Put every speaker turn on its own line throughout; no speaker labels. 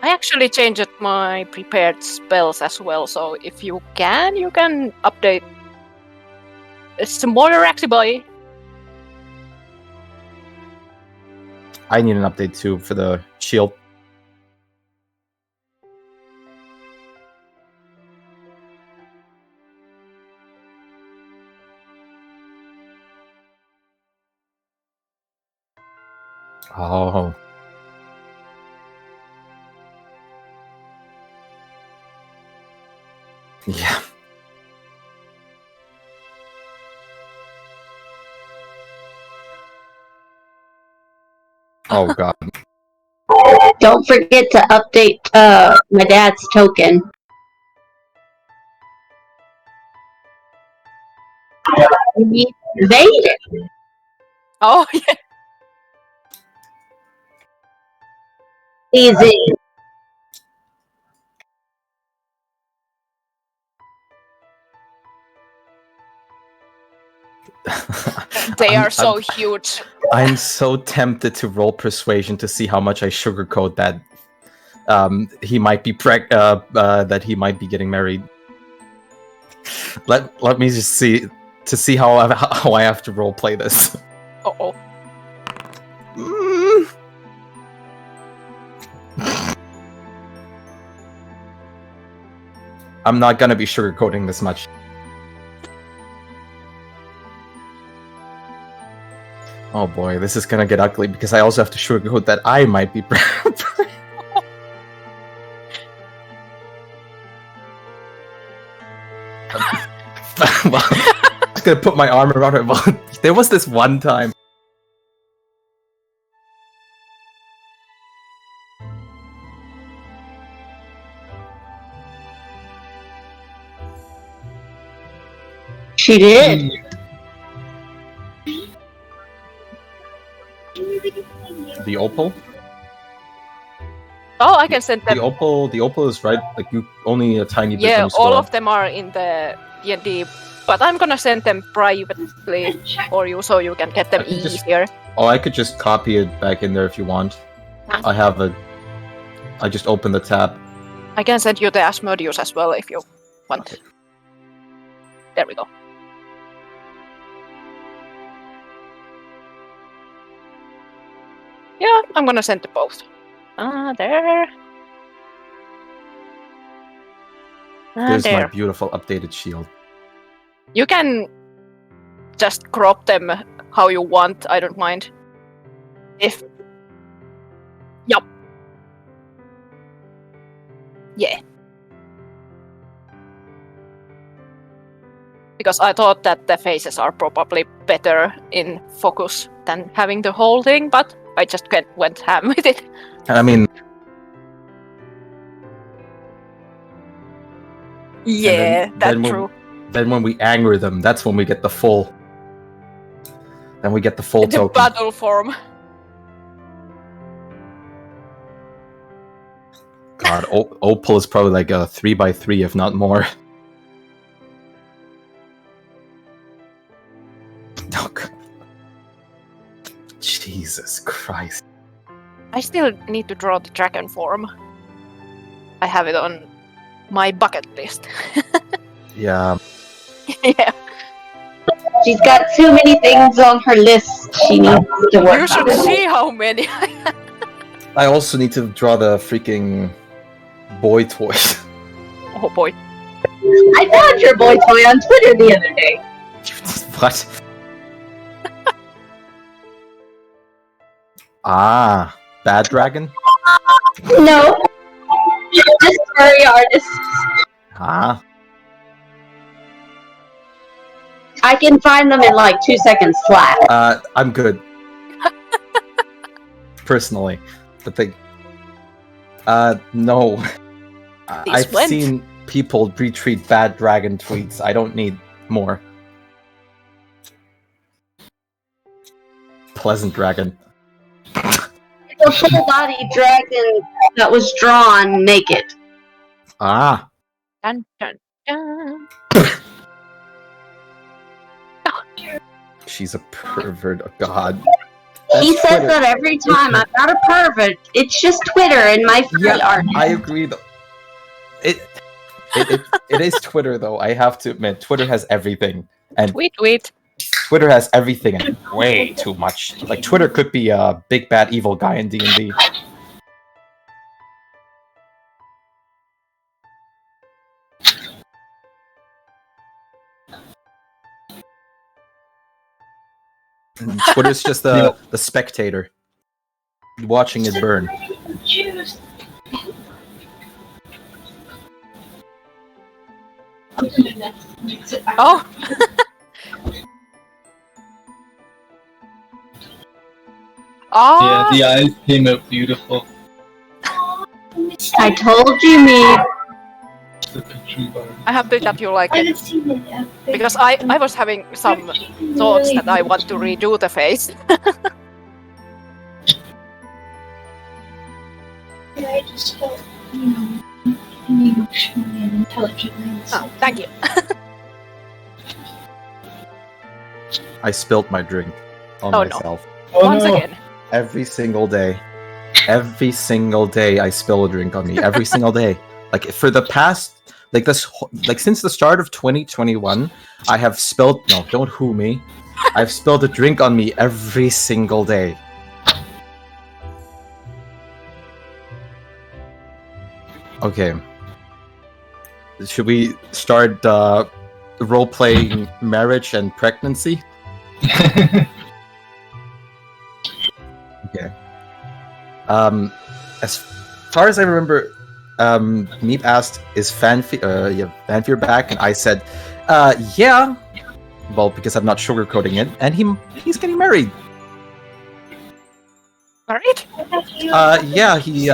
I actually changed my prepared spells as well, so if you can update. Some more boy.
I need an update too for the shield. Oh. Yeah. Oh god.
Don't forget to update my dad's token. We made it.
Oh yeah.
Easy.
They are so huge.
I'm so tempted to roll persuasion to see how much I sugarcoat that he might be that he might be getting married. Let me just see how I have to role play this.
Uh-oh.
I'm not gonna be sugarcoating this much. Oh boy, this is gonna get ugly because I also have to sugarcoat that I might be proud. Well, I'm just gonna put my arm around her. Well, there was this one time.
She did.
The opal?
Oh, I can send them.
The opal is right. Like you only a tiny bit.
Yeah,
when you scroll
all
up.
of them are in the D&D, but I'm gonna send them privately for you so you can get them easier.
I could just copy it back in there if you want. I just opened the tab.
I can send you the Asmodeus as well if you want.
Okay.
There we go. Yeah, I'm gonna send the both. There.
There's
There.
my beautiful updated shield.
You can just crop them how you want, I don't mind. Yup. Yeah. Because I thought that the faces are probably better in focus than having the whole thing, but I just went ham with it.
I mean,
yeah, that's true.
Then when we anger them, that's when we get the full. Then we get the full
The
token.
battle form.
God, opal is probably like a 3x3, if not more. Oh, God. Jesus Christ.
I still need to draw the dragon form. I have it on my bucket list.
Yeah.
Yeah.
She's got too many things on her list she needs to work
You should
on.
see how many I have.
I also need to draw the freaking boy toy.
Oh boy.
I found your boy toy on Twitter the other day.
What? Ah, bad dragon?
No. Just furry artists.
Ah.
I can find them in like 2 seconds flat.
I'm good. Personally. But no. I've seen people retweet bad dragon tweets. I don't need more. Pleasant dragon.
The full body dragon that was drawn naked.
Ah.
Dun, dun, dun.
She's a pervert. Oh, God.
He
That's
says
Twitter.
that every time. I'm not a pervert. It's just Twitter and my free art.
I agree though. It is Twitter though. I have to admit, Twitter has everything, and
Tweet.
Twitter has everything and way too much. Like Twitter could be a big bad evil guy in D&D. And Twitter's just the spectator watching it burn.
Oh. Oh.
Yeah, the eyes came out beautiful.
I told you, me.
The picture bar.
I have to that you like it. Because I was having some thoughts that I want to redo the face.
I just felt, emotionally and intelligently.
Oh, thank you.
I spilled my drink on
Oh, no.
myself.
Oh,
Once
no.
again.
Every single day. Every single day I spill a drink on me. Every single day. Like for the past since the start of 2021, I have spilled don't who me. I've spilled a drink on me every single day. Okay. Should we start role-playing marriage and pregnancy? Okay. As far as I remember, Meep asked, "Is Fanfear back?" And I said, "Yeah." Well, because I'm not sugarcoating it, and he's getting married.
Alright.
Yeah, he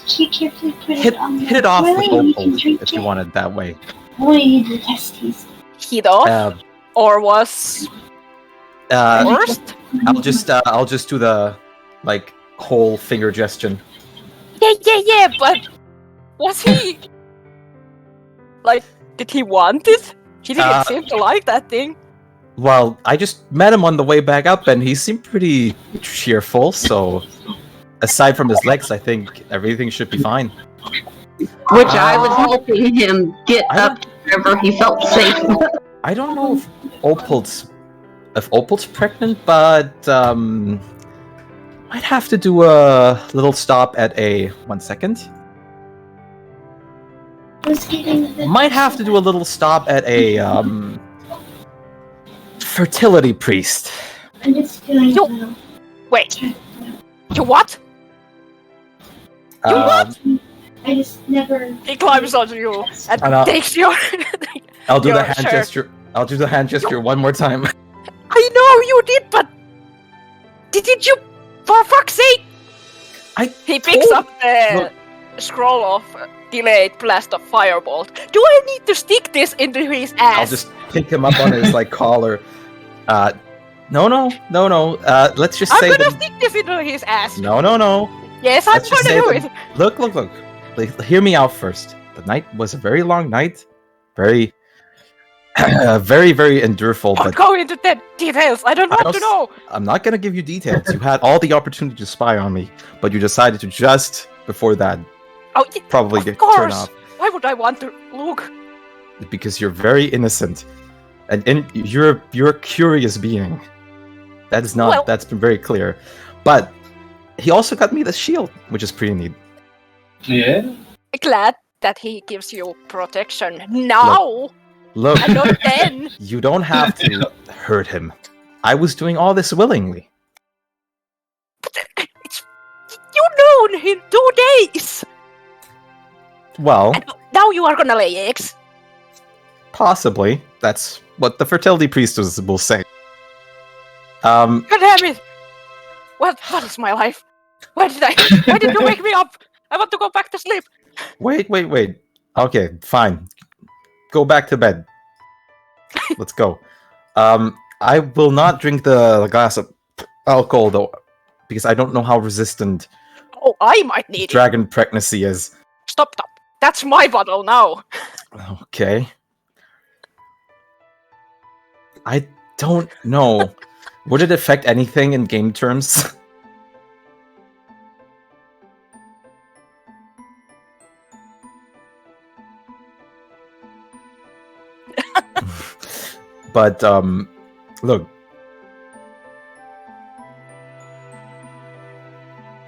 She carefully put
hit
it on the
it off with
toilet and you can
Opal,
drink
if you
it.
want it that way.
Boy, the testes.
Heat off? Or was worst?
I'll just do the whole finger gesture.
Yeah, but was he did he want it? He didn't seem to like that thing.
Well, I just met him on the way back up, and he seemed pretty cheerful. So, aside from his legs, I think everything should be fine.
Which I was helping him get up to wherever he felt safe.
I don't know if Opal's pregnant, but might have to do a little stop at a 1 second. Might have to do a little stop at a fertility priest.
I'm just feeling
Yo.
a little.
Wait. You what?
Um,
I just never.
He climbs on you and
And,
takes your
I'll do the
Your
hand
shirt.
gesture. I'll do the hand gesture one more time.
I know you did, but didn't you? For fuck's sake! He picks
told-
up the scroll of delayed blast of firebolt. Do I need to stick this into his ass?
I'll just pick him up on his collar. No. Let's just
I'm
say
gonna
that.
stick this into his ass.
No.
Yes, I'm
Let's just
gonna
say
do
that-
it.
Look. Hear me out first. The night was a very long night. Very, very, very endureful.
Don't
But
go into the details. I don't want to know.
I'm not gonna give you details. You had all the opportunity to spy on me, but you decided to just before that
Oh,
probably
of
get turned
course.
off
Why would I want to look?
because you're very innocent, and you're a curious being. That's not.
Well-
That's been very clear. But he also got me the shield, which is pretty neat.
Yeah?
Glad that he gives you protection now
Look,
and not then.
you don't have to hurt him. I was doing all this willingly.
You known in 2 days.
Well,
And now you are gonna lay eggs.
possibly. That's what the fertility priestess will say. Um,
God damn it! What is my life? Why did you wake me up? I want to go back to sleep.
wait. Okay, fine. Go back to bed. Let's go. I will not drink the glass of alcohol though, because I don't know how resistant
Oh, I might need it.
dragon pregnancy is.
Stop. That's my bottle now.
Okay. I don't know. Would it affect anything in game terms? But, look.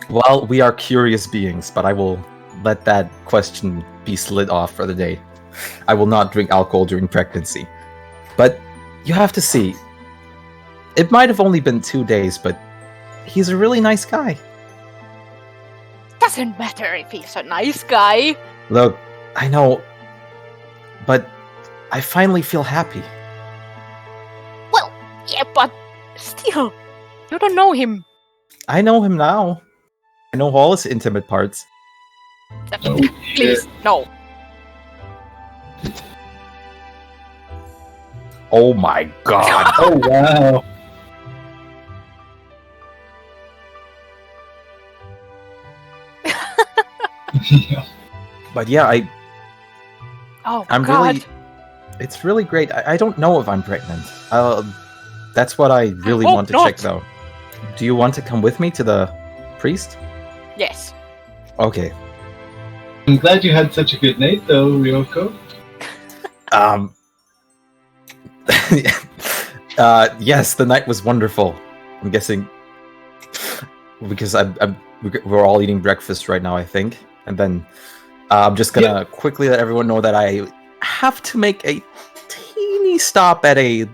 Well, we are curious beings, but I will let that question be slid off for the day. I will not drink alcohol during pregnancy. But you have to see. It might have only been 2 days, but he's a really nice guy.
Doesn't matter if he's a nice guy.
Look, I know, but I finally feel happy.
Well, yeah, but still, you don't know him.
I know him now. I know all his intimate parts.
Oh,
Please, no.
Oh my god.
Oh wow.
But yeah,
Oh,
I'm
God.
really... It's really great. I don't know if I'm pregnant. That's what I really
hope
want to
not.
check, though. Do you want to come with me to the priest?
Yes.
Okay.
I'm glad you had such a good night, though, Ryoko.
Yes, the night was wonderful. I'm guessing because we're all eating breakfast right now, I think, and then I'm just gonna quickly let everyone know that I have to make a teeny stop at a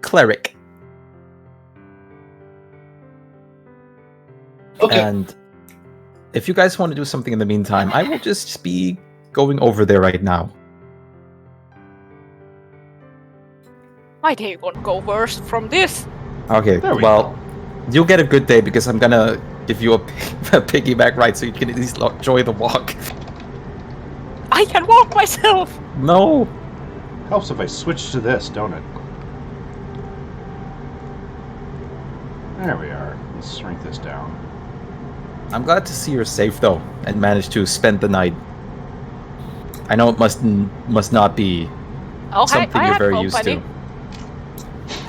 cleric,
Okay.
and if you guys want to do something in the meantime, I will just be going over there right now.
My day won't go worse from this.
Okay,
There we
well, you'll get a good day because I'm gonna give you a piggyback ride so you can at least enjoy the walk.
I can walk myself.
No!
Helps if I switch to this, don't it? There we are. Let's shrink this down.
I'm glad to see you're safe though, and managed to spend the night. I know it must not be
Oh,
something
I
you're
had
very
company.
used to.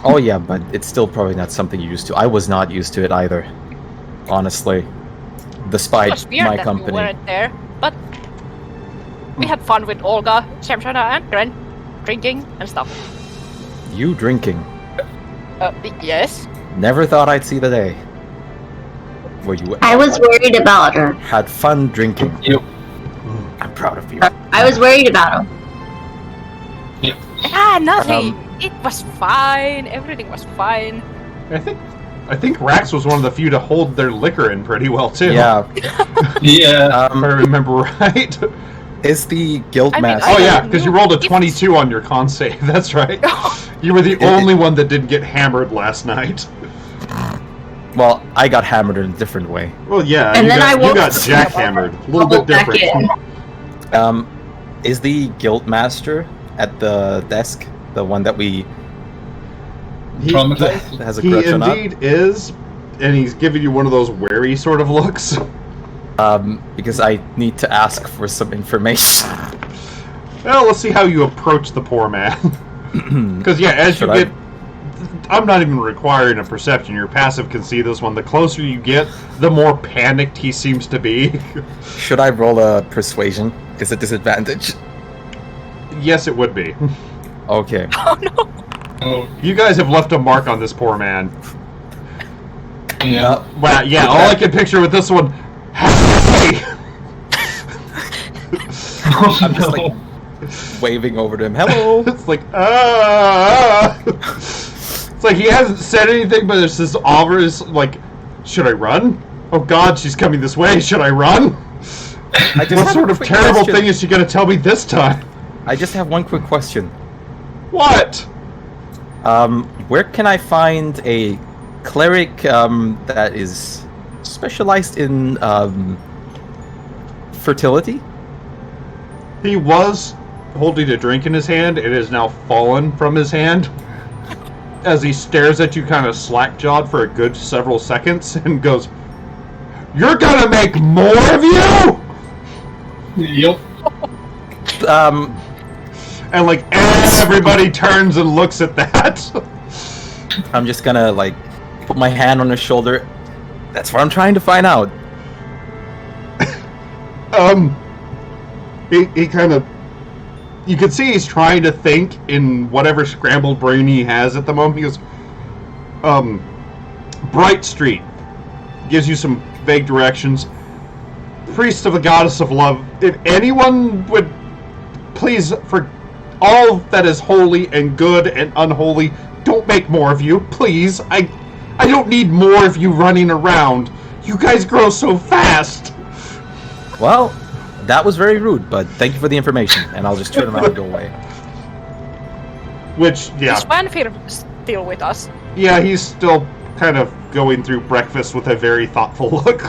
Oh yeah, but it's still probably not something you're used to. I was not used to it either, honestly.
It
Despite
was weird
my
that
company.
you weren't there, but we had fun with Olga, Shamshana, and Gren, drinking and stuff.
You drinking.
Yes.
Never thought I'd see the day. Where you
I was worried about her.
had fun drinking.
Yep.
I'm proud of you.
I was worried about her.
Ah, nothing. It was fine. Everything was fine.
I think Rax was one of the few to hold their liquor in pretty well too.
Yeah.
Yeah.
If I remember right.
Is the guild
I mean,
master?
I
Oh yeah,
don't
because you
know
rolled a
if-
22 on your con save. That's right. You were the only one that didn't get hammered last night.
Well, I got hammered in a different way.
Well, yeah,
And
you
then
got,
I
you got
woke-
jackhammered. A little
Bubble
bit
back
different.
in.
Is the guild master at the desk the one that we
Traumatized.
has a
He
grudge on?
indeed is, and he's giving you one of those wary sort of looks.
Because I need to ask for some information.
Well, let's see how you approach the poor man. Because yeah, as
Should
you
I-
get, I'm not even requiring a perception. Your passive can see this one. The closer you get, the more panicked he seems to be.
Should I roll a persuasion? Is it disadvantage?
Yes, it would be.
Okay.
Oh no.
Oh,
You guys have left a mark on this poor man.
yeah.
Wow, yeah, all I can picture with this one. Hey!
I'm just like waving over to him. Hello.
It's like, It's like he hasn't said anything, but it's this obvious, like, should I run? Oh god, she's coming this way, should I run?
I just
What
have
sort
a
of
quick
terrible
question.
thing is she gonna tell me this time?
I just have one quick question.
What?
Where can I find a cleric that is specialized in fertility?
He was holding a drink in his hand, it has now fallen from his hand. As he stares at you kind of slack-jawed for a good several seconds and goes, "You're gonna make more of you?"
Yep.
And like everybody turns and looks at that.
I'm just gonna like put my hand on his shoulder. That's what I'm trying to find out.
He kind of, you can see he's trying to think in whatever scrambled brain he has at the moment. He goes, Bright Street gives you some vague directions. Priest of the Goddess of Love. If anyone would please, for all that is holy and good and unholy, don't make more of you, please. I don't need more of you running around. You guys grow so fast.
Well, that was very rude, but thank you for the information, and I'll just turn around and go away.
Which, yeah.
Is Vanfir still with us?
Yeah, he's still kind of going through breakfast with a very thoughtful look.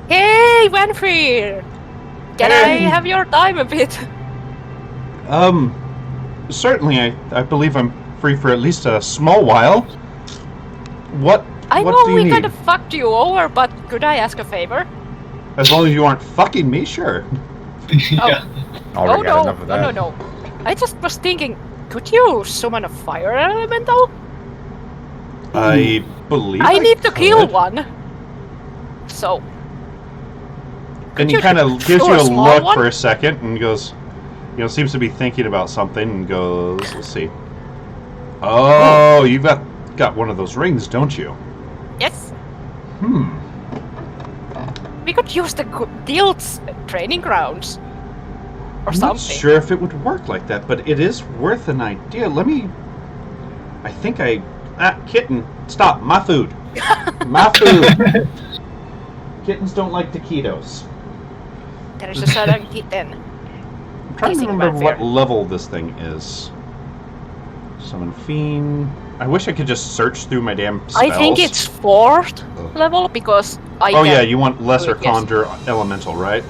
Hey, Vanfir! Can
Hey.
I have your time a bit?
Certainly, I believe I'm free for at least a small while. What
I
what
know
do you
we
need?
kind of fucked you over, but could I ask a favor?
As long as you aren't fucking me, sure.
Yeah.
Already got
no,
enough of that.
no. I just was thinking, could you summon a fire elemental?
I believe
I need to
could.
kill one. So,
And he
you
kind of gives
kill
you
a
a
small
look
one?
for a second and goes, seems to be thinking about something and goes, let's see. Oh, you've got one of those rings, don't you?
yes,
Hmm.
we could use the guild's training grounds. Or
I'm
something.
not sure if it would work like that, but it is worth an idea. Kitten, stop, my food. My food. Kittens don't like taquitos.
There is a certain kitten.
I'm trying to
Teasing
remember
Vanfir.
what level this thing is. Summon Fiend. I wish I could just search through my damn spells.
I think it's 4th level because I
Oh
can...
yeah, you want lesser
yes.
conjure elemental, right?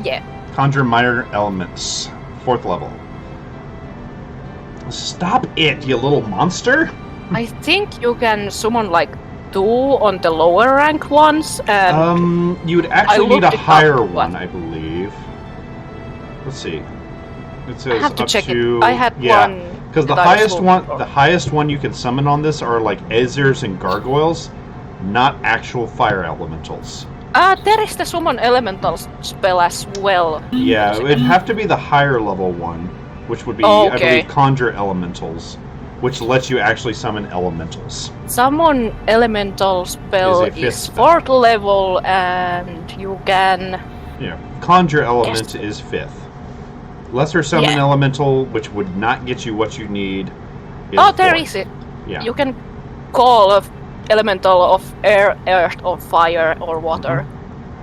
Yeah.
Conjure minor elements. 4th level. Stop it, you little monster!
I think you can summon like 2 on the lower rank ones and
You would actually need
looked
a
it up,
higher
but-
one, I believe. Let's see. It says
I have to
up
check
to,
it. I had
yeah,
one
because the
that I was
highest
looking
one,
for.
the highest one you can summon on this are like Azirs and Gargoyles, not actual fire elementals.
There is the summon elemental spell as well.
Yeah, it'd have to be the higher level one, which would be,
Oh,
I
okay.
believe, Conjure Elementals, which lets you actually summon elementals.
Summon elemental spell
Is a 5th
is
spell.
4th level and you can...
Yeah, Conjure Element is 5th. Lesser Summon
Yeah.
Elemental, which would not get you what you need, is
Oh, there
4th.
is it.
Yeah.
You can call a elemental of air, earth, or fire, or water.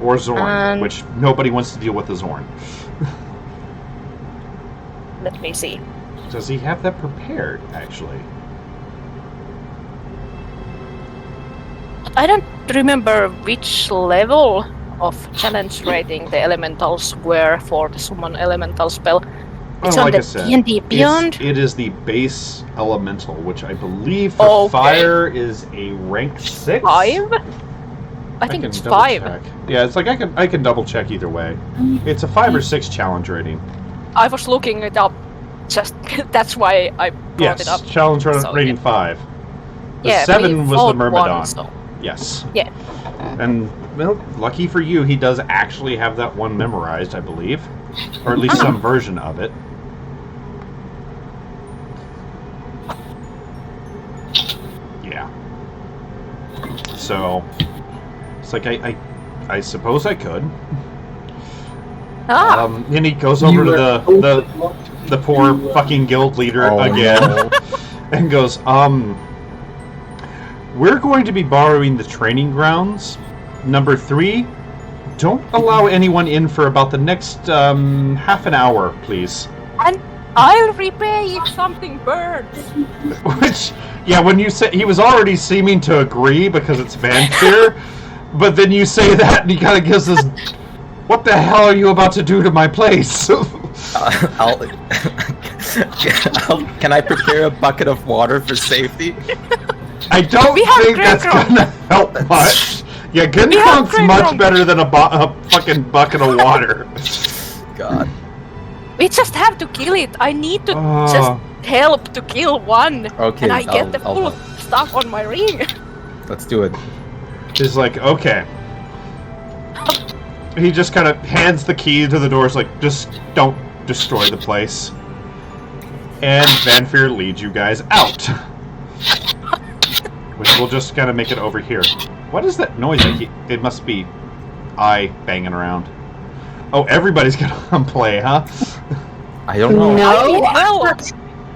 Or Zorn,
And-
which nobody wants to deal with the Zorn.
Let me see.
Does he have that prepared, actually?
I don't remember which level of challenge rating the elementals were for the summon elemental spell. It's
Well,
on
like I
the
said,
D&D Beyond.
It is the base elemental, which I believe for
Okay.
fire is a rank 6?
5? I think
can
it's
double
5.
check. Yeah, it's like I can double check either way. It's a 5 or 6 challenge rating.
I was looking it up. Just that's why I brought
Yes,
it up.
challenge
So,
rating
yeah.
5. The
Yeah,
7
we
was the
fought
Myrmidon.
one, so-
Yes.
Yeah.
And, well, lucky for you, he does actually have that one memorized, I believe. Or at least
Uh-huh.
some version of it. Yeah. So, it's like, I suppose I could.
Ah,
And he goes over to the poor fucking guild leader
Oh,
again.
no.
And goes, we're going to be borrowing the training grounds. Number 3, don't allow anyone in for about the next half an hour, please.
and I'll repay if something burns.
Which, yeah, when you say he was already seeming to agree because it's Vanfir, but then you say that and he kind of gives this, what the hell are you about to do to my place?
Can I prepare a bucket of water for safety?
I don't
We have
think that's
Greg
gonna help much. Yeah,
have
Gunground's
Greg
much
Gronk.
better than a fucking bucket of water.
God.
We just have to kill it. I need to
Oh.
just help to kill one.
Okay,
and I get the
I'll
full
help.
stuck on my ring.
Let's do it.
He's like, okay. He just kind of hands the key to the doors, like, just don't destroy the place. And Vanfear leads you guys out. Which will just kind of make it over here. What is that noise? It must be I banging around. Oh, everybody's gonna play, huh?
I don't know.
I need
No.
help.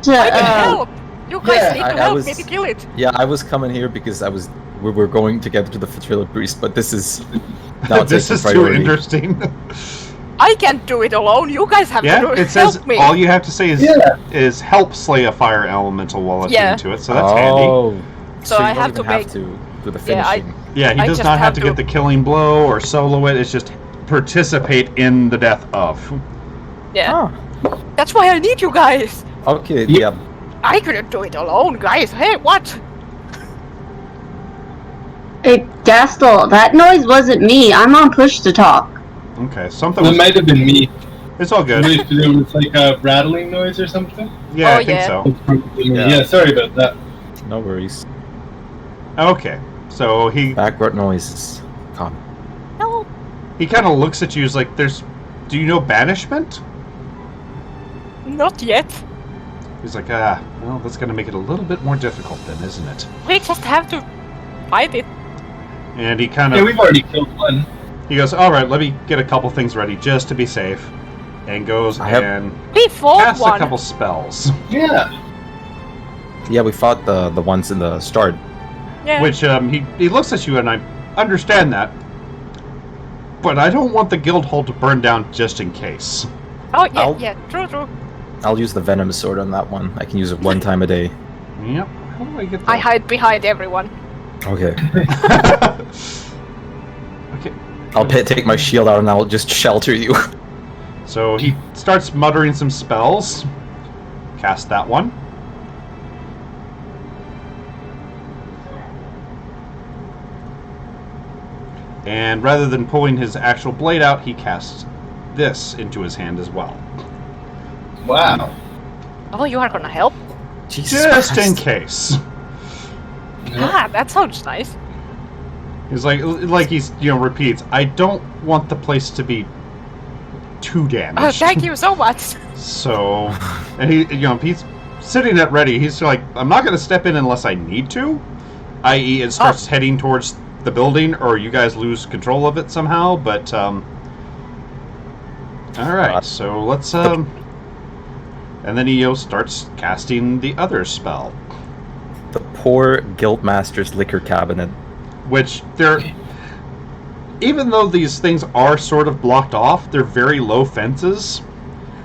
I need help. You guys
Yeah,
need to
I
help
was-
me to kill it.
Yeah, I was coming here because we were going together to the Fertile Priest, but this is now
This
taking
is too
priority.
interesting.
I can't do it alone. You guys have
Yeah,
to do it.
it says
Help me.
all you have to say is
Yeah.
help slay a fire elemental while
Yeah.
attuned to it, so that's handy.
Oh,
So
you
I
don't
have
even
to make.
to do the
Yeah, I-
finishing.
Yeah, he
I
does
just
not have
have
to
to-
get the killing blow or solo it, it's just participate in the death of.
Yeah.
Ah,
That's why I need you guys.
okay,
Yeah.
yeah.
I couldn't do it alone, guys. Hey, what?
Hey, Gastel, that noise wasn't me. I'm on push to talk.
Okay, something
It
was...
might have been me.
It's all good.
Maybe there was like a rattling noise or something.
Yeah,
Oh,
I think
yeah.
so.
It's probably me.
Yeah.
Yeah, sorry about that.
No worries.
Okay, so he
Backward noises. Come.
No.
kind of looks at you as like, do you know banishment?
Not yet.
He's like, well, that's gonna make it a little bit more difficult then, isn't it?
We just have to fight it.
And he kind
Yeah,
of,
we've already killed one.
he goes, alright, let me get a couple things ready just to be safe. And goes
I have-
and
We fought
casts
one.
a couple spells.
Yeah.
Yeah, we fought the ones in the start.
Yeah.
Which, he looks at you and I understand that. But I don't want the guild hall to burn down just in case.
Oh yeah,
I'll-
yeah. True.
I'll use the venomous sword on that one. I can use it one time a day.
Yep. How do I get
I
that?
hide behind everyone.
Okay.
Okay.
I'll take my shield out and I'll just shelter you.
So he starts muttering some spells. Cast that one. And rather than pulling his actual blade out, he casts this into his hand as well.
Wow.
Oh, you are gonna help?
Jesus
Just in
Christ.
case.
Ah, that sounds nice.
He's like he's, repeats, I don't want the place to be too damaged.
Oh, thank you so much.
So, and he, he's sitting at ready. He's like, I'm not going to step in unless I need to. I.e., it starts heading towards the building, or you guys lose control of it somehow. But, all right. So let's and then he starts casting the other spell,
The poor Guildmaster's liquor cabinet.
which they're. Even though these things are sort of blocked off, they're very low fences.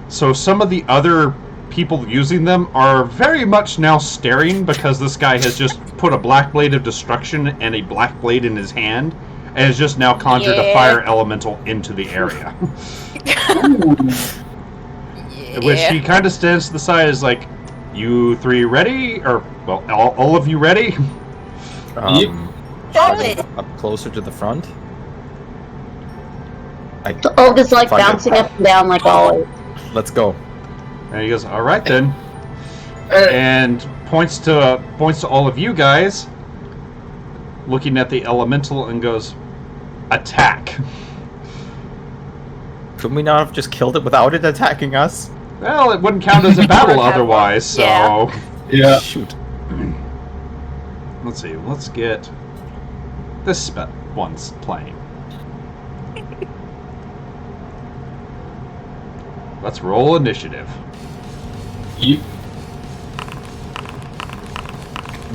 So some of the other people using them are very much now staring because this guy has just put a black blade of destruction and a black blade in his hand and has just now conjured a
Yeah.
fire elemental into the area. Which he kind of stands to the side as like, you three ready? Or, well, all of you ready?
Should I go up closer to the front?
The oak is like
Fine.
bouncing up and down like always.
Let's go.
And he goes, all right then. And points to all of you guys, looking at the elemental, and goes, attack.
Couldn't we not have just killed it without it attacking us?
Well, it wouldn't count as a battle
Would have
otherwise, so...
Yeah.
Yeah.
Shoot.
Let's see, let's get this one's playing. Let's roll initiative.
You.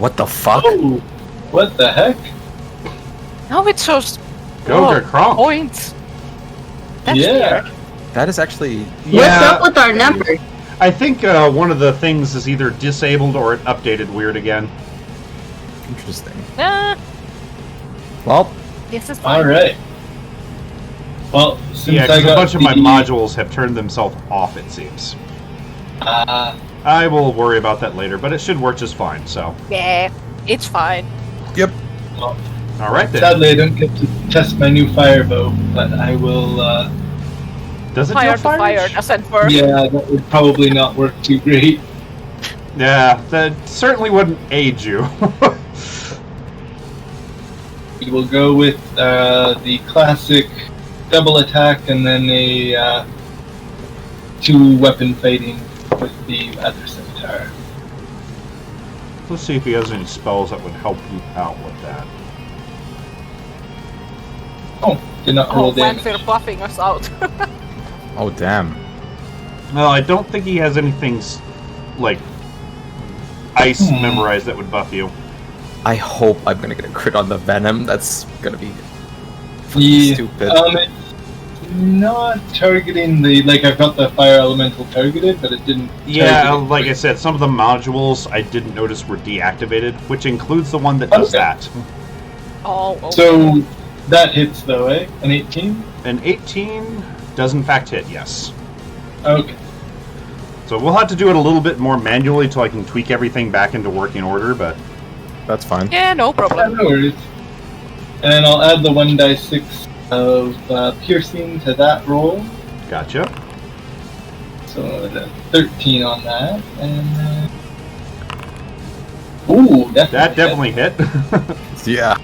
What the fuck?
Oh. What the heck?
Now it shows
Go, Kronk.
points. That's
Yeah.
weird.
That is actually...
What's up with our numbers?
I think one of the things is either disabled or it updated weird again.
interesting.
Nah,
Well,
this is fine.
All right. Well, since
Yeah,
I
because a
got
bunch of my
the-
modules have turned themselves off, it seems. I will worry about that later, but it should work just fine, so.
Yeah, it's fine.
yep.
well,
Alright then.
sadly, I don't get to test my new fire bow, but I will.
Does it
Fire
do
to
fire?
fire doesn't work.
Yeah, that would probably not work too great.
Yeah, that certainly wouldn't aid you.
We will go with the classic double attack and then a 2-weapon fighting with the other scimitar.
Let's see if he has any spells that would help you out with that.
Oh, did not roll
Oh,
damage.
Panther buffing us out.
Oh damn.
No, I don't think he has anything like ice memorized that would buff you.
I hope I'm gonna get a crit on the venom. That's gonna be
Yeah,
stupid.
it's not targeting the I've got the fire elemental targeted, but it didn't.
Yeah,
target it.
like I said, some of the modules I didn't notice were deactivated, which includes the one that does
Okay.
that.
Oh, okay.
So that hits though, eh? An 18.
An 18 does in fact hit, yes.
Okay.
So we'll have to do it a little bit more manually till I can tweak everything back into working order, but
That's fine.
Yeah, no problem.
No worries. And I'll add the 1d6 of piercing to that roll.
gotcha.
So that's 13 on that, and ooh,
That definitely hit.
Yeah.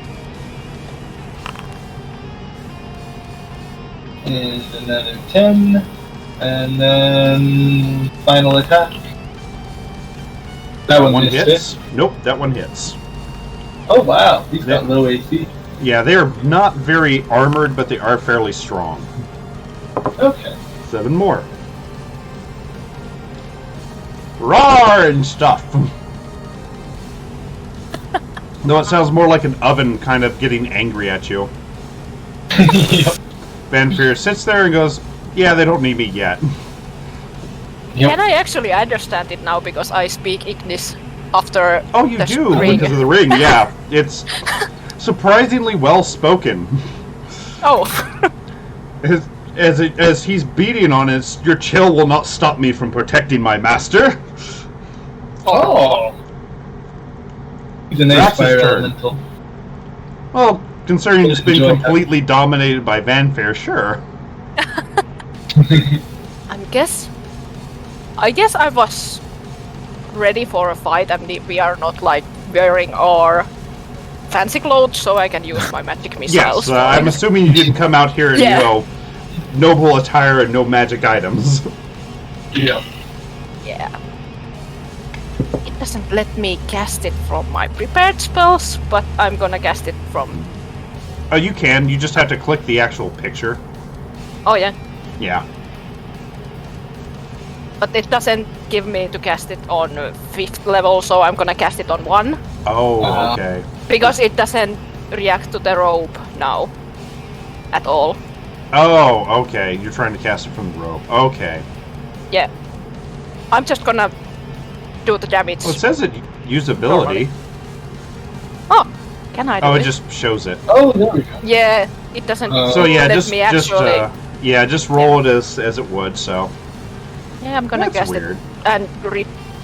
and another 10, and then final attack. That one
hits.
hits.
Nope, that one hits.
Oh wow, he's got
Yeah.
low AC.
Yeah, they are not very armored, but they are fairly strong.
Okay.
7 more. Roar and stuff. No, it sounds more like an oven kind of getting angry at you.
Yep.
Vanfear sits there and goes, yeah, they don't need me yet.
Yep.
Can I actually understand it now because I speak Ignis after
Oh, you
the
do,
ring?
because of the ring, yeah. It's surprisingly well spoken.
Oh,
As he's beating on it, your chill will not stop me from protecting my master.
Oh. He's a
That's
nice
his
fire
turn.
elemental.
Well, considering it's been
Enjoy that.
completely dominated by Vanfear, sure.
I guess I was ready for a fight and we are not like wearing our fancy clothes so I can use my magic missiles.
Yes, I'm assuming you didn't come out here in,
Yeah.
noble attire and no magic items.
Yeah.
Yeah. It doesn't let me cast it from my prepared spells, but I'm gonna cast it from...
Oh, you can. You just have to click the actual picture.
Oh yeah.
Yeah.
But it doesn't give me to cast it on 5th level, so I'm gonna cast it on 1.
Oh, okay.
Because it doesn't react to the rope now. At all.
Oh, okay. You're trying to cast it from the rope. Okay.
Yeah. I'm just gonna do the damage.
Well, it says it usability.
Oh! Can I do
Oh, it
it?
just shows it.
Oh, there we go.
Yeah, it doesn't
So yeah,
let
just
me actually...
just roll it as it would. So
Yeah, I'm gonna
that's
cast
weird.
it and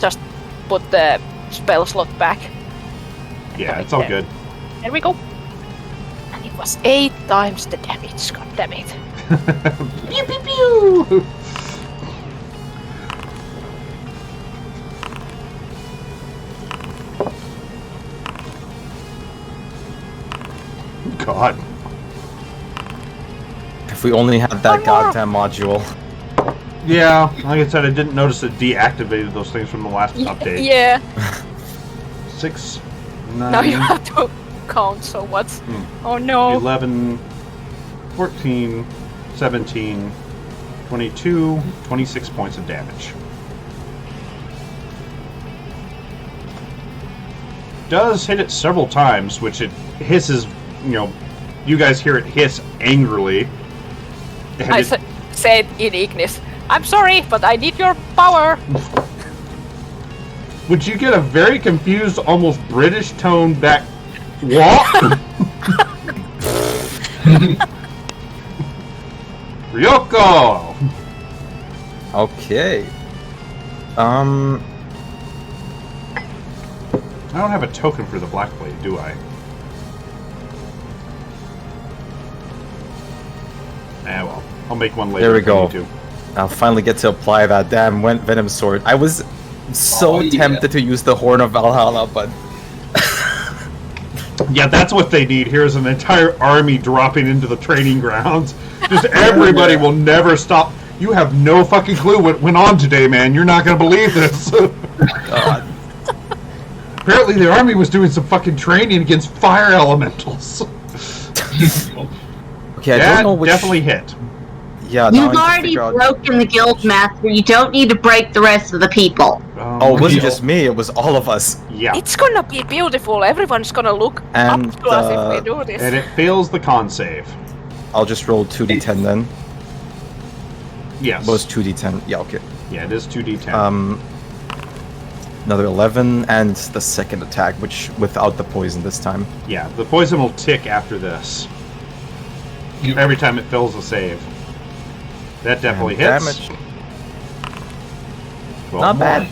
just put the spell slot back.
Yeah, it's all
There.
good.
There we go. And it was 8 times the damage, god damn it.
Pew pew pew. God.
If we only had that goddamn module.
Yeah, like I said, I didn't notice it deactivated those things from the last update.
Yeah,
6, 9,
now you have to count, so what's...
Hmm.
Oh no.
11, 14, 17, 22, 26 points of damage. Does hit it several times, which it hisses, you guys hear it hiss angrily. And
I
it-
said in Ignis, I'm sorry, but I need your power.
Would you get a very confused, almost British tone back? What? Ryoko!
Okay.
I don't have a token for the Black Blade, do I? Well, I'll make one later.
There we
if
go.
need to.
I'll finally get to apply that damn Venom Sword. I was so
Oh, yeah.
tempted to use the Horn of Valhalla, but
Yeah, that's what they need. Here's an entire army dropping into the training grounds. Just everybody will never stop. You have no fucking clue what went on today, man. You're not going to believe this.
God.
Apparently the army was doing some fucking training against fire elementals.
Okay, I
That
don't know which.
definitely hit.
Yeah, now I
You've
need to
already
figure out-
broken the guild master. You don't need to break the rest of the people.
Oh, it wasn't just me. It was all of us.
Yeah.
It's gonna be beautiful. Everyone's gonna look
And,
up to us if we do this.
And it fails the con save.
I'll just roll 2d10 then.
Yes.
Well, it's 2d10. Yeah, okay.
Yeah, it is 2d10.
Another 11, and the second attack, which without the poison this time.
Yeah, the poison will tick after this. Every time it fills a save. That definitely
And
hits.
damage.
12
Not
more.
bad.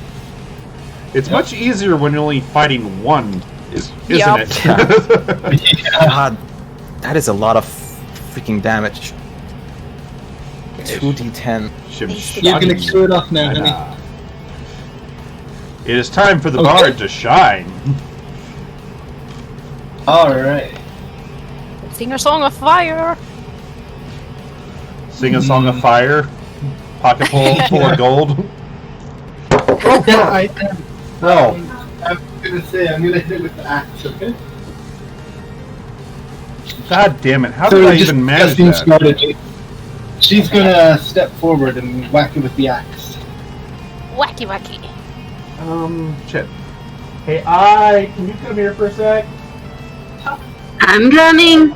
It's much easier when you're only fighting one, isn't
Yup.
it?
God, that is a lot of freaking damage. 2d10.
You're gonna clear it off now, honey.
It is time for the
Okay.
bard to shine.
Alright.
Sing a song of fire.
Sing a song of fire. Pocket full of gold.
Yeah, I am.
Oh.
I'm gonna say, I'm gonna hit it with the axe, okay?
God damn it! How
So
did I
just
even manage
testing
that?
strategy. She's gonna step forward and whack it with the axe.
Wacky wacky.
Shit. Hey, can you come here for a sec?
I'm coming.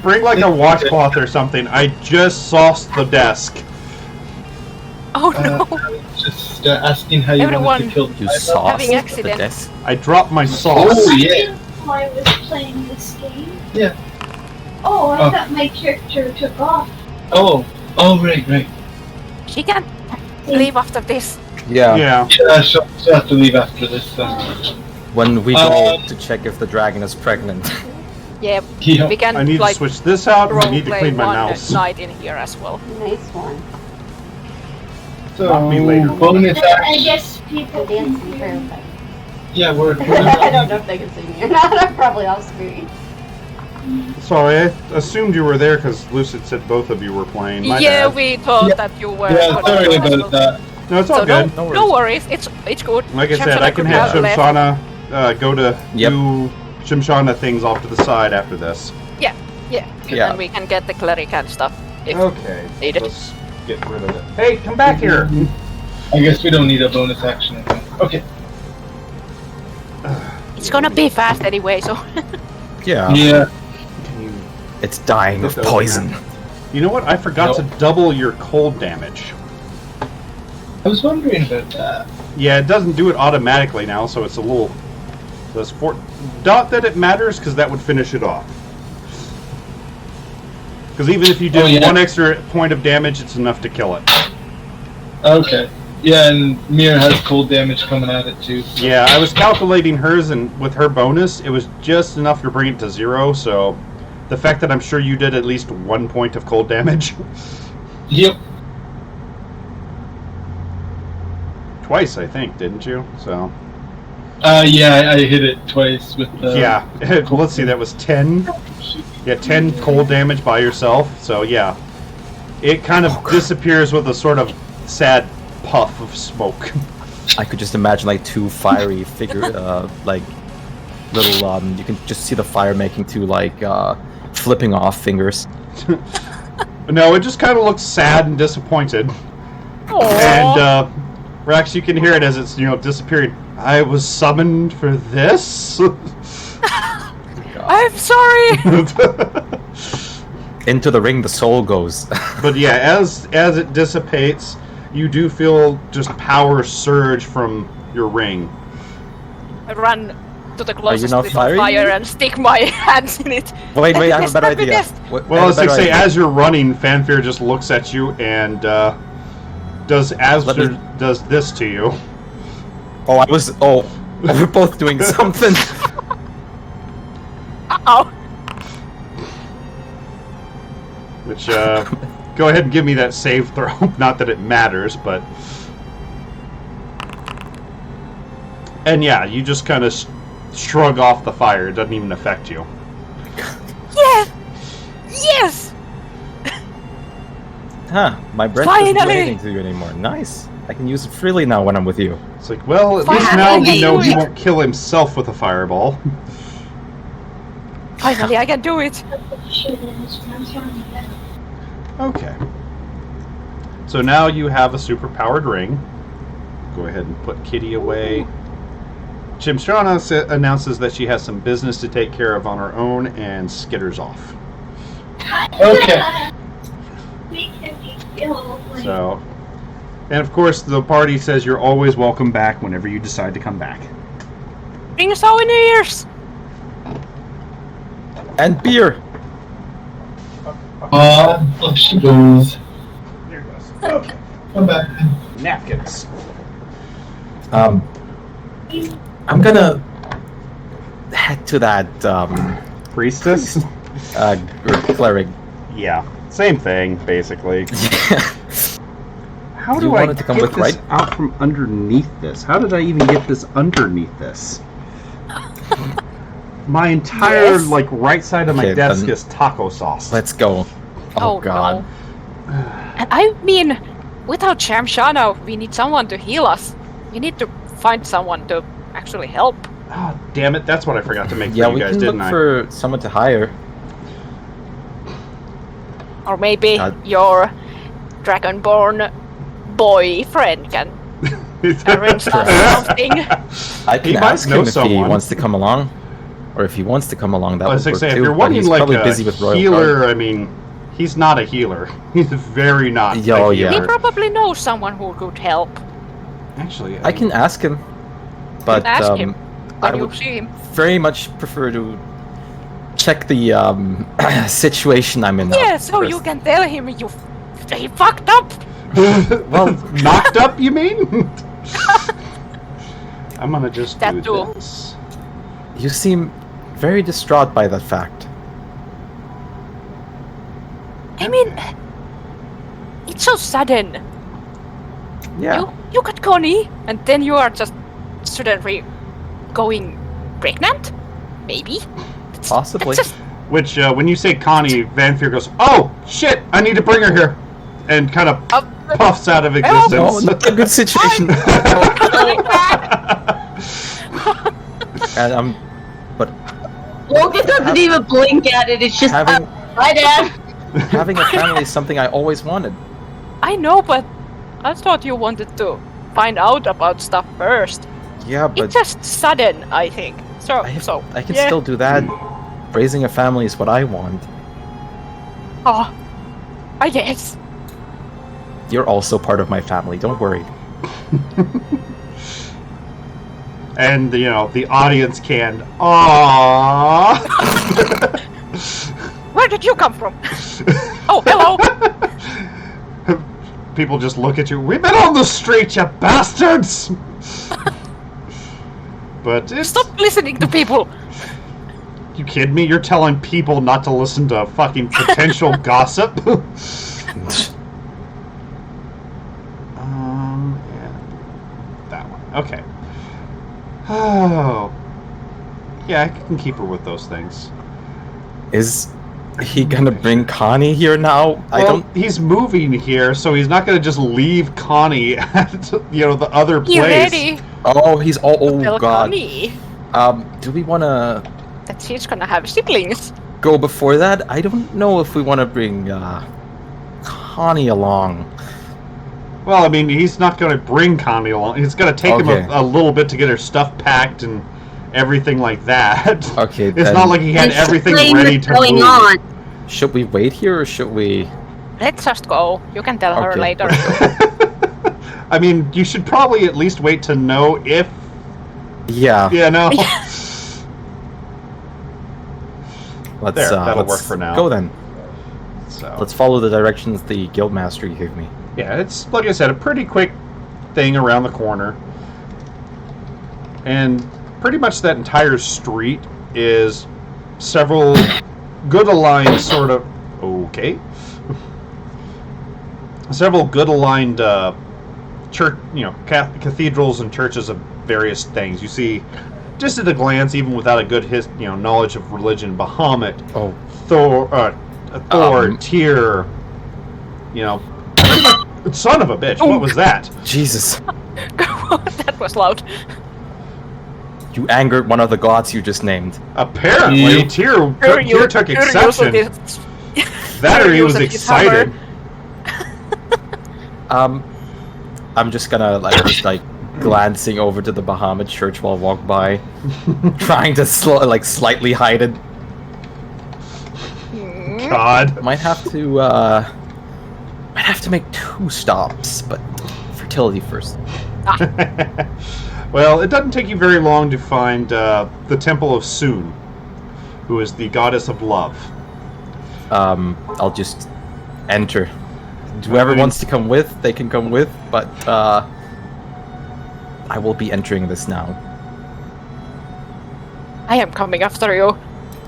Bring like a washcloth or something. I just sauced the desk.
Oh no.
Just asking how you
Everyone-
wanted to kill the
You
guy.
sauced
Having
the
accident.
desk.
I dropped my sauce.
Oh yeah.
While I was playing this game.
Yeah.
Oh, I
Oh.
thought my character took off.
Oh right.
She can leave after this.
Yeah.
Yeah.
Yeah, she'll have to leave after this then.
When we go
Um,
to check if the dragon is pregnant.
Yeah,
Yeah.
we can
I need to
like
switch this out. and I need to
roleplay
clean my
one
mouse.
night in here as well.
Nice one.
So,
Not me later.
bonus
I
action.
guess people can hear me.
Yeah, we're
I don't know if they can see me or not. I'm probably off screen.
Sorry, I assumed you were there because Lucid said both of you were playing. My
Yeah,
bad.
we thought
Yeah.
that you were.
yeah,
gonna
sorry
do as
about
well.
that.
No, it's all
So
good.
no worries. It's good.
Like I said,
Shimshana
I can
could
have
left.
Shimshana go to
Yep.
do Shimshana things off to the side after this.
Yeah.
And we can get the cleric and stuff. If
Okay,
needed.
let's get rid of it. Hey, come back here!
I guess we don't need a bonus action. Okay.
It's gonna be fast anyway, so
Yeah.
Yeah.
Can you...
It's dying of
Get those
poison.
now. You know what? I forgot to double your cold damage.
I was wondering about that.
Yeah, it doesn't do it automatically now, so it's a little... So it's not that it matters, because that would finish it off. Because even if you did
Oh, yeah.
one extra point of damage, it's enough to kill it.
Okay. Yeah, and Mir has cold damage coming at it too. so-
Yeah, I was calculating hers, and with her bonus, it was just enough to bring it to 0, so... The fact that I'm sure you did at least 1 point of cold damage.
Yep.
Twice, I think, didn't you? So...
Yeah, I hit it twice with the...
yeah, let's see, that was 10. Yeah, 10 cold damage by yourself, so yeah. It kind of disappears with a sort of sad puff of smoke.
I could just imagine like two fiery figure, like little. You can just see the fire making two like flipping off fingers.
No, it just kind of looks sad and disappointed. And Rex, you can hear it as it's disappearing. I was summoned for this.
I'm sorry.
Into the ring, the soul goes.
But yeah, as it dissipates, you do feel just power surge from your ring.
I run to the closest
not
little
firing?
fire and stick my hands in it.
Wait, I have a better
Let me
idea.
guess.
Well, as I say, as you're running, Fanfare just looks at you and does this to you.
We're both doing something.
Uh-oh.
Which, go ahead and give me that save throw. Not that it matters, but... And yeah, you just kind of shrug off the fire. It doesn't even affect you.
Huh, my breath doesn't do anything to you anymore. Nice. I can use it freely now when I'm with you.
It's like, well, at least now we know he won't kill himself with a fireball.
Finally, I can do it.
Okay. So now you have a super-powered ring. Go ahead and put Kitty away. Chimstrana announces that she has some business to take care of on her own and skitters off.
Okay.
So, and of course the party says you're always welcome back whenever you decide to come back.
Bring souvenirs.
And beer.
Up she goes.
Here goes. Okay.
Come back.
Napkins.
I'm gonna head to that
Priestess?
cleric.
Yeah. Same thing, basically. How
You
do I
wanted to come
get
with,
this
right?
out from underneath this? How did I even get this underneath this? My entire, like, right side of my
Okay,
desk
then
is taco sauce.
Let's go. Oh god.
No. And I mean, without Shamshana, we need someone to heal us. We need to find someone to actually help.
Oh, damn it, that's what I forgot to make
Yeah,
for you
we
guys,
can
didn't
look
I?
for someone to hire.
Or maybe
God.
your dragonborn boyfriend can arrange us something.
I can
He might
ask
know
him if he
someone.
wants to come along. Or if he wants to come along, that
I
would
was
work
like, say,
too.
if you're
but
wanting
he's
like
probably
a
busy with Royal
healer,
Guard.
I mean, he's not a healer. He's very not.
Yeah,
a
yeah.
He
healer.
probably knows someone who could help.
Actually,
I can ask him. But
Ask him
I
when you
would
see him.
very much prefer to check the situation I'm in now.
Yeah, so you
first.
can tell him he fucked up.
Well,
knocked up, you mean? I'm gonna just
That
do
too.
this.
You seem very distraught by that fact.
I mean, it's so sudden.
Yeah.
You got Connie, and then you are just suddenly going pregnant? Maybe?
Possibly.
That's just,
Which, when you say Connie, Vanfear goes, "Oh shit! I need to bring her here," and kind of puffs out of
Oh,
existence.
not a good situation. And but
Logan doesn't even blink at it. It's just,
having
hi, Dad.
having a family is something I always wanted.
I know, but I thought you wanted to find out about stuff first.
Yeah, but
It's just sudden, I think. So,
I can
yeah.
still do that. Raising a family is what I want.
Oh, I guess.
You're also part of my family. Don't worry.
And you know the audience can. Aww.
Where did you come from? Oh, hello.
People just look at you. We've been on the street, you bastards. But it's.
Stop listening to people.
You kidding me? You're telling people not to listen to fucking potential gossip? Yeah. That one. Okay. Oh. Yeah, I can keep her with those things.
Is he gonna bring Connie here now?
Well, he's moving here, so he's not gonna just leave Connie at, the other place.
You ready?
Oh, he's all. Oh
Tell
god.
Connie
Do we wanna
that she's gonna have siblings.
go before that? I don't know if we wanna bring Connie along.
Well, I mean, he's not going to bring Connie along. It's going to take him
Okay.
a little bit to get her stuff packed and everything like that.
Okay,
It's
then
not like he had
And
everything
explain
ready
what's
to
going
move.
on.
Should we wait here or should we?
Let's just go. You can tell her
Okay.
later.
I mean, you should probably at least wait to know if,
Yeah.
There, that'll
let's
work for now.
Go then.
So,
Let's follow the directions the guildmaster gave me.
yeah, it's, like I said, a pretty quick thing around the corner. And pretty much that entire street is several good aligned sort of... Okay. Several good aligned church, cathedrals and churches of various things. You see, just at a glance, even without a good knowledge of religion, Bahamut,
Oh,
Thor, Tyr, Son of a bitch! What was that?
Jesus.
That was loud.
You angered one of the gods you just named.
Apparently, Tyr took exception. That or he was excited.
I'm just gonna like glancing over to the Bahamut church while I walk by, trying to slightly hide it.
God.
Might have to make 2 stops, but fertility first.
Well, it doesn't take you very long to find the Temple of Sun, who is the goddess of love.
I'll just enter. Whoever wants to come with, they can come with, but I will be entering this now.
I am coming after you.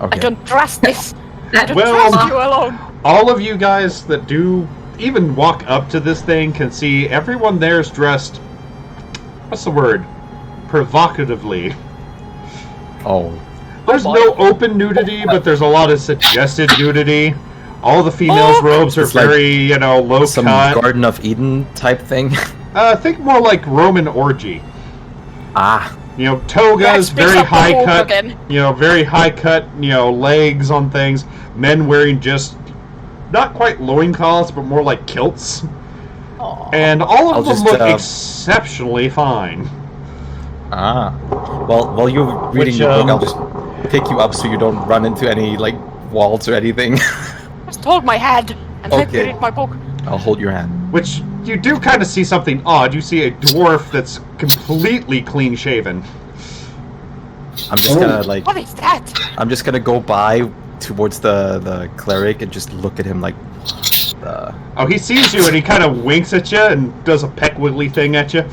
Okay.
I don't trust this. I don't
Well,
trust you alone.
All of you guys that do even walk up to this thing can see everyone there's dressed, what's the word? Provocatively.
Oh.
There's no open nudity, but there's a lot of suggested nudity. All the females' robes are
It's like
very, low
Some
cut.
Garden of Eden type thing.
Think more like Roman orgy.
Ah.
Togas,
That's
very high
Hook
cut.
again.
Very high cut. Legs on things. Men wearing just not quite loincloths, but more like kilts.
Aw.
And all of
I'll
them
just,
look exceptionally fine.
Ah. Well, while you're reading
Which,
the book, I'll just pick you up so you don't run into any walls or anything.
Just hold my hand and let me
Okay.
read my book.
I'll hold your hand.
Which you do kind of see something odd. You see a dwarf that's completely clean shaven.
I'm just gonna
What is that?
I'm just gonna go by towards the cleric and just look at him like.
Oh, he sees you and he kind of winks at you and does a peck wiggly thing at you.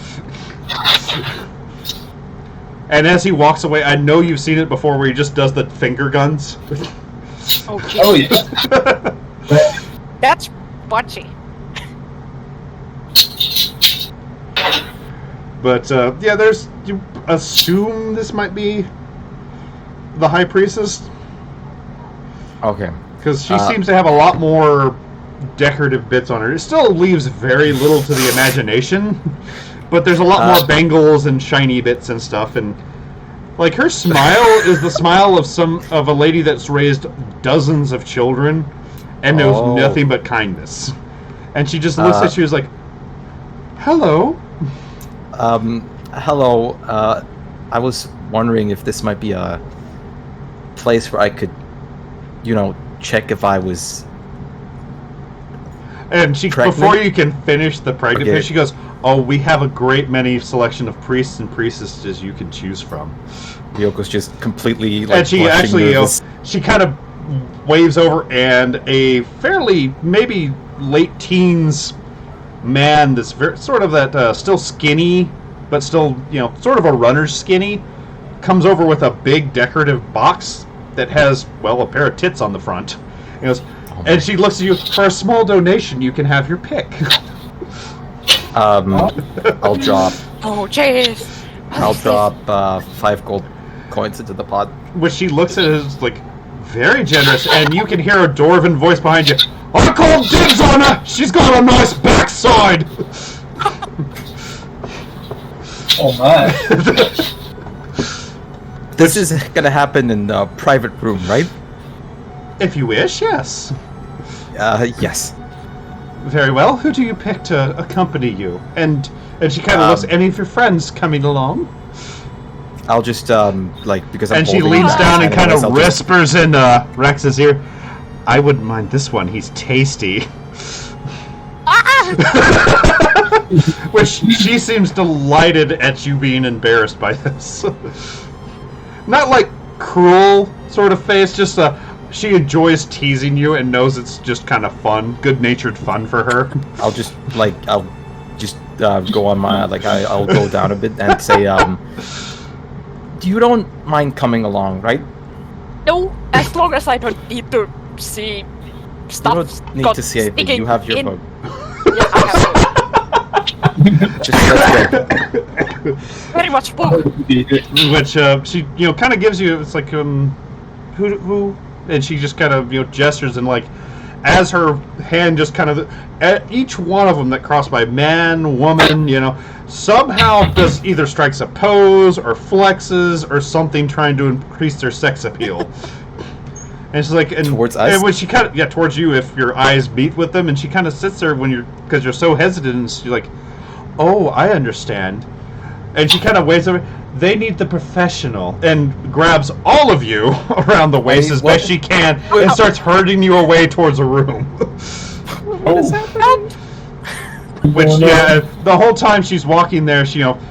And as he walks away, I know you've seen it before, where he just does the finger guns.
Okay.
Oh yeah.
That's butchy.
But yeah, you assume this might be the High Priestess,
Okay.
because she seems to have a lot more decorative bits on her. It still leaves very little to the imagination, but there's a lot more bangles and shiny bits and stuff. And her smile is the smile of a lady that's raised dozens of children and knows nothing but kindness. And she just looks at you as like, "Hello."
Hello. I was wondering if this might be a place where I could, check if I was.
And she,
Pregnant?
before you can finish the pregnant
Okay.
phase, she goes, "Oh, we have a great many selection of priests and priestesses you can choose from."
Ryoko's just completely
And she
blushing
actually,
nervous.
she kind of waves over, and a fairly maybe late teens man that's sort of that still skinny, but still sort of a runner's skinny, comes over with a big decorative box that has a pair of tits on the front. He goes, and she looks at you. "For a small donation, you can have your pick."
I'll drop.
Oh, jeez.
I'll drop 5 gold coins into the pot.
Which she looks at as very generous, and you can hear a dwarven voice behind you. "I call dibs on her. She's got a nice backside."
Oh my.
This is gonna happen in the private room, right?
If you wish, yes.
Yes.
Very well. Who do you pick to accompany you? And she kind of looks. Any of your friends coming along?
I'll just because I'm.
And she
holding
leans
the
down and kind
animals,
of
I'll just-
whispers in Rex's ear. "I wouldn't mind this one. He's tasty." Which she seems delighted at you being embarrassed by this. Not cruel sort of face, just she enjoys teasing you and knows it's just kind of fun, good-natured fun for her.
I'll just go on my I'll go down a bit and say you don't mind coming along, right?
No, as long as I don't need to see stuff.
You don't need to see anything. You have your
in-
book.
Yeah, I have
Just let's go.
very much book.
Which she kind of gives you. It's like who, and she just kind of gestures and as her hand just kind of, at each one of them that crossed by, man, woman, somehow just either strikes a pose or flexes or something trying to increase their sex appeal. And she's like,
towards us?
And when she kind of, towards you if your eyes meet with them, and she kind of sits there because you're so hesitant, and she's like, oh, I understand. And she kind of waves over. They need the professional, and grabs all of you around the waist as best she can, and starts herding you away towards a room.
What is happening?
Which, the whole time she's walking there, she looks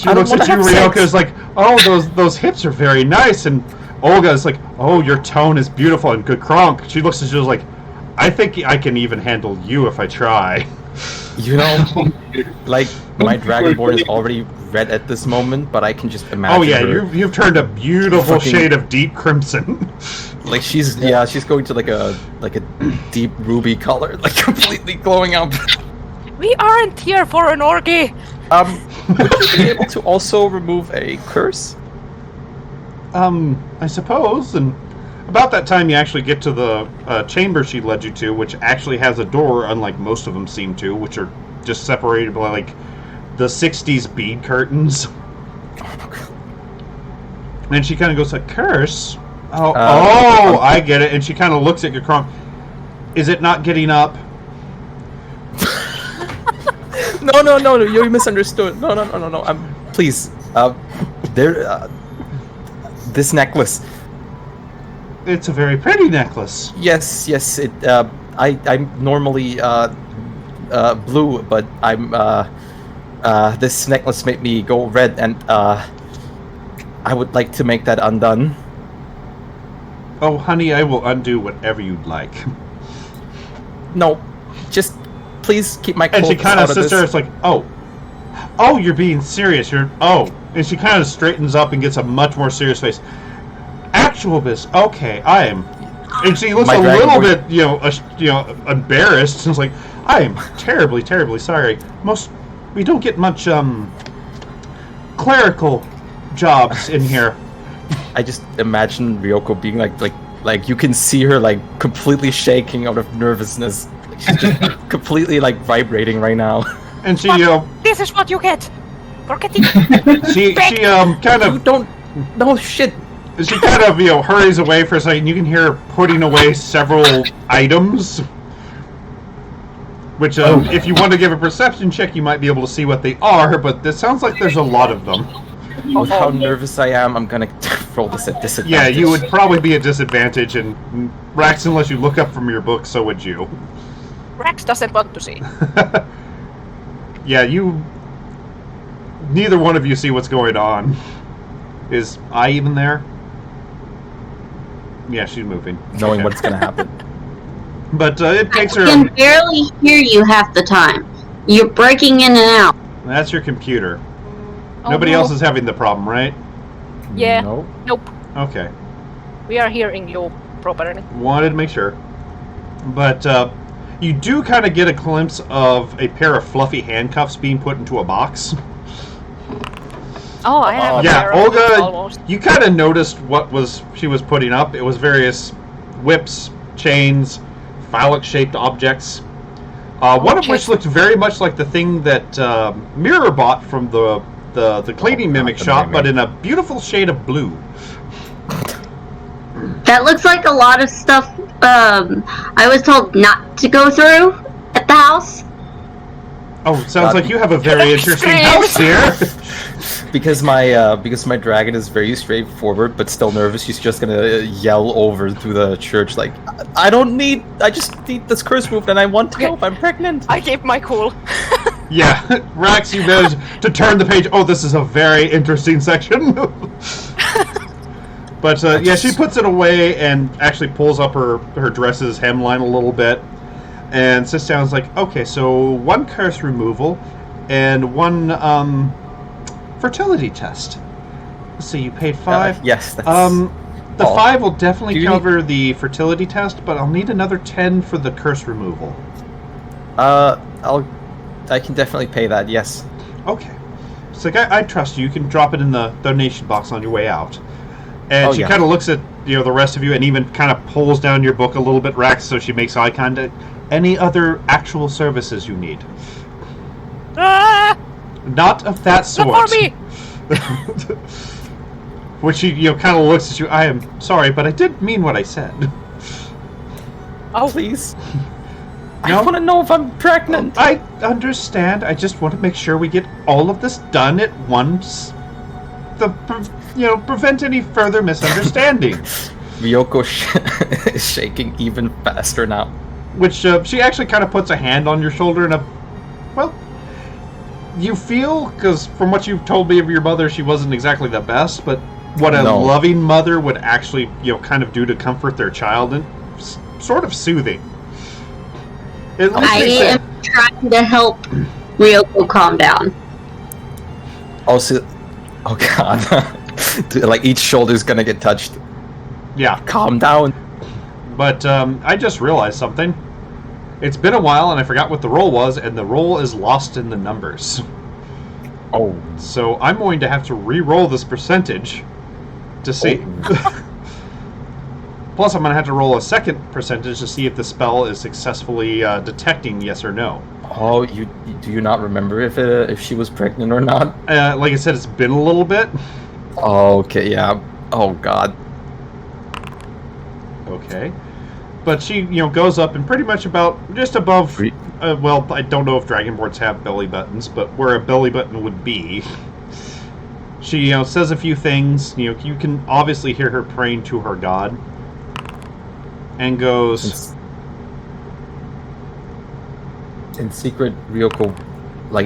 at you, Ryoka, is like, oh, those hips are very nice, and Olga is like, oh, your tone is beautiful and good kronk. She looks at you like, I think I can even handle you if I try.
Like, my Dragonborn is already red at this moment, but I can just imagine.
Oh yeah, you've turned a beautiful shade of deep crimson.
Like she's going to like a deep ruby color, like completely glowing up.
We aren't here for an orgy.
Would you be able to also remove a curse?
I suppose. And about that time, you actually get to the chamber she led you to, which actually has a door, unlike most of them seem to, which are just separated by like the 60s bead curtains. And she kind of goes like, curse? I get it. And she kind of looks at your cronk. Is it not getting up?
No, you misunderstood. No. Please, this necklace.
It's a very pretty necklace.
Yes. It. I'm normally blue, but this necklace made me go red, and I would like to make that undone.
Oh, honey, I will undo whatever you'd like.
No, just please keep my clothes
and she kind of
out
sits there. It's like, oh, you're being serious. And she kind of straightens up and gets a much more serious face. Actual business. Okay, I am. And she looks a little bit, embarrassed. And it's like, I am terribly, terribly sorry. We don't get much clerical jobs in here.
I just imagine Ryoko being like you can see her like completely shaking out of nervousness. She's just completely like vibrating right now.
And she
This is what you get for getting.
she kind of
shit.
She kind of hurries away for a second. You can hear her putting away several items. Which, if you want to give a perception check, you might be able to see what they are, but it sounds like there's a lot of them.
With how nervous I am, I'm gonna roll this at disadvantage.
Yeah, you would probably be at disadvantage, and Rax, unless you look up from your book, so would you.
Rax doesn't want to see.
Yeah, neither one of you see what's going on. Is I even there? Yeah, she's moving.
Knowing what's gonna happen.
But it takes her...
I can barely hear you half the time. You're breaking in and out.
That's your computer.
Oh,
Nobody
no.
else is having the problem, right?
Yeah.
No.
Nope.
Okay.
We are hearing you properly.
Wanted to make sure. But you do kind of get a glimpse of a pair of fluffy handcuffs being put into a box.
Oh, I have.
Yeah, Olga, you kind of noticed what she was putting up. It was various whips, chains, phallic-shaped objects. One of which looked very much like the thing that Mirror bought from the cleaning mimic shop, but in a beautiful shade of blue.
That looks like a lot of stuff I was told not to go through at the house.
Oh, it sounds like you have a very interesting house here.
Because my dragon is very straightforward but still nervous, she's just gonna yell over through the church like, I just need this curse moved and I want to help, I'm pregnant.
I keep my cool.
Yeah, Rax, you managed to turn the page. Oh, this is a very interesting section. But yeah, she puts it away and actually pulls up her dress's hemline a little bit and sits down and is like, okay, so one curse removal and one fertility test. Let's see, you paid 5.
Yes, that's
the 5 will definitely cover the fertility test, but I'll need another 10 for the curse removal.
I can definitely pay that, yes.
Okay. It's like, I trust you. You can drop it in the donation box on your way out. And she kind of looks at the rest of you, and even kind of pulls down your book a little bit, Rax, so she makes eye contact. Any other actual services you need?
Ah!
Not of that sort.
Not for me!
Which she, kind of looks at you. I am sorry, but I did mean what I said.
Oh,
Please.
No?
I want to know if I'm pregnant.
I understand. I just want to make sure we get all of this done at once. Prevent any further misunderstanding.
Ryoko is shaking even faster now.
Which she actually kind of puts a hand on your shoulder and you feel, because from what you've told me of your mother, she wasn't exactly the best, but what a loving mother would actually, kind of do to comfort their child, and sort of soothing.
I am trying to help Ryoko calm down.
Also, oh god. Like each shoulder's gonna get touched.
Yeah.
Calm down.
But I just realized something. It's been a while and I forgot what the roll was, and the roll is lost in the numbers.
Oh.
So I'm going to have to re-roll this percentage to see. Plus I'm going to have to roll a second percentage to see if the spell is successfully detecting yes or no.
Oh, do you not remember if she was pregnant or not?
Like I said, it's been a little bit.
Oh, okay, yeah. Oh god.
Okay. But she, goes up and pretty much about just above. Well, I don't know if dragonborns have belly buttons, but where a belly button would be. She, says a few things. You can obviously hear her praying to her god, and goes.
In secret, Ryoko,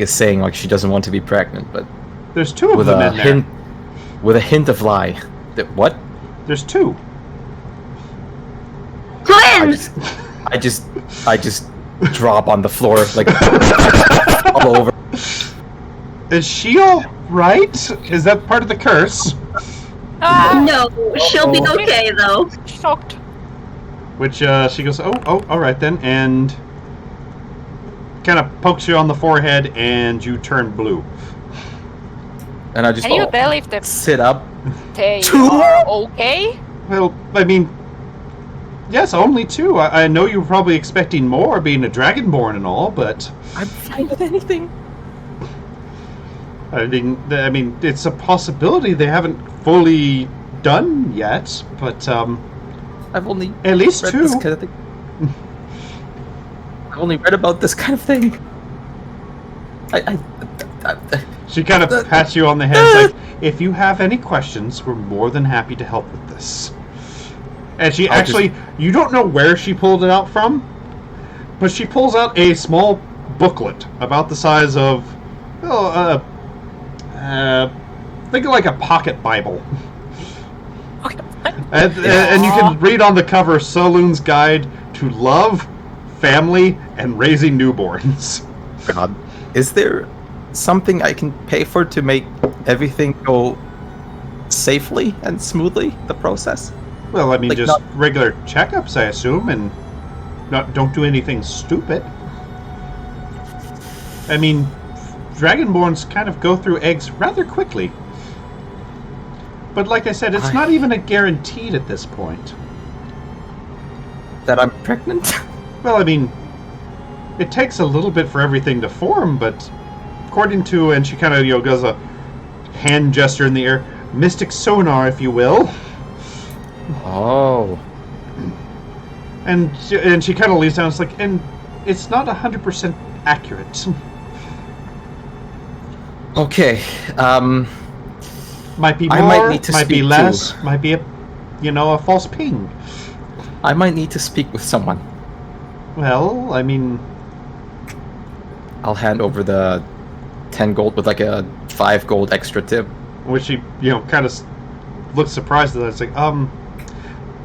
is saying she doesn't want to be pregnant, but
there's two of them in there.
With a hint of lie. What?
There's two.
Twins!
I just drop on the floor all over.
Is she all right? Is that part of the curse?
No, she'll be okay though.
Shocked.
Which she goes, oh, all right then, and kind of pokes you on the forehead, and you turn blue.
And I just
Can you tell if
sit up.
they are okay?
Well, I mean, yes, only two. I know you were probably expecting more, being a dragonborn and all, but
I'm fine with anything.
I mean, it's a possibility. They haven't fully done yet, but
I've only
at least
read
two.
This kind of thing. I've only read about this kind of thing.
She kind of pats you on the head, like, if you have any questions, we're more than happy to help with this. And she you don't know where she pulled it out from, but she pulls out a small booklet about the size of, think of like a pocket Bible. And you can read on the cover Saloon's Guide to Love, Family, and Raising Newborns.
God, is there something I can pay for to make everything go safely and smoothly, the process?
Well, I mean, just regular checkups, I assume, and don't do anything stupid. I mean, dragonborns kind of go through eggs rather quickly. But like I said, it's not even a guaranteed at this point.
That I'm pregnant?
Well, I mean, it takes a little bit for everything to form, but according to, and she kind of, does a hand gesture in the air, mystic sonar, if you will.
Oh.
And she kind of leaves down, it's like, and it's not 100% accurate.
Okay,
might be more,
I might need to
might be
speak
less, might be a false ping.
I might need to speak with someone.
Well, I mean,
I'll hand over the 10 gold with a 5 gold extra tip.
Which she, kind of looks surprised at that. It's like,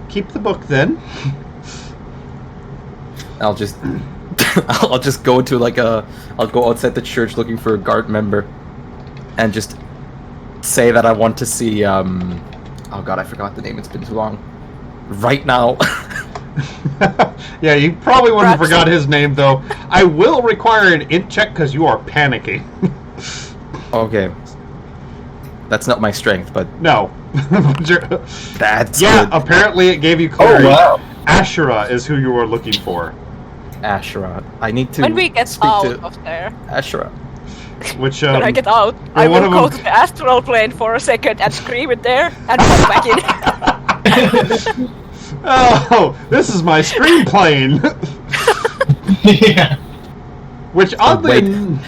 keep the book then.
I'll just go to I'll go outside the church looking for a guard member and just say that I want to see oh god, I forgot the name, it's been too long. Right now.
Yeah, you probably wouldn't have forgot his name though. I will require an int check because you are panicking.
Okay. That's not my strength, but
no.
That's
yeah,
good.
apparently it gave you
Oh
clarity.
wow.
Ashura is who you were looking for.
Ashura. I need to
When we get
speak
out
to
of there,
Ashura.
Which
when I get out,
well,
I
one
will
of
go
them-
to the astral plane for a second and scream it there and pop back in.
Oh, this is my screen plane.
Yeah.
Which oddly,
wait.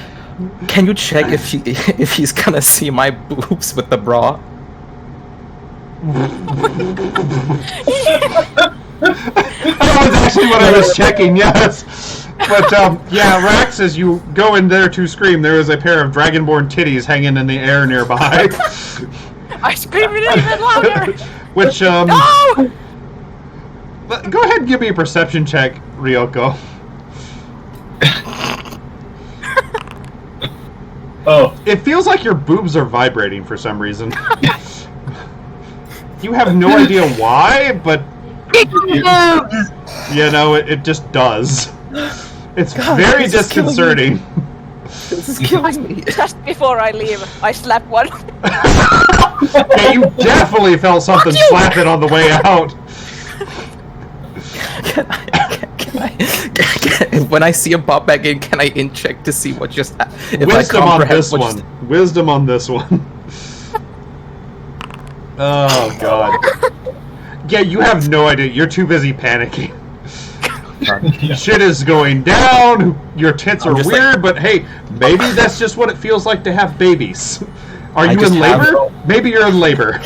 Can you check if he's gonna see my boobs with the bra?
that was actually what I was checking. Yes, but yeah, Rax, as you go in there to scream, there is a pair of dragonborn titties hanging in the air nearby.
I scream it even louder.
Which
No!
go ahead and give me a perception check, Ryoko.
Oh.
It feels like your boobs are vibrating for some reason. You have no idea why, but you know it just does. It's
God,
very
this is killing me.
disconcerting.
This is killing me.
Just before I leave, I slap one.
Yeah, you definitely felt something
Fuck you!
slapping on the way out.
When I see him pop back in, can I in-check to see what just happened?
Wisdom on this one. Wisdom on this one. Oh god. Yeah, you have no idea. You're too busy panicking. Shit is going down. Your tits
I'm
are
just
weird, but hey, maybe that's just what it feels like to have babies. Are
I
you
just
in
have-
labor? Maybe you're in labor.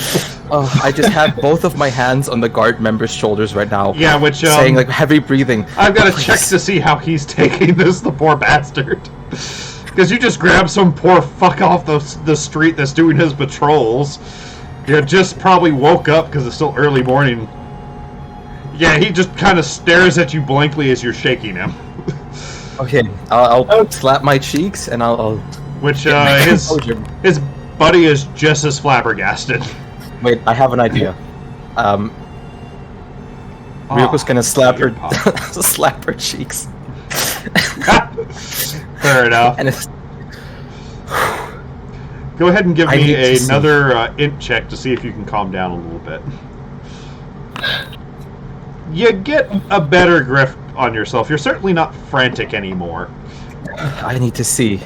Oh, I just have both of my hands on the guard member's shoulders right now.
Yeah, which
saying like heavy breathing.
I've got to check to see how he's taking this, the poor bastard. Because you just grabbed some poor fuck off the street that's doing his patrols. You just probably woke up because it's still early morning. Yeah, he just kind of stares at you blankly as you're shaking him.
Okay, I'll slap my cheeks and I'll
Which
get my
his
composure.
buddy is just as flabbergasted.
Wait, I have an idea. Ryoko's gonna slap her slap her cheeks.
Fair enough.
And it's
Go ahead and give
I
me
need to see.
another int check to see if you can calm down a little bit. You get a better grip on yourself. You're certainly not frantic anymore.
I need to see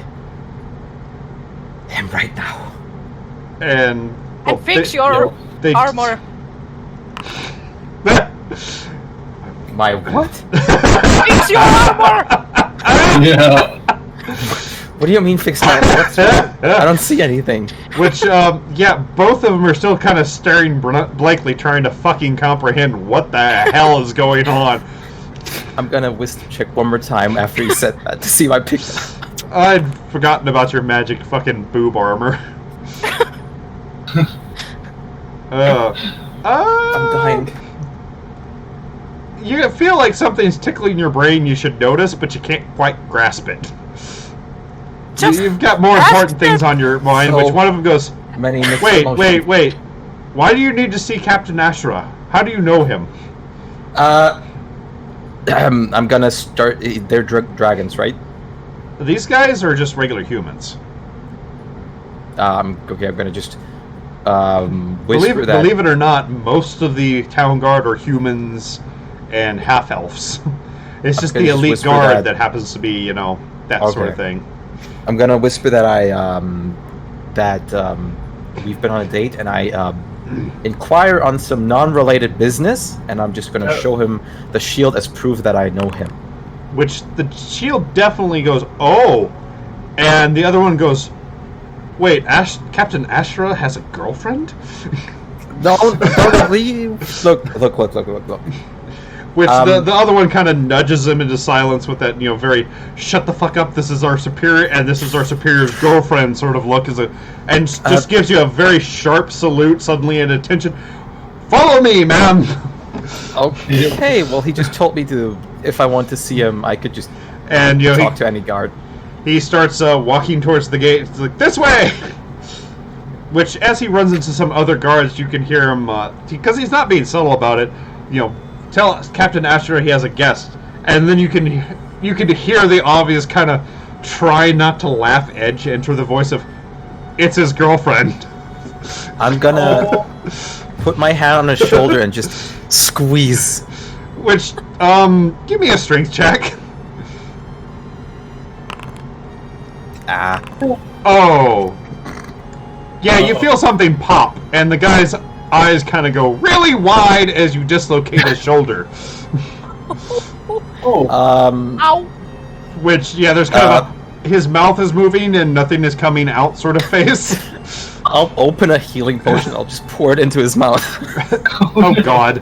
him right now.
And
And fix your
they-
armor.
My what?
Fix your armor!
Yeah.
What do you mean fix my what? I don't see anything.
Which, yeah, both of them are still kind of staring blankly, trying to fucking comprehend what the hell is going on.
I'm gonna wisdom check one more time after he said that to see if I picked it up.
I'd forgotten about your magic fucking boob armor.
I'm dying.
You feel like something's tickling your brain you should notice, but you can't quite grasp it.
Just
You've got more
grasp
important things
it.
on your mind,
So-
which one of them goes,
Many mixed
wait,
emotions.
wait. Why do you need to see Captain Ashura? How do you know him?
I'm gonna start. They're dragons, right?
These guys are just regular humans.
Okay, I'm gonna just whisper that.
Believe it or not, most of the town guard are humans and half-elves. It's just the
gonna just
elite
whisper
guard
that.
that happens to be, you know, that sort of
Okay.
thing.
I'm gonna whisper that we've been on a date and I inquire on some non-related business, and I'm just gonna show him the shield as proof that I know him.
Which the shield definitely goes, oh! And the other one goes, wait, Captain Ashura has a girlfriend?
No, don't leave. Look.
Which the other one kind of nudges him into silence with that, you know, very shut the fuck up, this is our superior, and this is our superior's girlfriend sort of look, and just gives you a very sharp salute suddenly and attention. Follow me, man!
Okay, well, he just told me to, if I want to see him, I could just
And, you know,
talk to any guard.
he starts walking towards the gate. It's like, this way! Which, as he runs into some other guards, you can hear him, because he's not being subtle about it, you know, tell Captain Ashura he has a guest. And then you can hear the obvious kind of try not to laugh edge enter the voice of, it's his girlfriend.
I'm gonna put my hand on his shoulder and just squeeze.
Which, give me a strength check.
Ah.
Oh. Yeah, you feel something pop, and the guy's eyes kind of go really wide as you dislocate his shoulder.
Oh,
Ow!
Which, yeah, there's kind of a, his mouth is moving and nothing is coming out sort of face.
I'll open a healing potion. I'll just pour it into his mouth.
Oh god.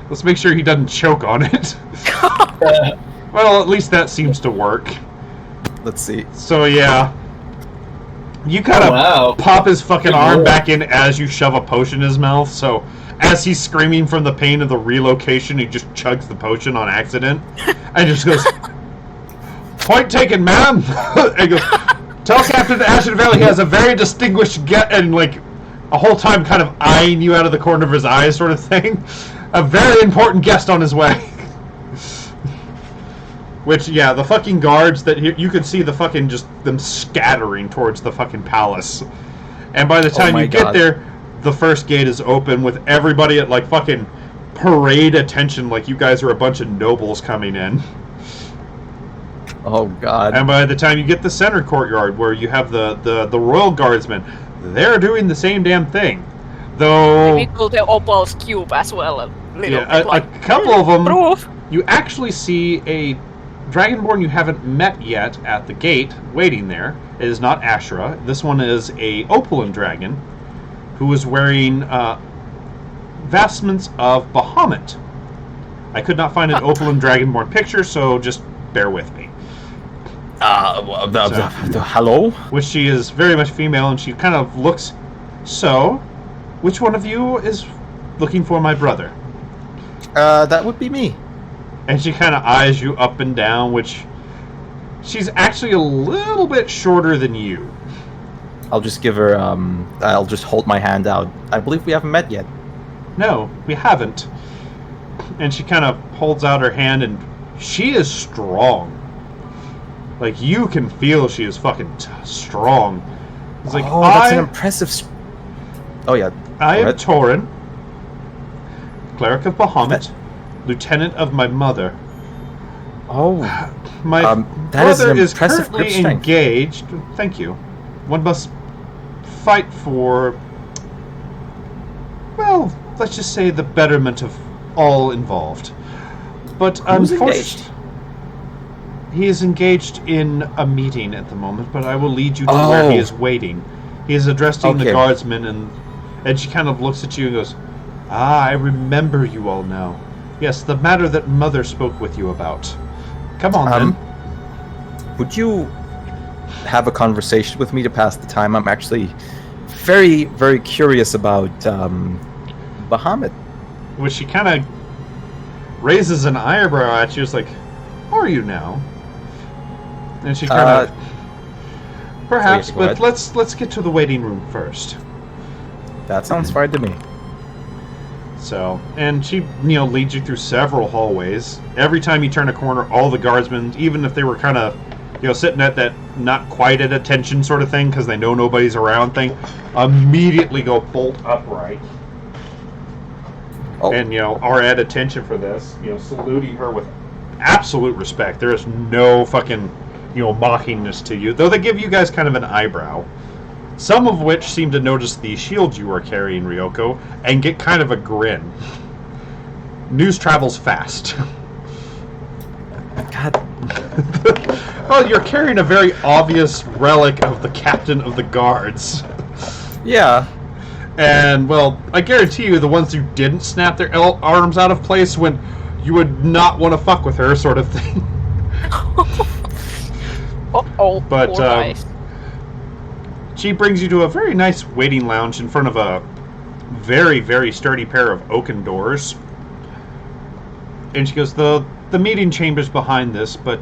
Let's make sure he doesn't choke on it. Well, at least that seems to work.
Let's see.
So, yeah. You kind of pop his fucking arm back in as you shove a potion in his mouth, so as he's screaming from the pain of the relocation, he just chugs the potion on accident, and just goes, "Point taken, ma'am!" And goes, "Tell Captain Ashen Valley he has a very distinguished and, like, a whole time kind of eyeing you out of the corner of his eyes sort of thing. A very important guest on his way." Which, yeah, the fucking guards that you could see the fucking just them scattering towards the fucking palace. And by the time you get there, the first gate is open with everybody at like fucking parade attention, like you guys are a bunch of nobles coming in.
Oh god.
And by the time you get the center courtyard where you have the royal guardsmen, they're doing the same damn thing. Though
We call the Opal's cube as well. A little bit like,
a couple of them,
proof.
you actually see a Dragonborn you haven't met yet at the gate, waiting there. It is not Ashura. This one is a Opaline dragon, who is wearing vestments of Bahamut. I could not find an Opaline Dragonborn picture, so just bear with me.
Hello?
Which she is very much female, and she kind of looks, "So, which one of you is looking for my brother?"
That would be me.
And she kind of eyes you up and down, which she's actually a little bit shorter than you.
I'll just give her, I'll just hold my hand out. I believe we haven't met yet.
No, we haven't. And she kind of holds out her hand, and she is strong. Like, you can feel she is fucking strong. It's like,
that's an impressive... Oh, yeah.
I am Torin, cleric of Bahamut, lieutenant of my mother.
Oh.
My
that is
brother
an
is
impressive
currently
grip strength.
engaged. Thank you. One must fight for, well, let's just say the betterment of all involved. But
Who's
unfortunately, he is engaged in a meeting at the moment, but I will lead you to where he is waiting. He is addressing the guardsmen, and she kind of looks at you and goes, "Ah, I remember you all now. Yes, the matter that Mother spoke with you about. Come on, then."
Would you have a conversation with me to pass the time? I'm actually very, very curious about Bahamut.
Which she kind of raises an eyebrow at you. It's like, "Are you now?" And she kind of, perhaps, but let's get to the waiting room first.
That sounds fine to me.
So, and she, leads you through several hallways. Every time you turn a corner, all the guardsmen, even if they were kind of, sitting at that not quite at attention sort of thing, because they know nobody's around thing, immediately go bolt upright.
Oh.
And, are at attention for this, saluting her with absolute respect. There is no fucking, mockingness to you, though they give you guys kind of an eyebrow. Some of which seem to notice the shield you are carrying, Ryoko, and get kind of a grin. News travels fast.
God.
Well, you're carrying a very obvious relic of the captain of the guards.
Yeah.
And, well, I guarantee you the ones who didn't snap their arms out of place when you would not want to fuck with her sort of thing.
Uh-oh.
But, she brings you to a very nice waiting lounge in front of a very, very sturdy pair of oaken doors. And she goes, the meeting chamber's behind this, but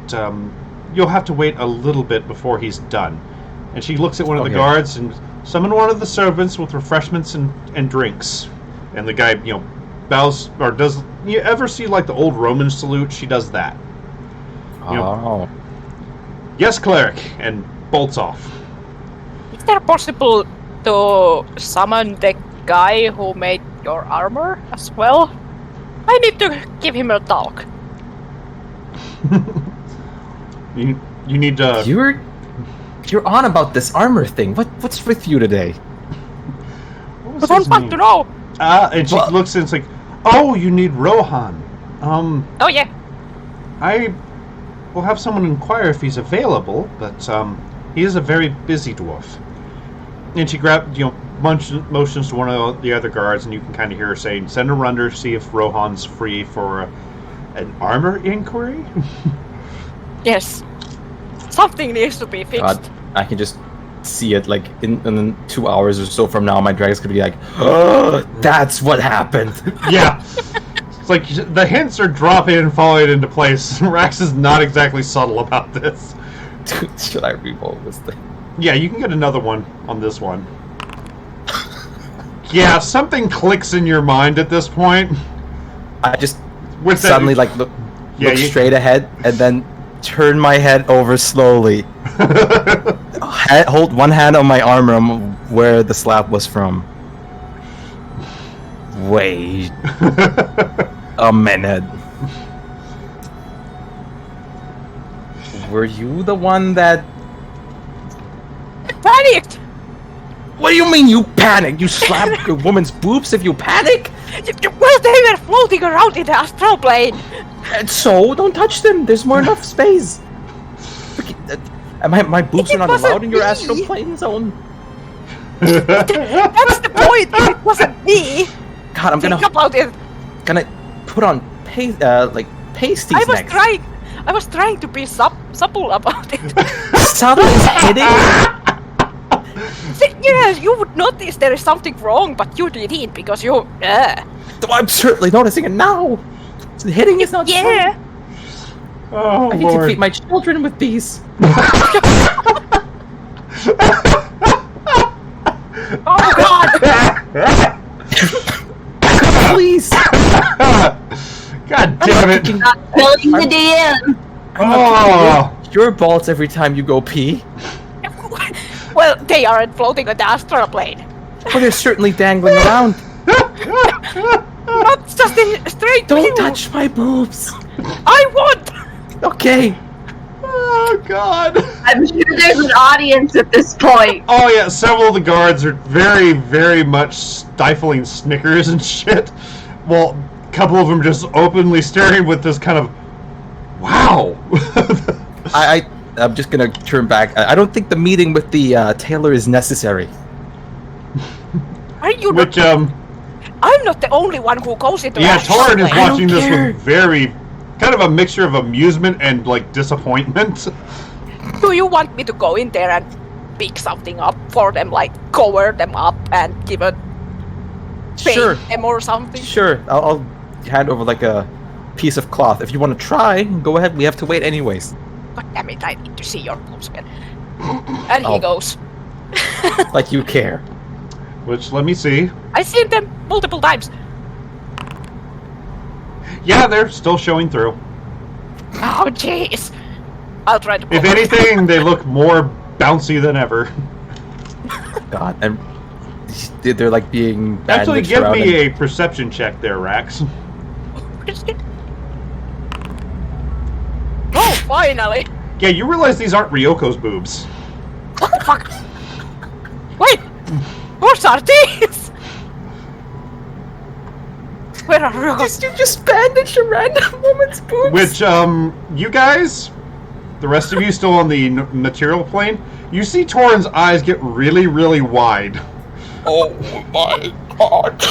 you'll have to wait a little bit before he's done. And she looks at one of the guards and summon one of the servants with refreshments and drinks. And the guy, bows, or does, you ever see like the old Roman salute? She does that. Yes, cleric, and bolts off.
Is there possible to summon the guy who made your armor as well. I need to give him a talk.
You need to.
You're on about this armor thing. What's with you today?
What was
I
his
don't want
name?
to know.
And she looks and it's like, oh, you need Rohan.
Oh yeah.
I will have someone inquire if he's available, but he is a very busy dwarf. And she grabbed, motions to one of the other guards, and you can kind of hear her saying, "Send a runner, see if Rohan's free for an armor inquiry."
Yes. Something needs to be fixed.
God, I can just see it. Like in 2 hours or so from now, my dragon's gonna be like, "Oh, that's what happened."
Yeah. It's like the hints are dropping and falling into place. Rax is not exactly subtle about this.
Dude, should I re-roll this thing?
Yeah, you can get another one on this one. Yeah, something clicks in your mind at this point.
I just
With that-
suddenly like look straight ahead and then turn my head over slowly. Hold one hand on my armor where the slap was from. Wait a minute. Were you the one that...
Panicked!
What do you mean you panicked? You slapped a woman's boobs if you panic?
Well, they were floating around in the astral plane.
And so, don't touch them. There's more enough space. My boobs are not allowed in your astral plane zone.
That's the point. If it wasn't me,
God, I'm
think about it.
gonna put on pasties next.
I was trying to be supple about it.
Subtle is hitting.
Yes, you would notice there is something wrong, but you didn't because you.
I'm certainly noticing it now. The hitting is not.
Yeah.
Fun.
Oh,
I need to feed my children with these.
Oh God!
Please.
God damn it!
Not killing the DM.
Oh.
Your balls every time you go pee.
Well, they aren't floating on the astral plane.
Well, they're certainly dangling around.
Not just in straight
Don't
view.
touch my boobs.
I want.
Okay.
Oh God!
I'm sure there's an audience at this point.
Oh yeah, several of the guards are very, very much stifling snickers and shit. Well, a couple of them just openly staring with this kind of, wow.
I'm just gonna turn back. I don't think the meeting with the tailor is necessary.
Are you
Which
not? I'm not the only one who goes into.
yeah,
the astral
Torrin is
plane.
watching this
care.
with very, kind of a mixture of amusement and like disappointment.
Do you want me to go in there and pick something up for them, like cover them up and give a
Sure.
paint them or something?
Sure. I'll hand over like a piece of cloth. If you want to try, go ahead. We have to wait anyways.
God damn it! I need to see your boobs again. And he
Oh.
goes.
Like you care.
Which, let me see.
I've seen them multiple times.
Yeah, they're still showing through.
Oh jeez. I'll try to.
If
cover.
anything, they look more bouncy than ever.
God, and they're like being
Actually,
bandaged
give
around
me
and-
a perception check there, Rax.
Oh, finally!
Yeah, you realize these aren't Ryoko's boobs.
What the fuck? Wait! What are these? Where are Ryoko's?
You just bandaged a random woman's boobs.
Which, you guys, the rest of you still on the material plane, you see Torrin's eyes get really, really wide.
Oh my God.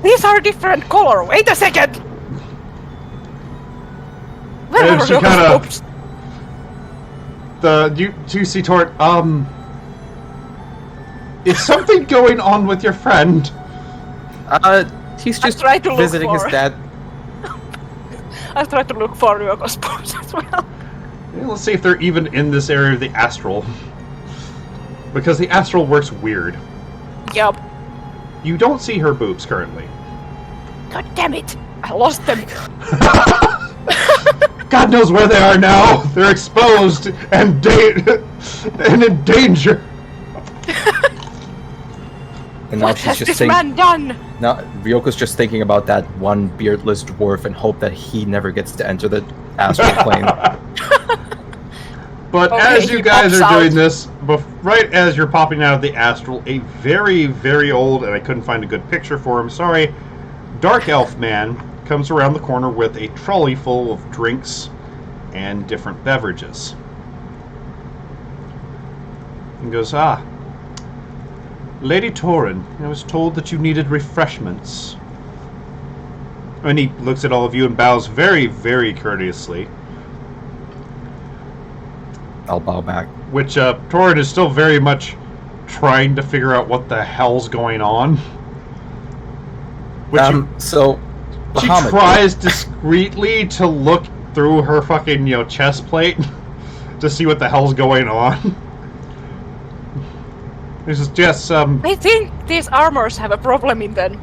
These are different color. Wait a second. Where
And
are
she
Ryoko's
kinda-
boobs?
Do you see Torrin? Is something going on with your friend?
He's
I
just
tried to look
visiting his
for it.
dad.
I'll try to look for Ryoko's boobs as well.
Yeah, let's see if they're even in this area of the astral. Because the astral works weird.
Yup.
You don't see her boobs currently.
God damn it. I lost them.
God knows where they are now. They're exposed and and in danger.
And now
What
she's
has
just
this
thinking.
man done?
Now Ryoko's just thinking about that one beardless dwarf and hope that he never gets to enter the astral plane.
But
Okay,
as you
he
guys
pops
are
out.
doing this, right as you're popping out of the astral, a very, very old, and I couldn't find a good picture for him, sorry, dark elf man comes around the corner with a trolley full of drinks and different beverages. And goes, Lady Torin, I was told that you needed refreshments. And he looks at all of you and bows very, very courteously.
I'll bow back.
Which Torin is still very much trying to figure out what the hell's going on. Which
So
she
Bahamut,
tries discreetly to look through her fucking, chest plate to see what the hell's going on. He says, yes,
I think these armors have a problem in them.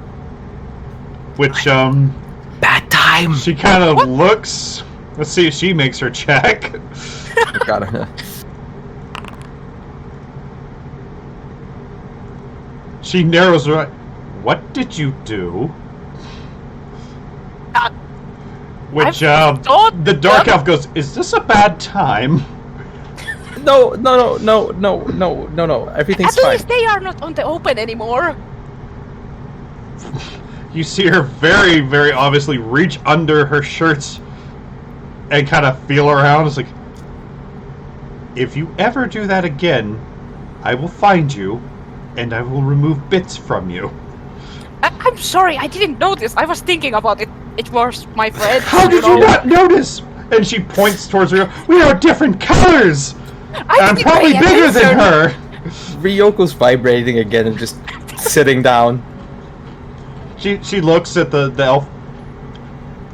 which,
bad time.
she kind of looks. Let's see if she makes her check.
I gotta.
She narrows her eye. What did you do? Which,
thought
the dark
that-
elf goes, is this a bad time?
No. Everything's
At
fine.
least they are not on the open anymore.
You see her very, very obviously reach under her shirts and kind of feel around. It's like, if you ever do that again, I will find you and I will remove bits from you.
I'm sorry, I didn't notice. I was thinking about it. It was my friend.
How did you not notice? And she points towards her. We are different colors. I'm
didn't
probably
pay
bigger than
attention.
her.
Ryoko's vibrating again and just sitting down.
She looks at the elf.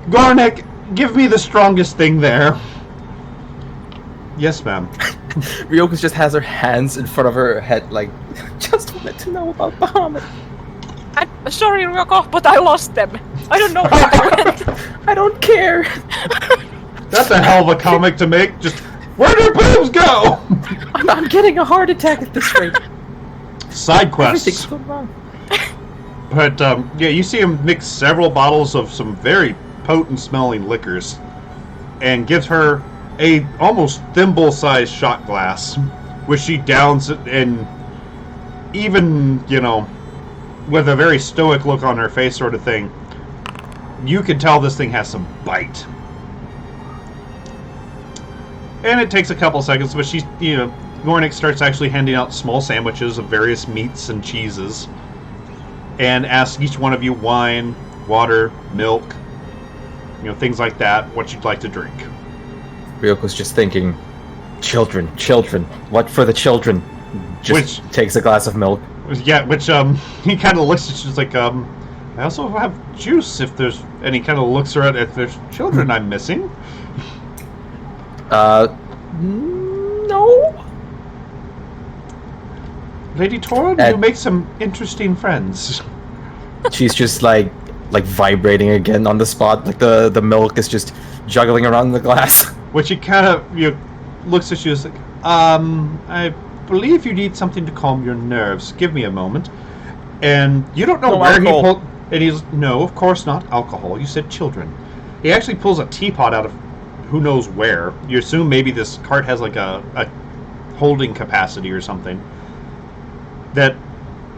Garnek, give me the strongest thing there. Yes, ma'am.
Ryoko just has her hands in front of her head, like, just wanted to know about Bahamut.
I'm sorry, Ryoko, but I lost them. I don't know where they went.
I don't care.
That's a hell of a comic to make. Just, where do boobs go?
I'm getting a heart attack at this rate.
Side
Everything's
quests.
going wrong.
But, yeah, you see him mix several bottles of some very potent smelling liquors and gives her a almost thimble-sized shot glass, which she downs it, and even, with a very stoic look on her face sort of thing, you can tell this thing has some bite. And it takes a couple seconds, but she's, Gornick starts actually handing out small sandwiches of various meats and cheeses, and asks each one of you wine, water, milk, things like that, what you'd like to drink.
Ryoko's just thinking, children, what for the children? Just takes a glass of milk.
Yeah, which, he kind of looks at you, like, I also have juice if there's, and he kind of looks around if there's children I'm missing.
No.
Lady Torin, you make some interesting friends.
She's just like vibrating again on the spot. Like the milk is just juggling around in the glass.
Which he kind of looks at you as like, I believe you need something to calm your nerves. Give me a moment. And you don't know
No
where
alcohol.
he pulled. And he's no, of course not alcohol. You said children. He actually pulls a teapot out of who knows where. You assume maybe this cart has like a holding capacity or something. That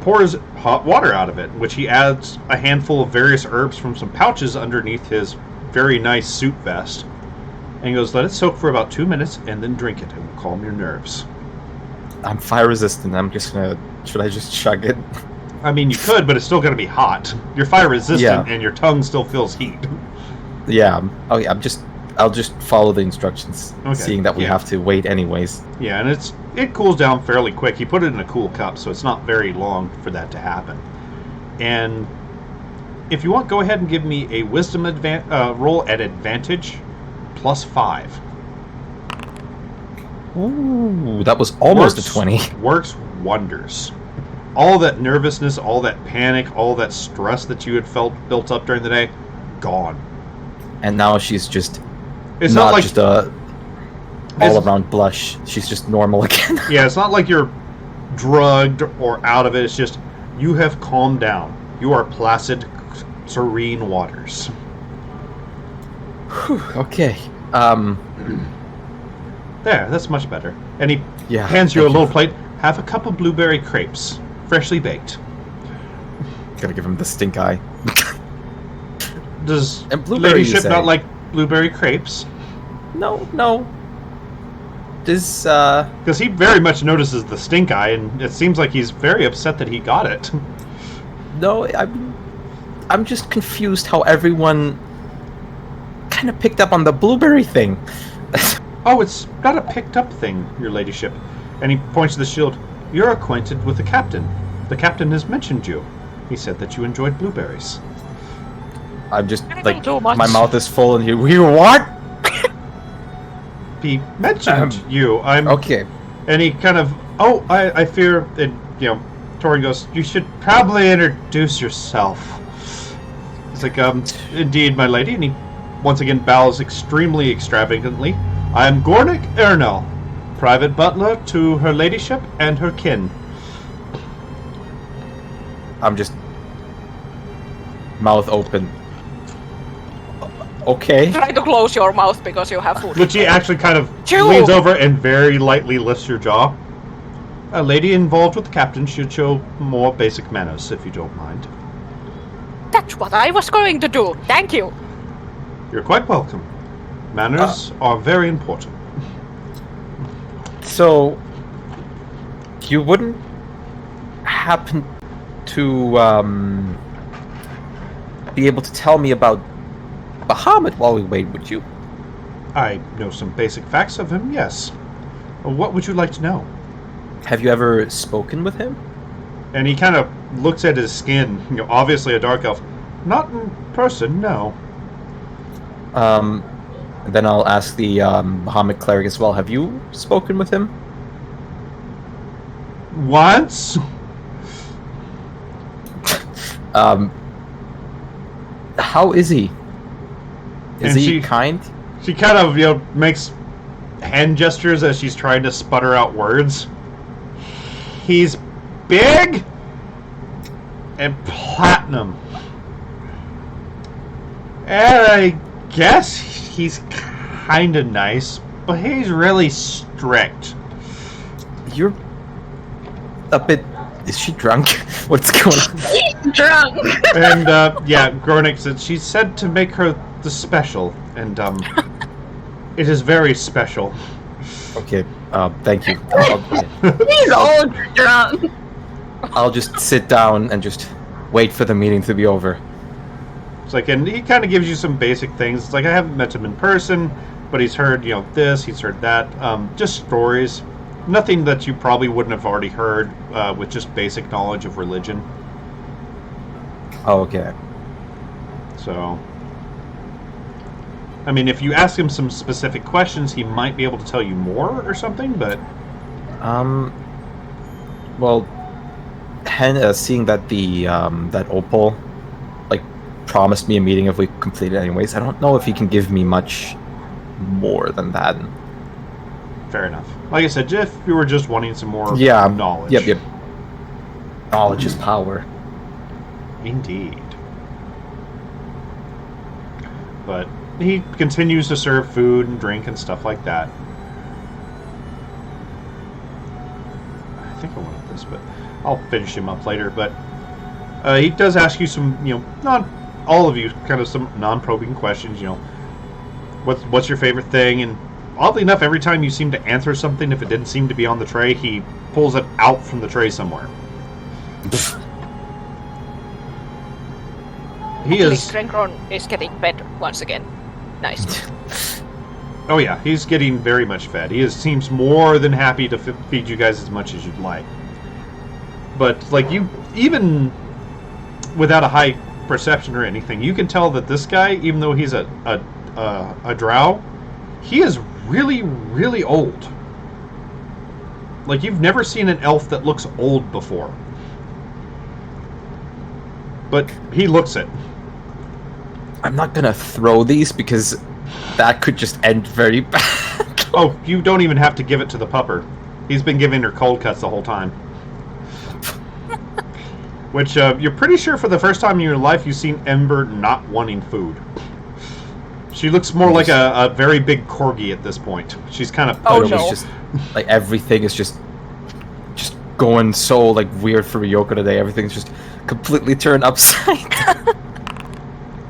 pours hot water out of it, which he adds a handful of various herbs from some pouches underneath his very nice suit vest. And he goes, let it soak for about 2 minutes and then drink it. It will calm your nerves.
I'm fire resistant. I'm just gonna. Should I just chug it?
I mean, you could, but it's still going to be hot. You're fire resistant,
Yeah.
and your tongue still feels heat.
Yeah. Okay. I'll just follow the instructions,
Okay,
seeing that we
yeah.
have to wait anyways.
Yeah, and it cools down fairly quick. He put it in a cool cup, so it's not very long for that to happen. And if you want, go ahead and give me a wisdom roll at advantage, +5.
Ooh, that was almost a 20.
Works wonders. All that nervousness, all that panic, all that stress that you had felt built up during the day, gone.
And now she's just
It's
not
not like
just a all-around blush. She's just normal again.
yeah, it's not like you're drugged or out of it. It's just You have calmed down. You are placid, serene waters.
Okay.
There, that's much better. And he
Yeah.
hands you a
thank
little plate. Have a cup of blueberry crepes, freshly baked.
Gotta give him the stink eye.
Does
And blueberry, you
ladyship
say?
not like blueberry crepes?
No. Does
Because he very much notices the stink eye, and it seems like he's very upset that he got it.
no? I'm just confused how everyone kind of picked up on the blueberry thing.
Oh, it's not a picked up thing, your ladyship. And he points to the shield. You're acquainted with the captain. The captain has mentioned you. He said that you enjoyed blueberries.
I'm just
I don't
like
do much.
my mouth is full, and you what?
He mentioned you. I'm
Okay.
And he kind of, I fear, and Torin goes, you should probably introduce yourself. He's like, indeed, my lady, and he once again bows extremely extravagantly. I am Gornick Ernell, private butler to her ladyship and her kin.
I'm just mouth open. Okay.
Try to close your mouth because you have food.
Which he actually kind of
Chew!
leans over and very lightly lifts your jaw. A lady involved with the captain should show more basic manners, if you don't mind.
That's what I was going to do. Thank you.
You're quite welcome. Manners are very important.
So you wouldn't happen to be able to tell me about Bahamut while we wait, would you?
I know some basic facts of him, yes. What would you like to know?
Have you ever spoken with him?
And he kind of looks at his skin, obviously a dark elf. Not in person, no.
Then I'll ask the Bahamut cleric as well. Have you spoken with him?
Once?
How is he? Is
And
he
she-
kind?
She kind of, makes hand gestures as she's trying to sputter out words. He's big and platinum. And I guess he's kind of nice, but he's really strict.
You're a bit... Is she drunk? What's going on?
Drunk.
And, Gornick said she said to make her the special, and, it is very special.
Okay, thank you.
He's old drunk.
I'll just sit down and just wait for the meeting to be over.
It's like, and he kind of gives you some basic things. It's like, I haven't met him in person, but he's heard, this, he's heard that. Just stories. Nothing that you probably wouldn't have already heard with just basic knowledge of religion.
Oh, okay.
So, I mean, if you ask him some specific questions, he might be able to tell you more or something, but...
Well, seeing that the, that Opal, promised me a meeting if we complete it anyways, I don't know if he can give me much more than that.
Fair enough. Like I said, if you were just wanting some more knowledge.
Yep. Knowledge is power.
Indeed. But he continues to serve food and drink and stuff like that. I think I wanted this, but I'll finish him up later. But he does ask you some, not all of you, kind of some non-probing questions. What's your favorite thing? And oddly enough, every time you seem to answer something, if it didn't seem to be on the tray, he pulls it out from the tray somewhere. He is...
Strengron is getting better once again. Nice.
Oh yeah, he's getting very much fed. He seems more than happy to feed you guys as much as you'd like. But, you, even without a high perception or anything, you can tell that this guy, even though he's a drow, he is really, really old. You've never seen an elf that looks old before. But he looks it.
I'm not gonna throw these because that could just end very bad.
Oh, you don't even have to give it to the pupper. He's been giving her cold cuts the whole time. Which you're pretty sure for the first time in your life you've seen Ember not wanting food. She looks more like a very big corgi at this point. She's kind of
Oh,
It was
no.
just like everything is just going so like weird for Ryoko today. Everything's just completely turned upside down.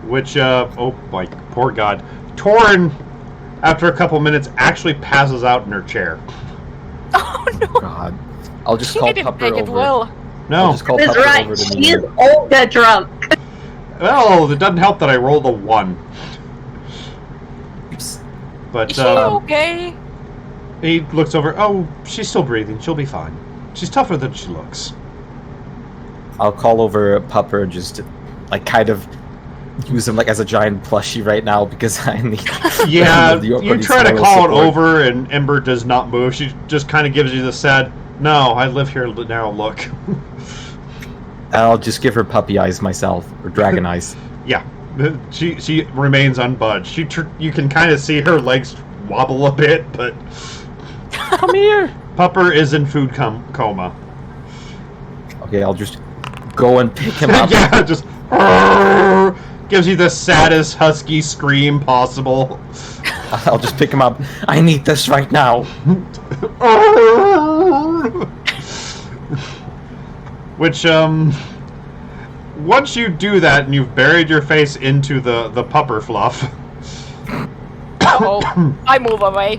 Which oh my poor god, Torin, after a couple minutes, actually passes out in her chair.
Oh no!
God, I'll just
She
call
didn't
Pupper
take it
over.
well.
I'll
No,
just call
That's
Pupper
right.
over to
She
me.
is Olga drunk.
well, it doesn't help that I rolled a 1. But
Is she okay?
he looks over. Oh, she's still breathing. She'll be fine. She's tougher than she looks.
I'll call over Pupper just to, like, kind of use him like as a giant plushie right now because I need.
Yeah,
Ryoko
you
needs
try to
moral
call it
support.
over, and Ember does not move. She just kind of gives you the sad, "No, I live here now. Look."
I'll just give her puppy eyes myself or dragon eyes.
Yeah, she remains unbudged. You can kind of see her legs wobble a bit, but
Come here.
Pupper is in food coma.
Okay, I'll just go and pick him up.
Yeah, just gives you the saddest husky scream possible.
I'll just pick him up. I need this right now.
Which once you do that and you've buried your face into the pupper fluff.
Oh, I move away.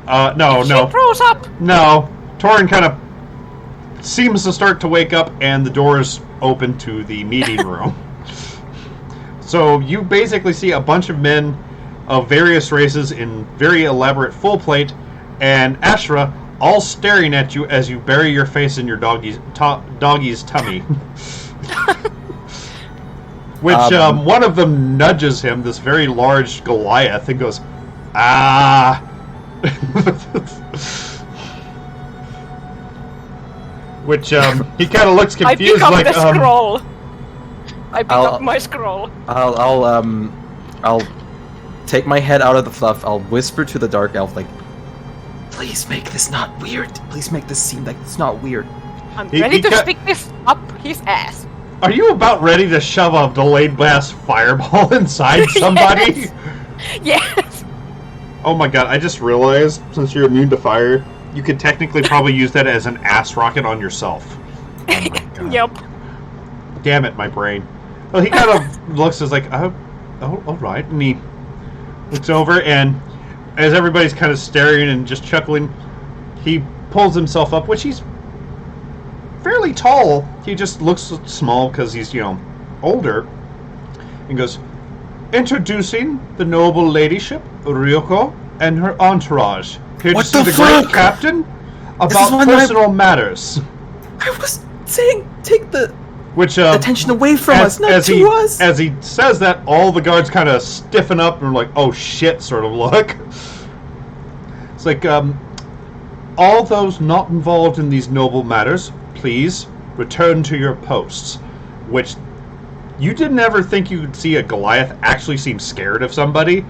No.
She throws up.
No. Torin kind of seems to start to wake up, and the doors open to the meeting room. So you basically see a bunch of men of various races in very elaborate full plate, and Ashra all staring at you as you bury your face in your doggy's tummy. Which one of them nudges him, this very large Goliath, and goes, "Ah." Which he kind of looks
I pick
confused,
up
like
the scroll. I pick up my scroll.
I'll take my head out of the fluff. I'll whisper to the dark elf, like, please make this not weird. Please make this seem like it's not weird.
I'm
He-
ready
he
to
ca-
stick this up his ass.
Are you about ready to shove a delayed blast fireball inside somebody?
Yes.
Oh my god, I just realized, since you're immune to fire, you could technically probably use that as an ass rocket on yourself.
Yep.
Damn it, my brain. Well, he kind of looks as like, oh, alright, and he looks over, and as everybody's kind of staring and just chuckling, he pulls himself up, which he's fairly tall. He just looks small because he's, older, and goes, introducing the noble ladyship, Ryoko, and her entourage. Here
What
to see
the
the great
fuck?
captain
is
about
one that I-
personal matters.
I was saying, take the
Which
attention away from us, not to us.
As he says that, all the guards kind of stiffen up and are like, "Oh shit!" sort of look. It's like, all those not involved in these noble matters, please return to your posts. Which you didn't ever think you would see a Goliath actually seem scared of somebody,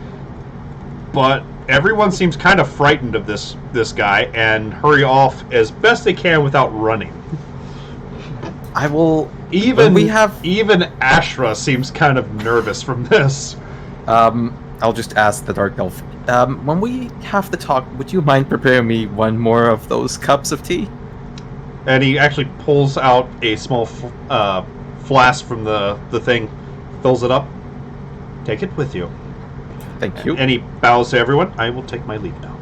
but everyone seems kind of frightened of this guy and hurry off as best they can without running.
I will.
Even
we have.
even Ashra seems kind of nervous from this.
I'll just ask the dark elf. When we have to talk, would you mind preparing me one more of those cups of tea?
And he actually pulls out a small flask from the thing, fills it up. Take it with you.
Thank you.
And he bows to everyone. I will take my leave now.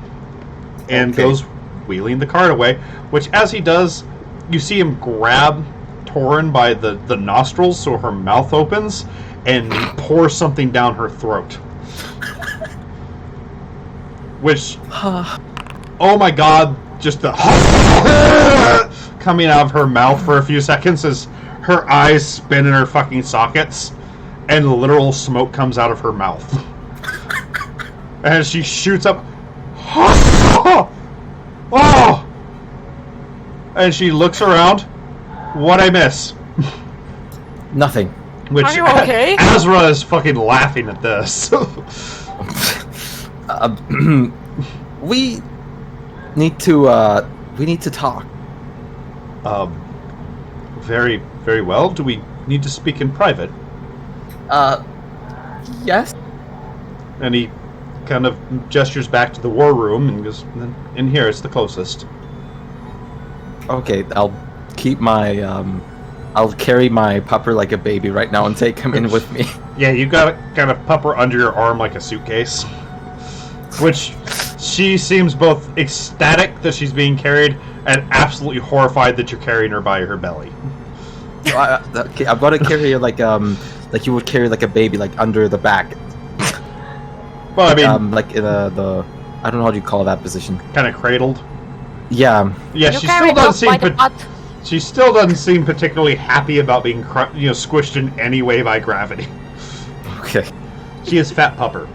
And
Okay.
goes wheeling the cart away, which as he does, you see him grab Torin by the nostrils so her mouth opens and pour something down her throat. Which, oh my god, just the coming out of her mouth for a few seconds as her eyes spin in her fucking sockets and literal smoke comes out of her mouth. And she shoots up. Oh! And she looks around. What'd I miss?
Nothing.
Which
Are you okay?
Azra is fucking laughing at this.
We need to talk.
Very, very well. Do we need to speak in private?
Yes.
And he kind of gestures back to the war room and goes, in here, it's the closest.
Okay, I'll keep my, I'll carry my pupper like a baby right now and take him in with me.
Yeah, you got to kind of pupper under your arm like a suitcase. Which she seems both ecstatic that she's being carried and absolutely horrified that you're carrying her by her belly.
So okay, I'm gonna carry her like you would carry like a baby, like under the back.
Well, I mean,
like in the I don't know how you call that position.
kind of cradled.
Yeah.
Yeah,
You
she
carry
still
it up
doesn't
by
seem
the butt.
she still doesn't seem particularly happy about being squished in any way by gravity.
Okay.
She is fat pupper.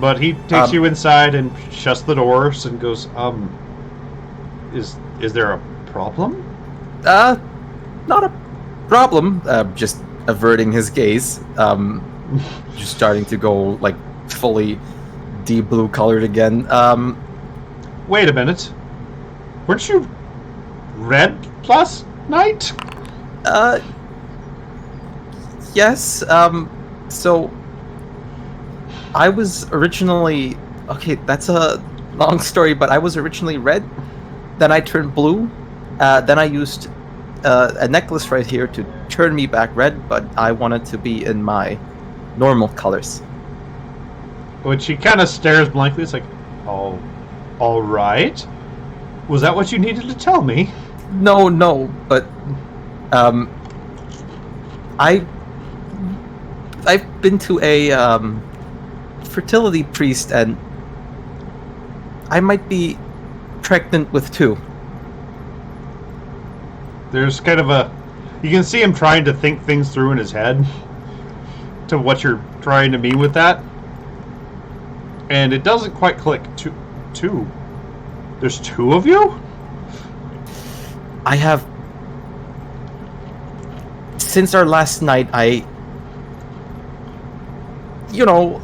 But he takes you inside and shuts the doors and goes, is there a problem?
Not a problem. Just averting his gaze. Just starting to go like fully deep blue colored again.
Wait a minute. Weren't you red last night?
Yes. So I was originally okay. That's a long story, but I was originally red. Then I turned blue. Then I used a necklace right here to turn me back red, but I wanted to be in my normal colors.
When she kind of stares blankly, it's like, oh, all right. Was that what you needed to tell me?
No, but I've been to a fertility priest, and I might be pregnant with 2.
There's kind of a... You can see him trying to think things through in his head to what you're trying to mean with that. And it doesn't quite click. Two. There's 2 of you?
I have... Since our last night, you know...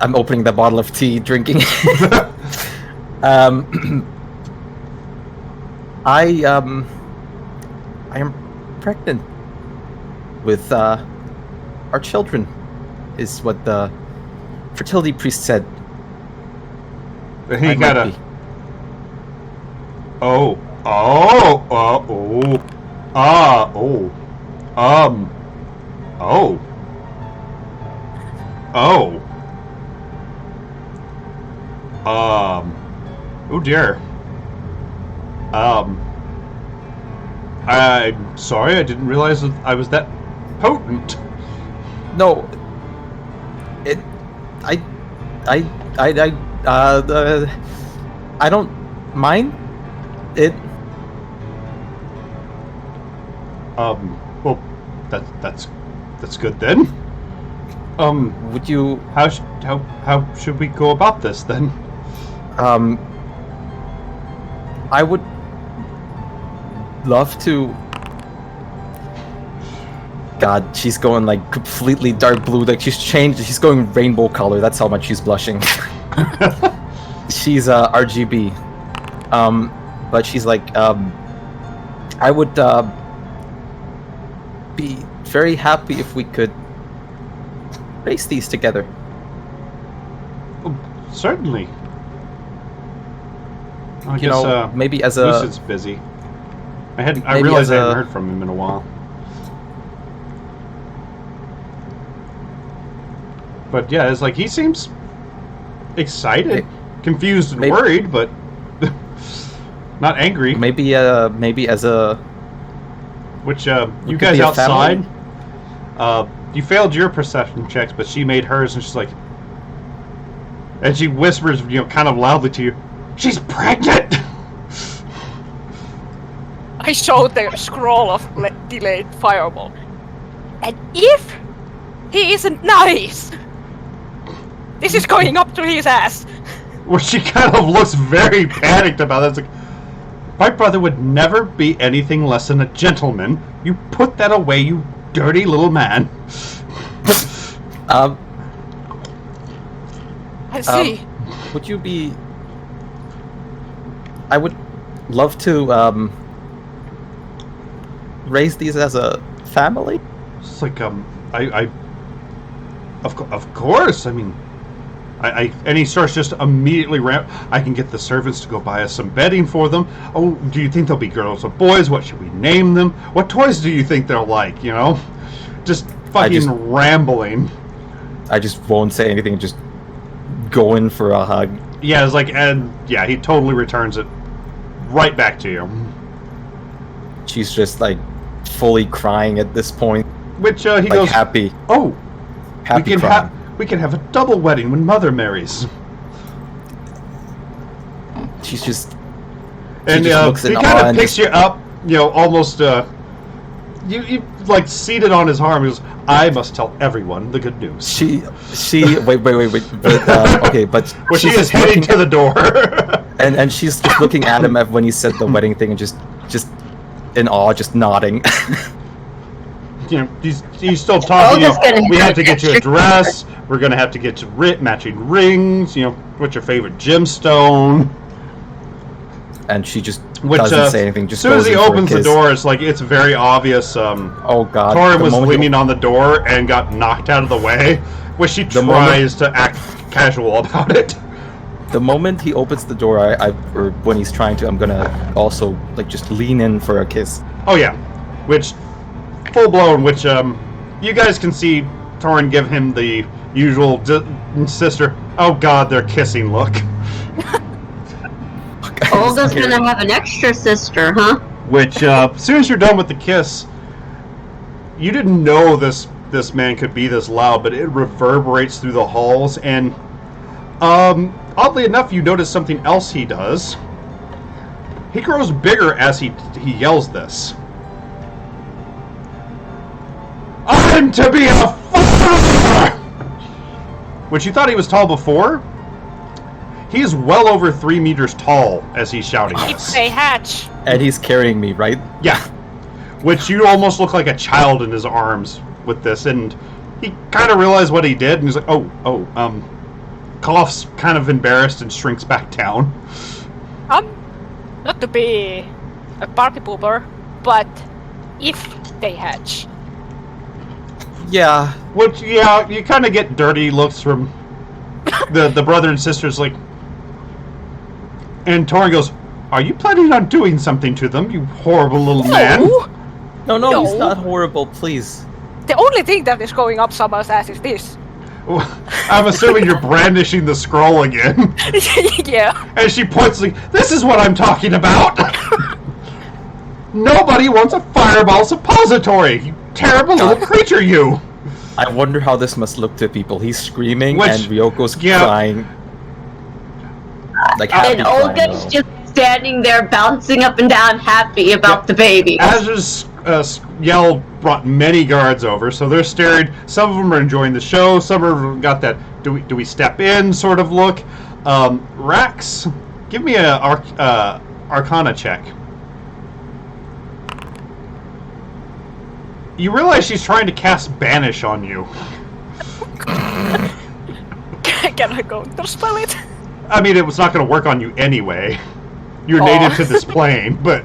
I'm opening the bottle of tea, drinking. I am pregnant with our children, is what the fertility priest said.
He
I
got
might
a...
be.
Oh. Oh dear. I'm sorry, I didn't realize that I was that potent.
No. I don't mind it.
Well, that's good then.
Would you
How should we go about this then?
I would love to. God, she's going like completely dark blue. Like she's changed. She's going rainbow color. That's how much she's blushing. She's RGB. But she's like, I would be very happy if we could race these together.
Certainly. I
You
guess
know, maybe as a
Lucid's busy. I
maybe
realized
as
I hadn't
a-
heard from him in a while. But yeah, it's like he seems excited, confused and
maybe-
worried, but not angry.
maybe as a
Which you
could
guys
be a
outside,
family.
you failed your perception checks, but she made hers, and she's like, and she whispers, kind of loudly to you, "She's pregnant."
I show the scroll of delayed fireball. And if he isn't nice, this is going up to his ass.
Where she kind of looks very panicked about it. It's like, my brother would never be anything less than a gentleman. You put that away, you dirty little man.
I see.
Would you be? I would love to raise these as a family?
It's like, of course. I mean, and he starts just immediately I can get the servants to go buy us some bedding for them. Oh, do you think they'll be girls or boys? What should we name them? What toys do you think they'll like? You know, just fucking rambling.
I just won't say anything. Just go in for a hug.
Yeah, it's like, and yeah, he totally returns it right back to you.
She's just like fully crying at this point.
Which he
like
goes,
happy.
Oh,
Happy
we can have a double wedding when Mother marries.
She's just.
And
looks
he
in
kind
awe
of
and
picks you up, you know, almost you like seated on his arm. He goes, I must tell everyone the good news.
She wait. But, okay, but
well, she
she's
is
just
heading to the door.
and she's just looking at him when he said the wedding thing and just in awe, just nodding.
You know, he's still talking. You know, we have to get you a dress. We're gonna have to get you matching rings. You know, what's your favorite gemstone?
And she just doesn't say anything. Just
as soon as he
goes in for a
opens the
kiss.
door, it's like it's very obvious.
Oh God!
Torin was leaning on the door and got knocked out of the way, which she tries to act casual about it.
The moment he opens the door, or when he's trying to, I'm gonna also like just lean in for a kiss.
Oh yeah, which full blown. Which you guys can see Torin give him the usual sister. Oh God, they're kissing look.
Olga's gonna have an extra sister, huh?
Which, as soon as you're done with the kiss, you didn't know this man could be this loud, but it reverberates through the halls, and oddly enough, you notice something else he does. He grows bigger as he yells this. I'm to be a father! Which you thought he was tall before? He's well over 3 meters tall as he's shouting this.
It's a hatch.
And he's carrying me, right?
Yeah. Which you almost look like a child in his arms with this, and he kind of realized what he did, and he's like, coughs, kind of embarrassed, and shrinks back down.
Not to be a party pooper, but if they hatch.
Yeah.
Which, yeah, you kind of get dirty looks from the brother and sisters, like. And Torin goes, are you planning on doing something to them, you horrible little man?
No, he's not horrible, please.
The only thing that is going up someone's ass is this.
I'm assuming you're brandishing the scroll again.
Yeah.
And she points like, this is what I'm talking about! Nobody wants a fireball suppository! You terrible little creature, you!
I wonder how this must look to people. He's screaming and Ryoko's crying. Like happy
and Olga's just standing there bouncing up and down happy about the baby.
Azra's yell brought many guards over, so they're staring. Some of them are enjoying the show, some of them got that do we step in sort of look. Rax, give me a Arcana check. You realize she's trying to cast Banish on you.
Can I counterspell it?
I mean, it was not going to work on you anyway. You're native to this plane, but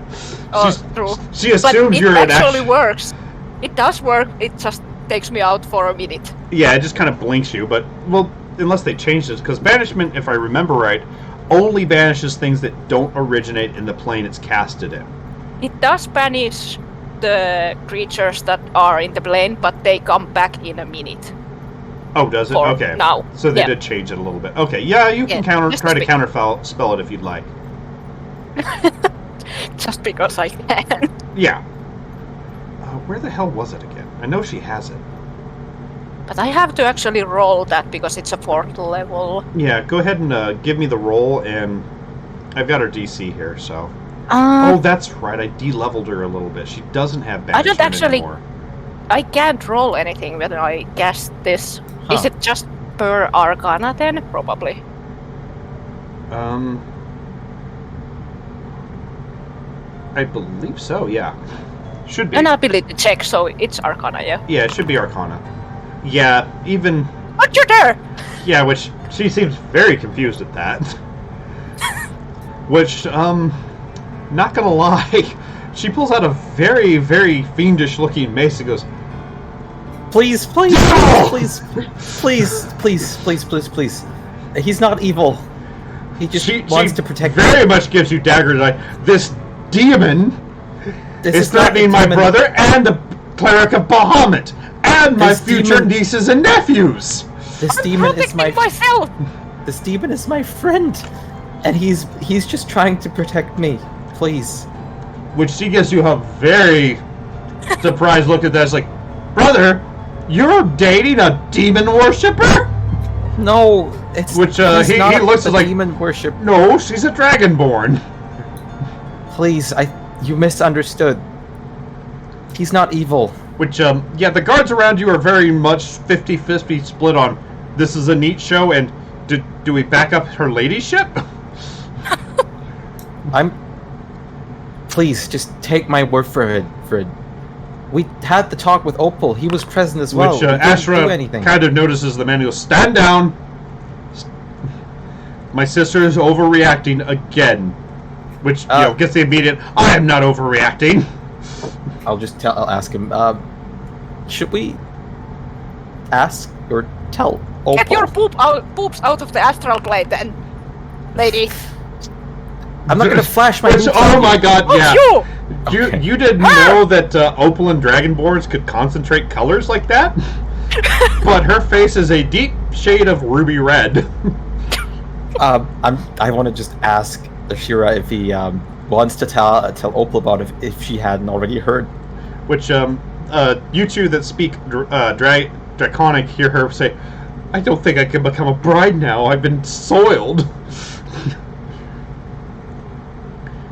true.
She assumes you're
an actually works. It does work. It just takes me out for a minute.
Yeah, it just kind of blinks you. But well, unless they changed it, because banishment, if I remember right, only banishes things that don't originate in the plane it's casted in.
It does banish the creatures that are in the plane, but they come back in a minute.
Oh, does it? Okay.
Now.
So they did change it a little bit. Okay, yeah, you can try to counterspell it if you'd like.
Just because I can.
Yeah. Where the hell was it again? I know she has it.
But I have to actually roll that because it's a 4th level.
Yeah, go ahead and give me the roll, and I've got her DC here, so. Oh, that's right. I de-leveled her a little bit. She doesn't have banishment anymore.
I can't roll anything when I cast this. Huh. Is it just per Arcana then? Probably.
I believe so, yeah. Should be.
An ability check, so it's Arcana, yeah?
Yeah, it should be Arcana. Yeah, even...
But you're there!
Yeah, which she seems very confused at that. Which, not gonna lie, she pulls out a very, very fiendish-looking mace and goes,
Please, please,
No!
please, please, please, please, please, please. He's not evil. He just wants to protect me.
very much gives you daggers. Like, this demon
This
is
not a
threatening my
demon.
brother and the cleric of Bahamut and my
This
future
demon-
nieces and nephews.
This
I'm
demon is
protecting
my
myself.
This demon is my friend, and he's just trying to protect me. Please.
Which she gives you a very surprised look at that. It's like, brother, you're dating a demon worshipper?
No, it's
Which,
he's
he
not
looks
a
like-
demon worship.
No, she's a dragonborn.
Please, you misunderstood. He's not evil.
Which, yeah, the guards around you are very much 50-50 split on this is a neat show and do we back up her ladyship?
Please, just take my word for it. We had the talk with Opal. He was present as well.
Which
We didn't do
Ashra
anything.
kind of notices the man. He goes, stand down. My sister is overreacting again. Which, gets the immediate, I am not overreacting.
I'll ask him, should we ask or tell Opal?
Get your poops out of the astral plane, then, lady.
I'm not gonna flash my
Which,
boobs
oh
on
my
you.
god,
Oh,
yeah.
you!
Okay.
You didn't know that Opal and Dragonborns could concentrate colors like that? But her face is a deep shade of ruby red.
I want to just ask Ashira if he wants to tell Opal about it if she hadn't already heard.
Which, you two that speak Draconic hear her say, I don't think I can become a bride now. I've been soiled.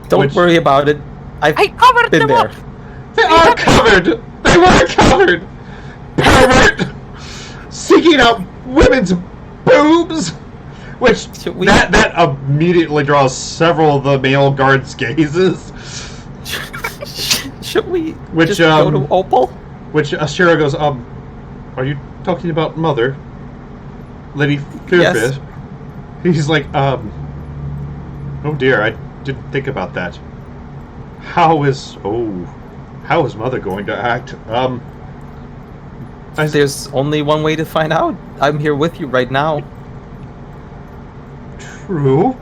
Don't worry about it.
I covered
been
them
there.
up.
They are covered! They were covered! Pervert! Seeking out women's boobs! Which,
Should we-
that immediately draws several of the male guards' gazes.
Should we
Which,
just go to Opal?
Which Ashira goes, are you talking about Mother? Lady Fearfish?
Yes.
He's like, oh dear, I didn't think about that. How is Mother going to act?
There's only one way to find out. I'm here with you right now.
True.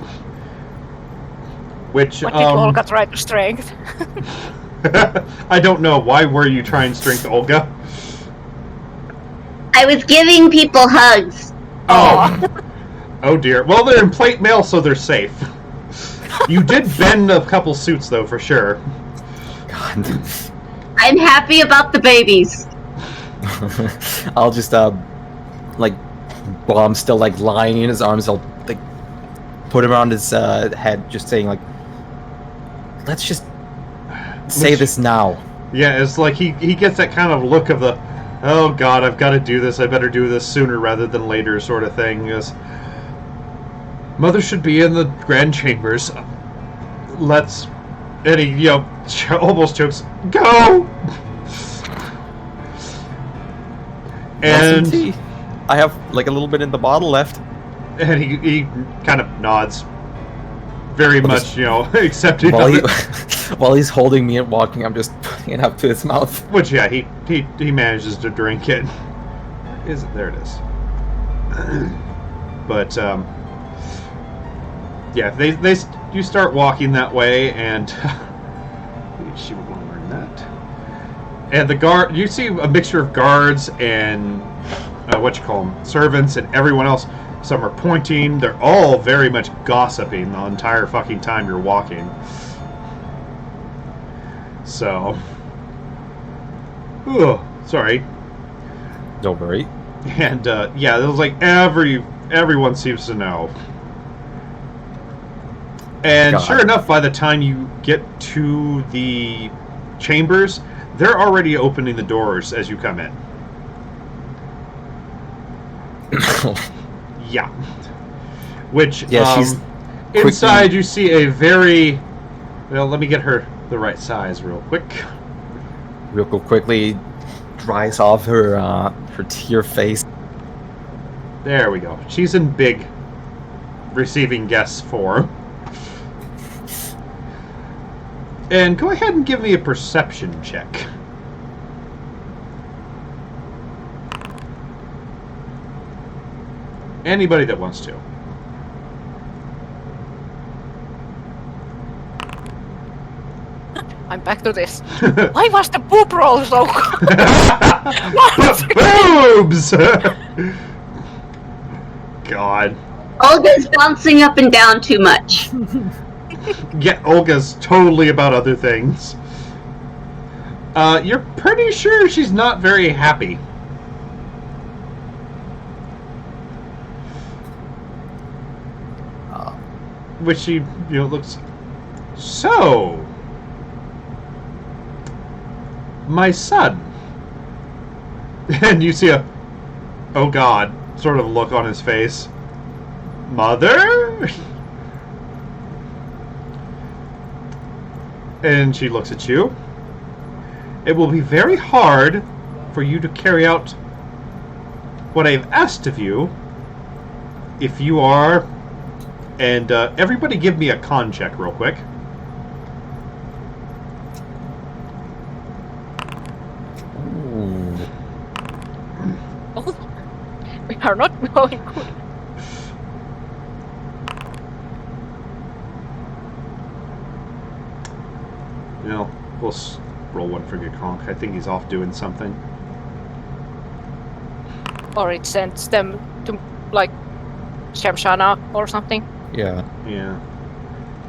Which,
What did Olga try to strength?
I don't know. Why were you trying strength, Olga?
I was giving people hugs.
Oh dear. Well, they're in plate mail, so they're safe. You did bend a couple suits, though, for sure.
God.
I'm happy about the babies.
I'll just while I'm still lying in his arms, I'll put him around his head, just saying let's just say this now.
Yeah, it's like he gets that kind of look of the, oh god, I've got to do this, I better do this sooner rather than later sort of thing. Mother should be in the grand chambers. And he, almost chokes, go! And
Tea. I have a little bit in the bottle left.
and he kind of nods. Very
I'll
much, accepting
While,
of
he,
it.
while he's holding me and walking, I'm just putting it up to his mouth.
Which, yeah, he manages to drink it. There it is. But, yeah, you start walking that way, and she would want to learn that. And you see a mixture of guards and servants and everyone else. Some are pointing. They're all very much gossiping the entire fucking time you're walking. So, sorry.
Don't worry.
And yeah, it was everyone seems to know. And
God.
Sure enough, by the time you get to the chambers, they're already opening the doors as you come in. Yeah. Which,
Yeah, she's
inside you see a very... Well, let me get her the right size real quick.
Real quickly dries off her tear face.
There we go. She's in big receiving guests form. And go ahead and give me a perception check. Anybody that wants to.
I'm back to this. Why was the poop roll so
Boobs! God.
Olga's bouncing up and down too much.
Yeah, Olga's totally about other things. You're pretty sure she's not very happy. Which she, looks... So... My son. And you see a... Oh God, sort of look on his face. Mother? And she looks at you. It will be very hard for you to carry out what I've asked of you if you are... And everybody give me a con check real quick.
Oh, we are not going good.
We'll roll one for Gekronk. I think he's off doing something.
Or it sends them to, like, Shamshana or something.
Yeah.
Yeah.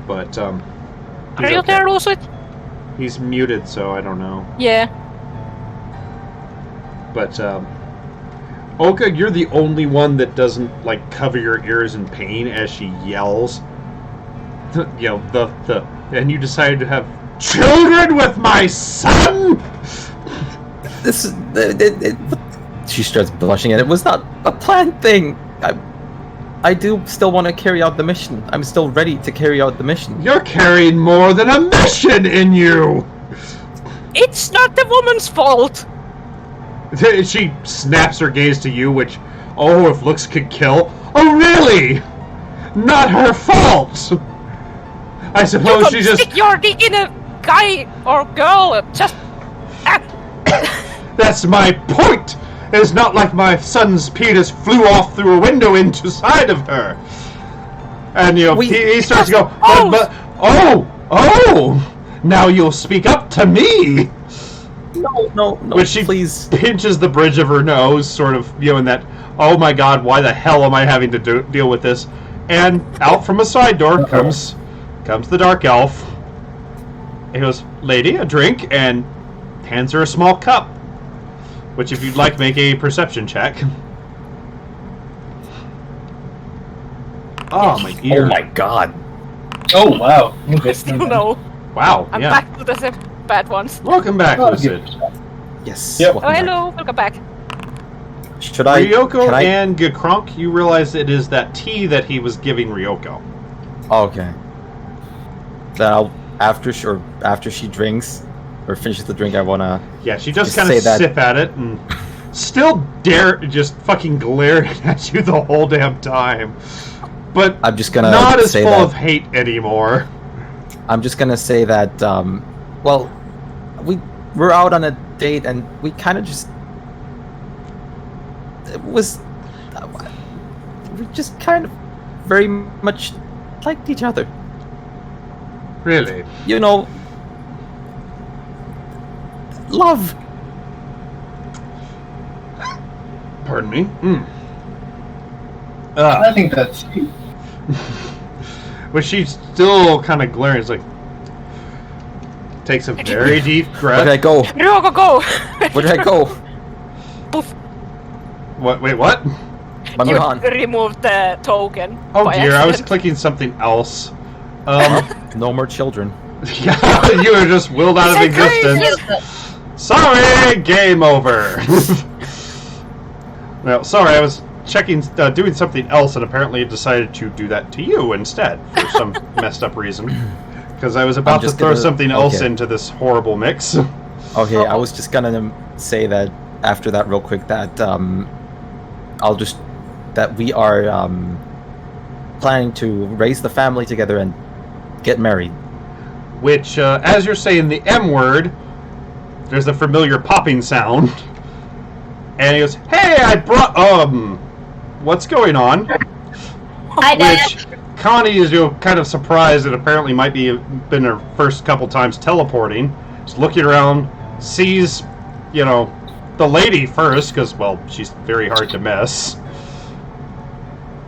But,
Are
he's
you
okay.
there, Lucid?
He's muted, so I don't know.
Yeah.
But, Olga, you're the only one that doesn't, like, cover your ears in pain as she yells. And you decided to have children with my son?
This is... She starts blushing, and it was not a planned thing. I do still want to carry out the mission. I'm still ready to carry out the mission.
You're carrying more than a mission in you!
It's not the woman's fault!
She snaps her gaze to you, which, if looks could kill. Oh, really? Not her fault! I suppose she just...
stick your dick in a guy or girl, just...
That's my point! It's not like my son's penis flew off through a window into side of her. And, he starts to go, now you'll speak up to me!
No,
Which she
please.
pinches the bridge of her nose, sort of, in that, oh my God, why the hell am I having to deal with this? And out from a side door comes the dark elf. He goes, lady, a drink, and hands her a small cup. Which, if you'd like, make a perception check. Oh, my ear.
Oh my God.
Oh, wow. Okay.
Still no.
Wow,
I'm
yeah.
back to the bad ones.
Welcome back,
Oh,
Lucid.
Yes.
Yep.
welcome
Oh,
back.
hello, welcome back.
Should I...
Ryoko
can I...
and Gekronk, you realize it is that tea that he was giving Ryoko.
Oh, okay. Then I'll... After she drinks, or finishes the drink, I wanna...
Yeah, she just
Just
kind of
say that-
sip at it and still just fucking glaring at you the whole damn time. But
I'm just gonna
not as
say
full
that...
of hate anymore.
I'm just gonna say that, well, we're out on a date and we kind of just... It was... we just kind of very much liked each other.
Really?
Love.
Pardon me?
I think that's...
But she's still kind of glaring. It's like... Takes a very deep
Where did I
breath.
go?
Ryoko, go!
Where did I go?
Poof.
What? Wait, what?
I'm
You
gone.
removed the token.
Oh
by
dear, I was
accident.
clicking something else.
No more children.
Yeah, you were just willed out of
Is that
existence. Sorry, game over. Well, sorry, I was checking, doing something else, and apparently it decided to do that to you instead for some messed up reason. Because I was about to
just
throw
gonna-
something else
okay.
into this horrible mix.
Okay, I was just gonna say that after that real quick that that we are planning to raise the family together and get married.
which, as you're saying the M word, there's a familiar popping sound. And he goes, "Hey, I brought, what's going on?"
Hi, Dad.
Which Connie is kind of surprised. It apparently might be been her first couple times teleporting. Just looking around, sees, the lady first, because, well, she's very hard to miss.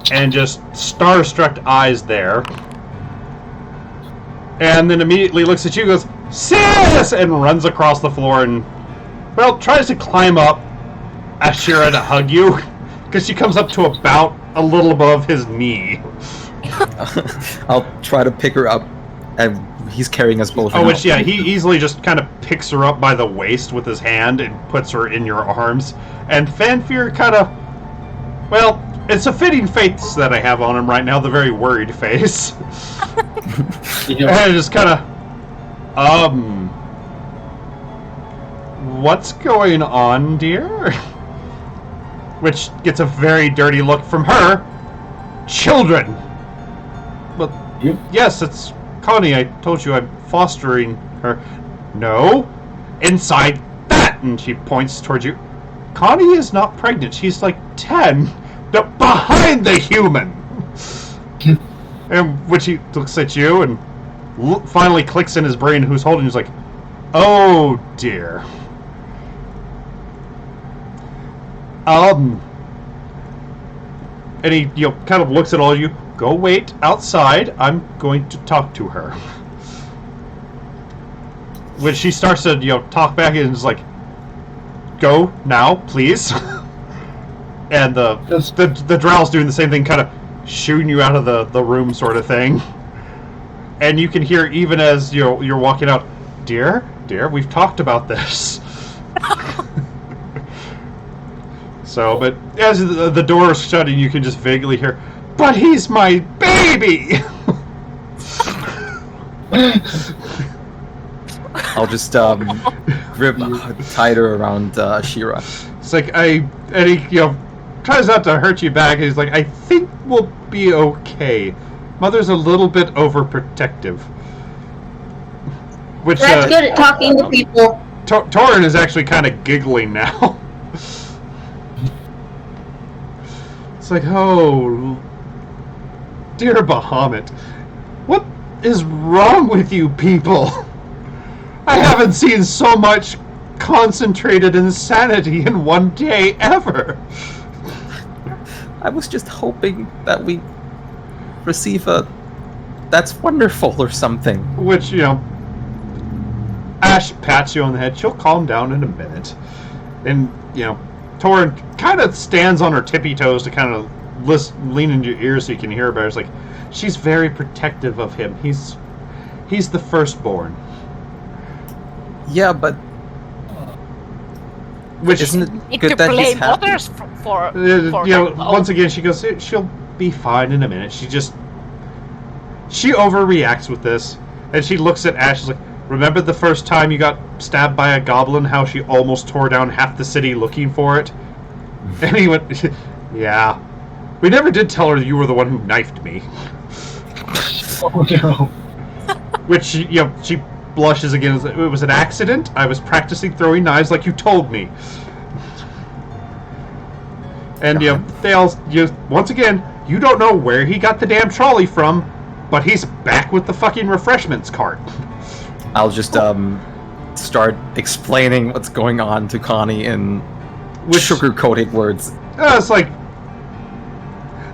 And just starstruck eyes there. And then immediately looks at you and goes, "Sis!" and runs across the floor and, well, tries to climb up Ashira to hug you. Because she comes up to about a little above his knee.
I'll try to pick her up, and he's carrying us both.
Oh, which, yeah, he easily just kind of picks her up by the waist with his hand and puts her in your arms. And Fanfear kind of, well, it's a fitting face that I have on him right now, the very worried face. And just kind of, what's going on, dear? Which gets a very dirty look from her. Children! Well, yes, it's Connie. I told you I'm fostering her. No, inside that! And she points towards you. Connie is not pregnant. She's like 10. Behind the human! And when she looks at you and finally clicks in his brain who's holding you, he's like, "Oh dear." And he kind of looks at all of you. Go wait outside. I'm going to talk to her. When she starts to talk back and is like, "Go now, please." And the drow's doing the same thing, kind of shooting you out of the room, sort of thing. And you can hear, even as you're walking out, dear, we've talked about this." So, but as the door is shutting, you can just vaguely hear, "But he's my baby!"
I'll just grip tighter around Ashira.
It's like, and he tries not to hurt you back. He's like, "I think we'll be okay. Mother's a little bit overprotective." Which
That's good at talking to people.
Torin is actually kind of giggling now. It's like, "Oh, dear Bahamut, what is wrong with you people? I haven't seen so much concentrated insanity in one day ever."
I was just hoping that we receive a "that's wonderful" or something.
Which, Ash pats you on the head. She'll calm down in a minute. And, Torin kind of stands on her tippy toes to kind of lean into your ears so you can hear about it. It's like, she's very protective of him. He's the firstborn.
Yeah, but
which
isn't it
Need
good
to
that he's
blame
happy?
others for
once again, she goes, "She'll be fine in a minute." She overreacts with this, and she looks at Ash. She's like, "Remember the first time you got stabbed by a goblin? How she almost tore down half the city looking for it?" And he went, "Yeah, we never did tell her you were the one who knifed me."
Oh no.
Which she blushes again. It was an accident. I was practicing throwing knives like you told me. And they all once again, you don't know where he got the damn trolley from, but he's back with the fucking refreshments cart.
I'll just start explaining what's going on to Connie in sugar-coated words.
It's like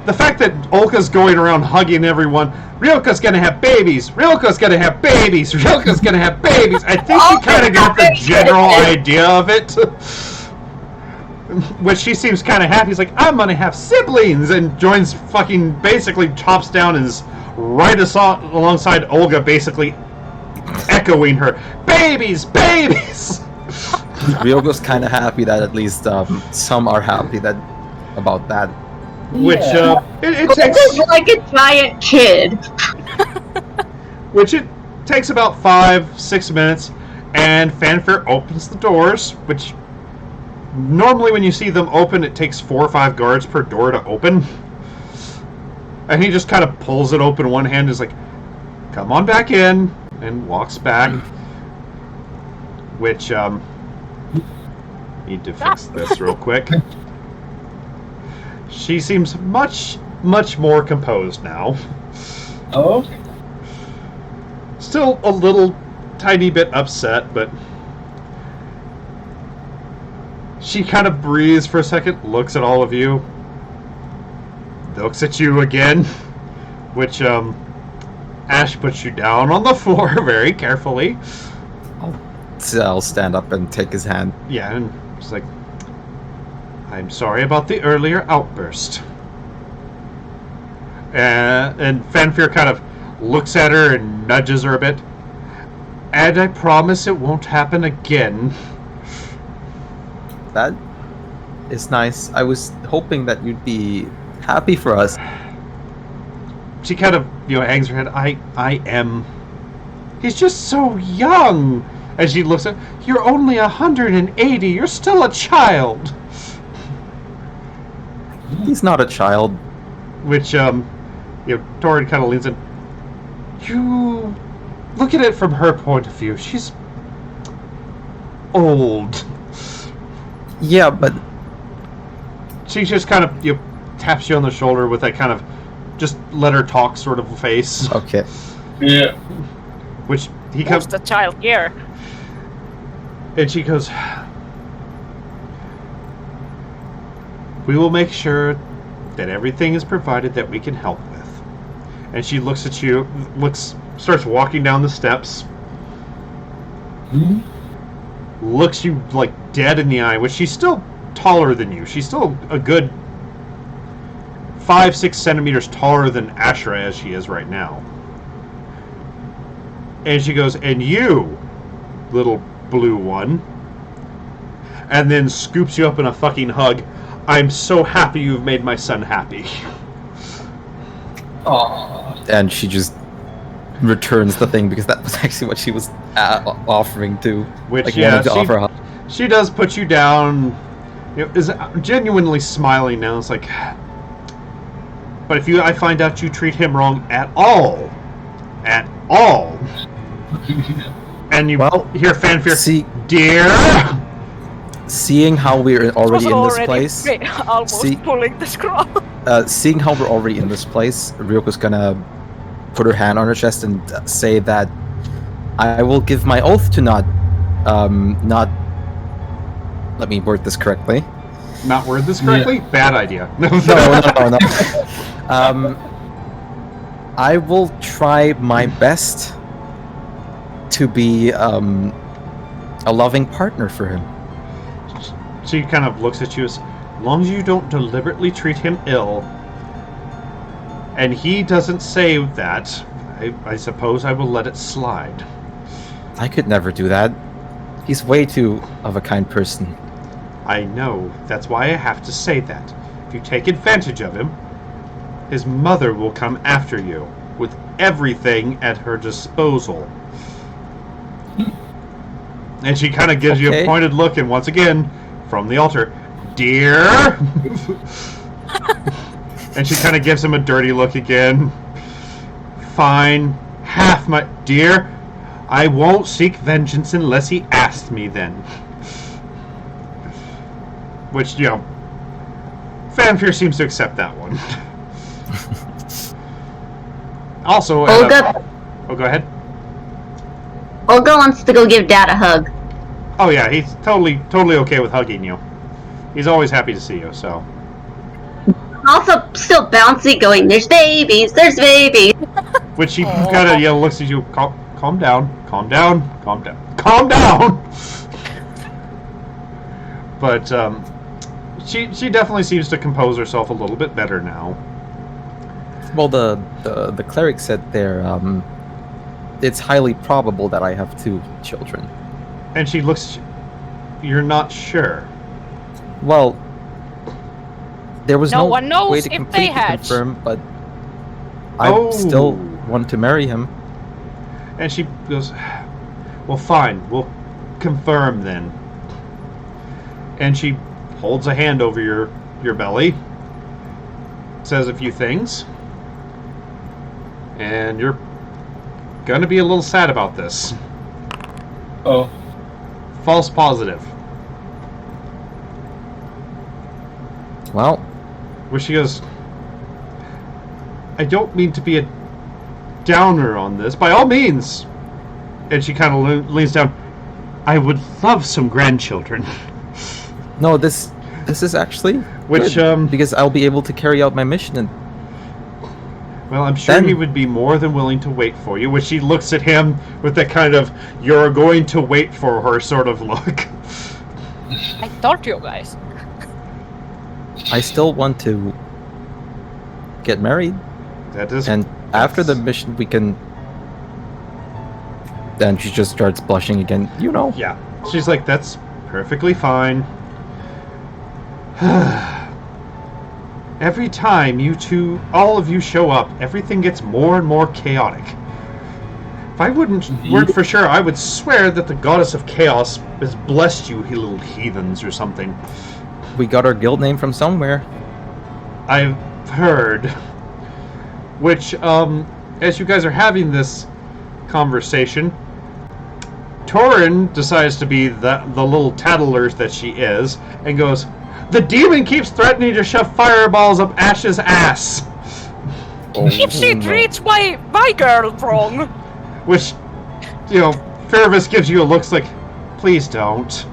the fact that Olka's going around hugging everyone. Rilka's gonna have babies. Rilka's gonna have babies. Rilka's gonna have babies. I think she kind of got the general idea of it. Which she seems kind of happy. He's like, "I'm gonna have siblings," and joins fucking basically chops down and is right alongside Olga, basically echoing her, "Babies, babies."
Ryogo's kind of happy that at least some are happy about that.
Which it takes
This is like a giant kid.
which it takes about 5-6 minutes, and Fanfare opens the doors. Which normally when you see them open, it takes 4 or 5 guards per door to open. And he just kind of pulls it open one hand, and is like, "Come on back in." and walks back. Which, need to fix this real quick. She seems much more composed now.
Oh, okay.
Still a little tiny bit upset, but she kind of breathes for a second, looks at all of you, looks at you again, which Ash puts you down on the floor very carefully.
I'll stand up and take his hand.
Yeah, and it's like, I'm sorry about the earlier outburst. And Fanfare kind of looks at her and nudges her a bit. And I promise it won't happen again.
That is nice. I was hoping that you'd be happy for us.
She kind of, hangs her head. I am. He's just so young. As she looks at, you're only 180. You're still a child.
He's not a child.
Which, Torrid kind of leans in. You look at it from her point of view. She's old.
Yeah, but
She just kind of taps you on the shoulder with that kind of just let her talk sort of face.
okay.
Yeah.
Which he
Who's
comes
the child here?
and she goes, we will make sure that everything is provided that we can help with. And she looks at you, starts walking down the steps, looks you like dead in the eye, which she's still taller than you. She's still a good 5-6 centimeters taller than Ashra as she is right now. And she goes, and you, little blue one, and then scoops you up in a fucking hug. I'm so happy you've made my son happy.
Aww.
And she just returns the thing because that was actually what she was offering to.
Which,
like,
yeah,
wanted to offer her.
she does put you down. Is genuinely smiling now. It's like, but if I find out you treat him wrong at all, and you hear Fanfare, dear.
Seeing how we're already in this place,
Almost pulling the scroll.
seeing how we're already in this place, Ryoko's gonna put her hand on her chest and say that I will give my oath to not. Let me word this correctly.
Not word this correctly? Yeah. Bad idea.
No. I will try my best to be a loving partner for him.
She kind of looks at you as long as you don't deliberately treat him ill, and he doesn't say that, I suppose I will let it slide.
I could never do that. He's way too of a kind person.
I know. That's why I have to say that. If you take advantage of him, his mother will come after you with everything at her disposal. And she kind of gives you a pointed look, and once again, from the altar, dear. And she kind of gives him a dirty look again. Fine, half my dear. I won't seek vengeance unless he asks me then. Which, Fanfare seems to accept that one. Also,
Olga.
Oh, go ahead.
Olga wants to go give Dad a hug.
Oh yeah, he's totally okay with hugging you. He's always happy to see you. So.
Also, still bouncy, going, "There's babies, there's babies."
Which she kind of looks at you. Calm down. But she definitely seems to compose herself a little bit better now.
Well, the cleric said there, it's highly probable that I have 2 children.
And she looks. You're not sure.
Well, there was
No
no
one knows
way to
if they
completely
hatch.
confirm, but I still want to marry him.
And she goes, well, fine, we'll confirm then. And she holds a hand over your belly, says a few things, and your gonna be a little sad about this.
Oh.
False positive.
Well,
Where she goes, I don't mean to be a downer on this, by all means. And she kind of leans down. I would love some grandchildren.
no, this is actually
Which,
good, because I'll be able to carry out my mission. And
well, I'm sure
Then-
he would be more than willing to wait for you. Which she looks at him with that kind of, you're going to wait for her sort of look.
I told you guys.
I still want to get married,
That is...
and after the mission, we can. Then she just starts blushing again. You know.
Yeah. She's like, that's perfectly fine. Every time you two, all of you show up, everything gets more and more chaotic. If I weren't for sure, I would swear that the goddess of chaos has blessed you, you little heathens or something.
We got our guild name from somewhere.
I've heard. Which, as you guys are having this conversation, Torin decides to be the little tattler that she is, and goes, the demon keeps threatening to shove fireballs up Ash's ass.
If she treats my girl wrong.
Which, you know, Fervus gives you a looks like, please don't.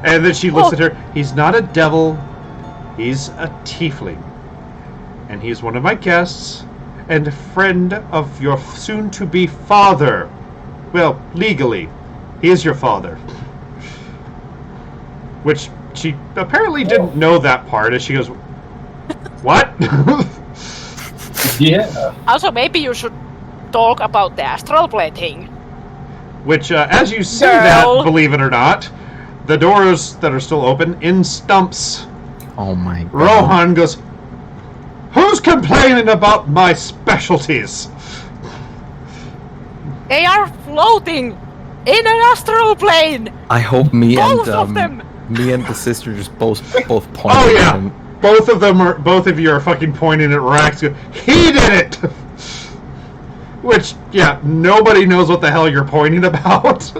And then she looks at her, he's not a devil, he's a tiefling. And he's one of my guests, and a friend of your soon-to-be father. Well, legally, he is your father. Which she apparently didn't know that part, as she goes, what?
Yeah.
Also, maybe you should talk about the astral plane thing.
Which, as you say
Girl.
that, believe it or not, the doors that are still open, in stumps,
Oh my god.
Rohan goes, who's complaining about my specialties?
They are floating in an astral plane.
I hope me
Both
and
of them.
me and the sister just both point
Oh
at
yeah,
him.
both of you are fucking pointing at Rax. Go, he did it. Which, yeah, nobody knows what the hell you're pointing about.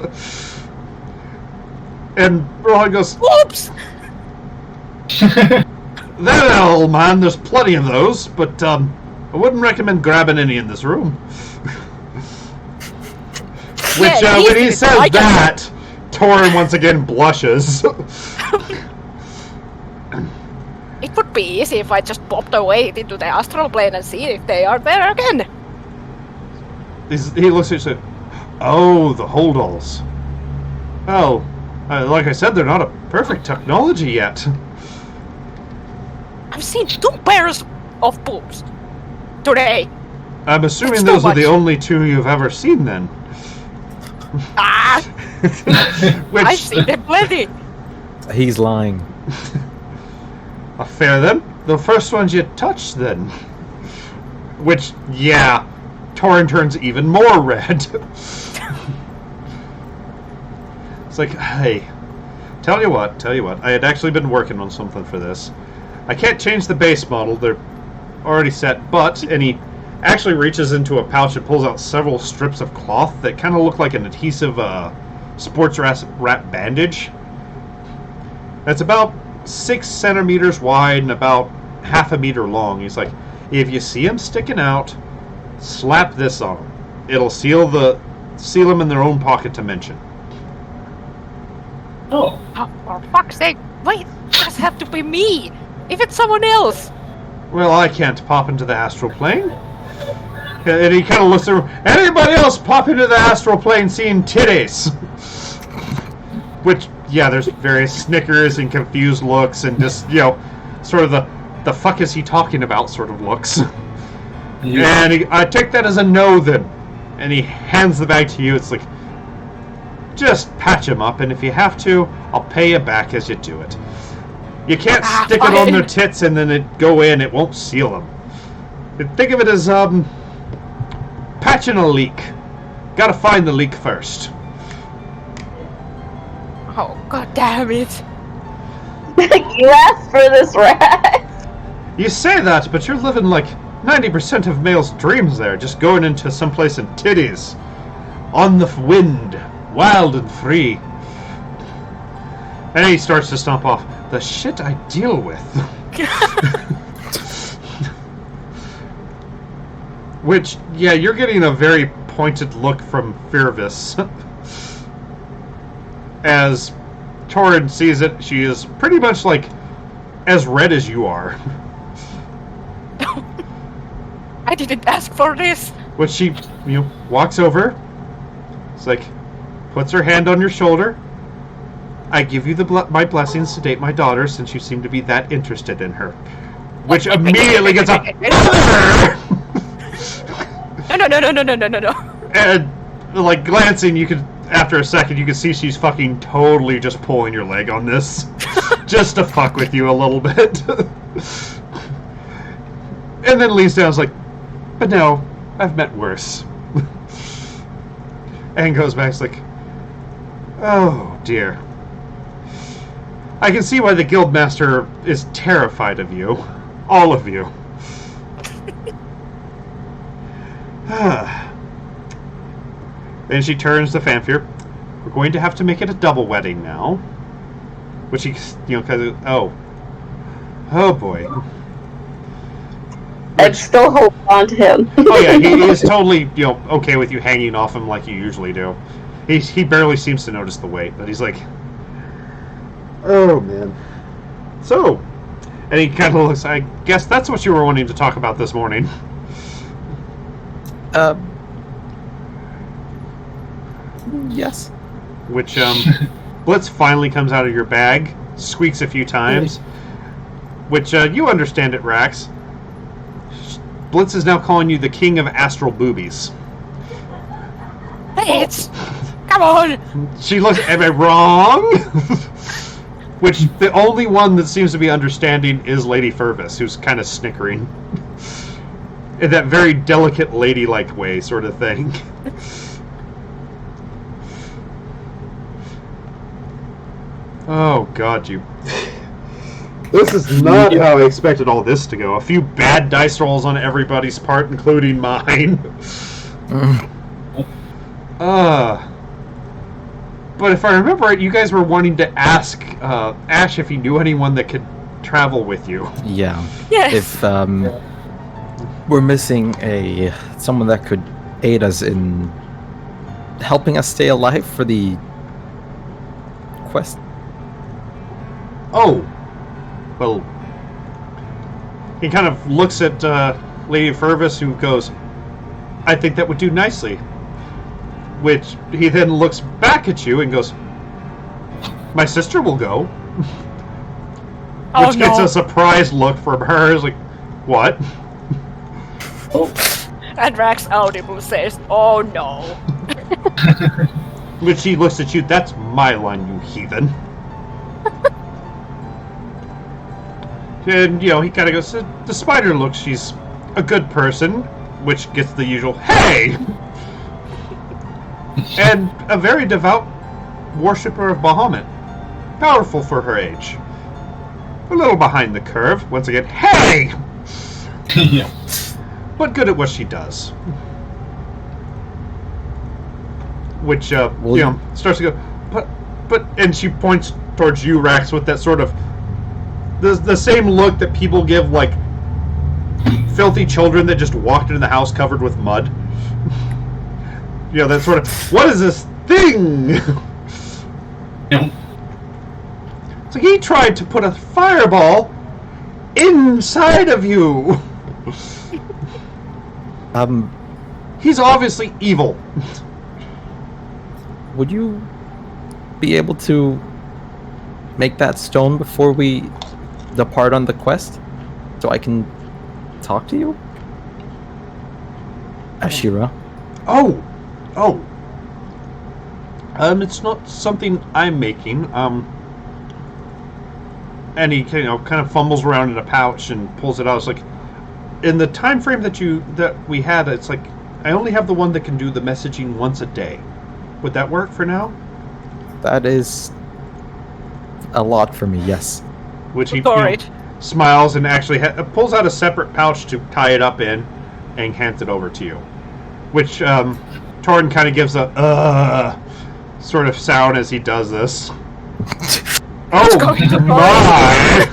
And Rohan goes,
Whoops!
that old man, there's plenty of those, but I wouldn't recommend grabbing any in this room. Which,
Yeah,
when he
easy.
says
I can-
that, Torin once again blushes.
It would be easy if I just popped away into the astral plane and see if they are there again.
He looks at you and says, oh, the holdalls. Well, like I said, they're not a perfect technology yet.
I've seen 2 pairs of boobs today.
I'm assuming
That's too
those are the
much.
only 2 you've ever seen then.
Ah,
Which,
I've seen them plenty.
He's lying.
fair then. The first ones you touched then. Which, yeah, Torin turns even more red. It's like, hey, tell you what, I had actually been working on something for this. I can't change the base model, they're already set, but, and he actually reaches into a pouch and pulls out several strips of cloth that kind of look like an adhesive sports wrap bandage. That's about 6 centimeters wide and about half a meter long. He's like, if you see them sticking out, slap this on them. It'll seal them in their own pocket dimension.
Oh.
Oh, for fuck's sake, wait, it does have to be me. If it's someone else.
Well, I can't pop into the astral plane. And he kind of looks around. Anybody else pop into the astral plane seeing titties? Which, yeah, there's various snickers and confused looks and just, you know, sort of the fuck is he talking about sort of looks.
Yeah.
And I take that as a no then. And he hands the bag to you. It's like, just patch him up, and if you have to, I'll pay you back as you do it. You can't stick it on
fine.
their tits and then it go in. It won't seal them. Think of it as patching a leak. Gotta find the leak first.
Oh, god damn it.
You asked for this, rat.
You say that, but you're living like 90% of males' dreams there, just going into someplace in titties. On the wind, wild and free. And he starts to stomp off. The shit I deal with. Which, yeah, you're getting a very pointed look from Firvis. As Torrid sees it, she is pretty much like as red as you are.
I didn't ask for this.
Which she, walks over. It's like, puts her hand on your shoulder. I give you my blessings to date my daughter, since you seem to be that interested in her. Which immediately gets up.
No.
And, like, glancing, you could, after a second, you can see she's fucking totally just pulling your leg on this. Just to fuck with you a little bit. And then leans down and is like, but no, I've met worse. And goes back, like, oh dear. I can see why the Guildmaster is terrified of you. All of you. Then she turns to Fanfear. We're going to have to make it a double wedding now. Which he, kind of, oh boy.
I'm still holding on to him.
Oh yeah, he is totally, okay with you hanging off him like you usually do. He barely seems to notice the weight, but he's like, oh man. So, and he kind of looks, I guess that's what you were wanting to talk about this morning.
Yes.
Which, Blitz finally comes out of your bag, squeaks a few times, which, you understand it, Rax. Blitz is now calling you the king of astral boobies.
Hey, come on.
She looks, am I wrong? Which, the only one that seems to be understanding is Lady Firvis, who's kind of snickering. In that very delicate, ladylike way, sort of thing. Oh, God, you... This is not how I expected all this to go. A few bad dice rolls on everybody's part, including mine. But if I remember right, you guys were wanting to ask Ash if he knew anyone that could travel with you.
Yeah.
Yes.
If we're missing someone that could aid us in helping us stay alive for the quest.
Oh. Well, he kind of looks at Lady Firvis, who goes, I think that would do nicely. Which he then looks back at you and goes, my sister will go. Which gets a surprised look from her. It's like, what?
And Rax audible says, oh no.
Which he looks at you, that's my line, you heathen. And, he kind of goes, the spider looks, she's a good person, which gets the usual, hey! And a very devout worshipper of Bahamut. Powerful for her age. A little behind the curve. Once again, hey!
Yeah.
But good at what she does. Which, starts to go, but, and she points towards you, Rax, with that sort of, the same look that people give, like, filthy children that just walked into the house covered with mud. That sort of, what is this thing?
Yeah.
So he tried to put a fireball inside of you. He's obviously evil.
Would you be able to make that stone before we depart on the quest? So I can talk to you? Ashira.
Oh. It's not something I'm making. And he, kind of fumbles around in a pouch and pulls it out. It's like, in the time frame that we had, it's like, I only have the one that can do the messaging once a day. Would that work for now?
That is a lot for me, yes.
Which he,
Sorry.
smiles and actually pulls out a separate pouch to tie it up in and hands it over to you. Which Torin kind of gives a sort of sound as he does this. Oh my!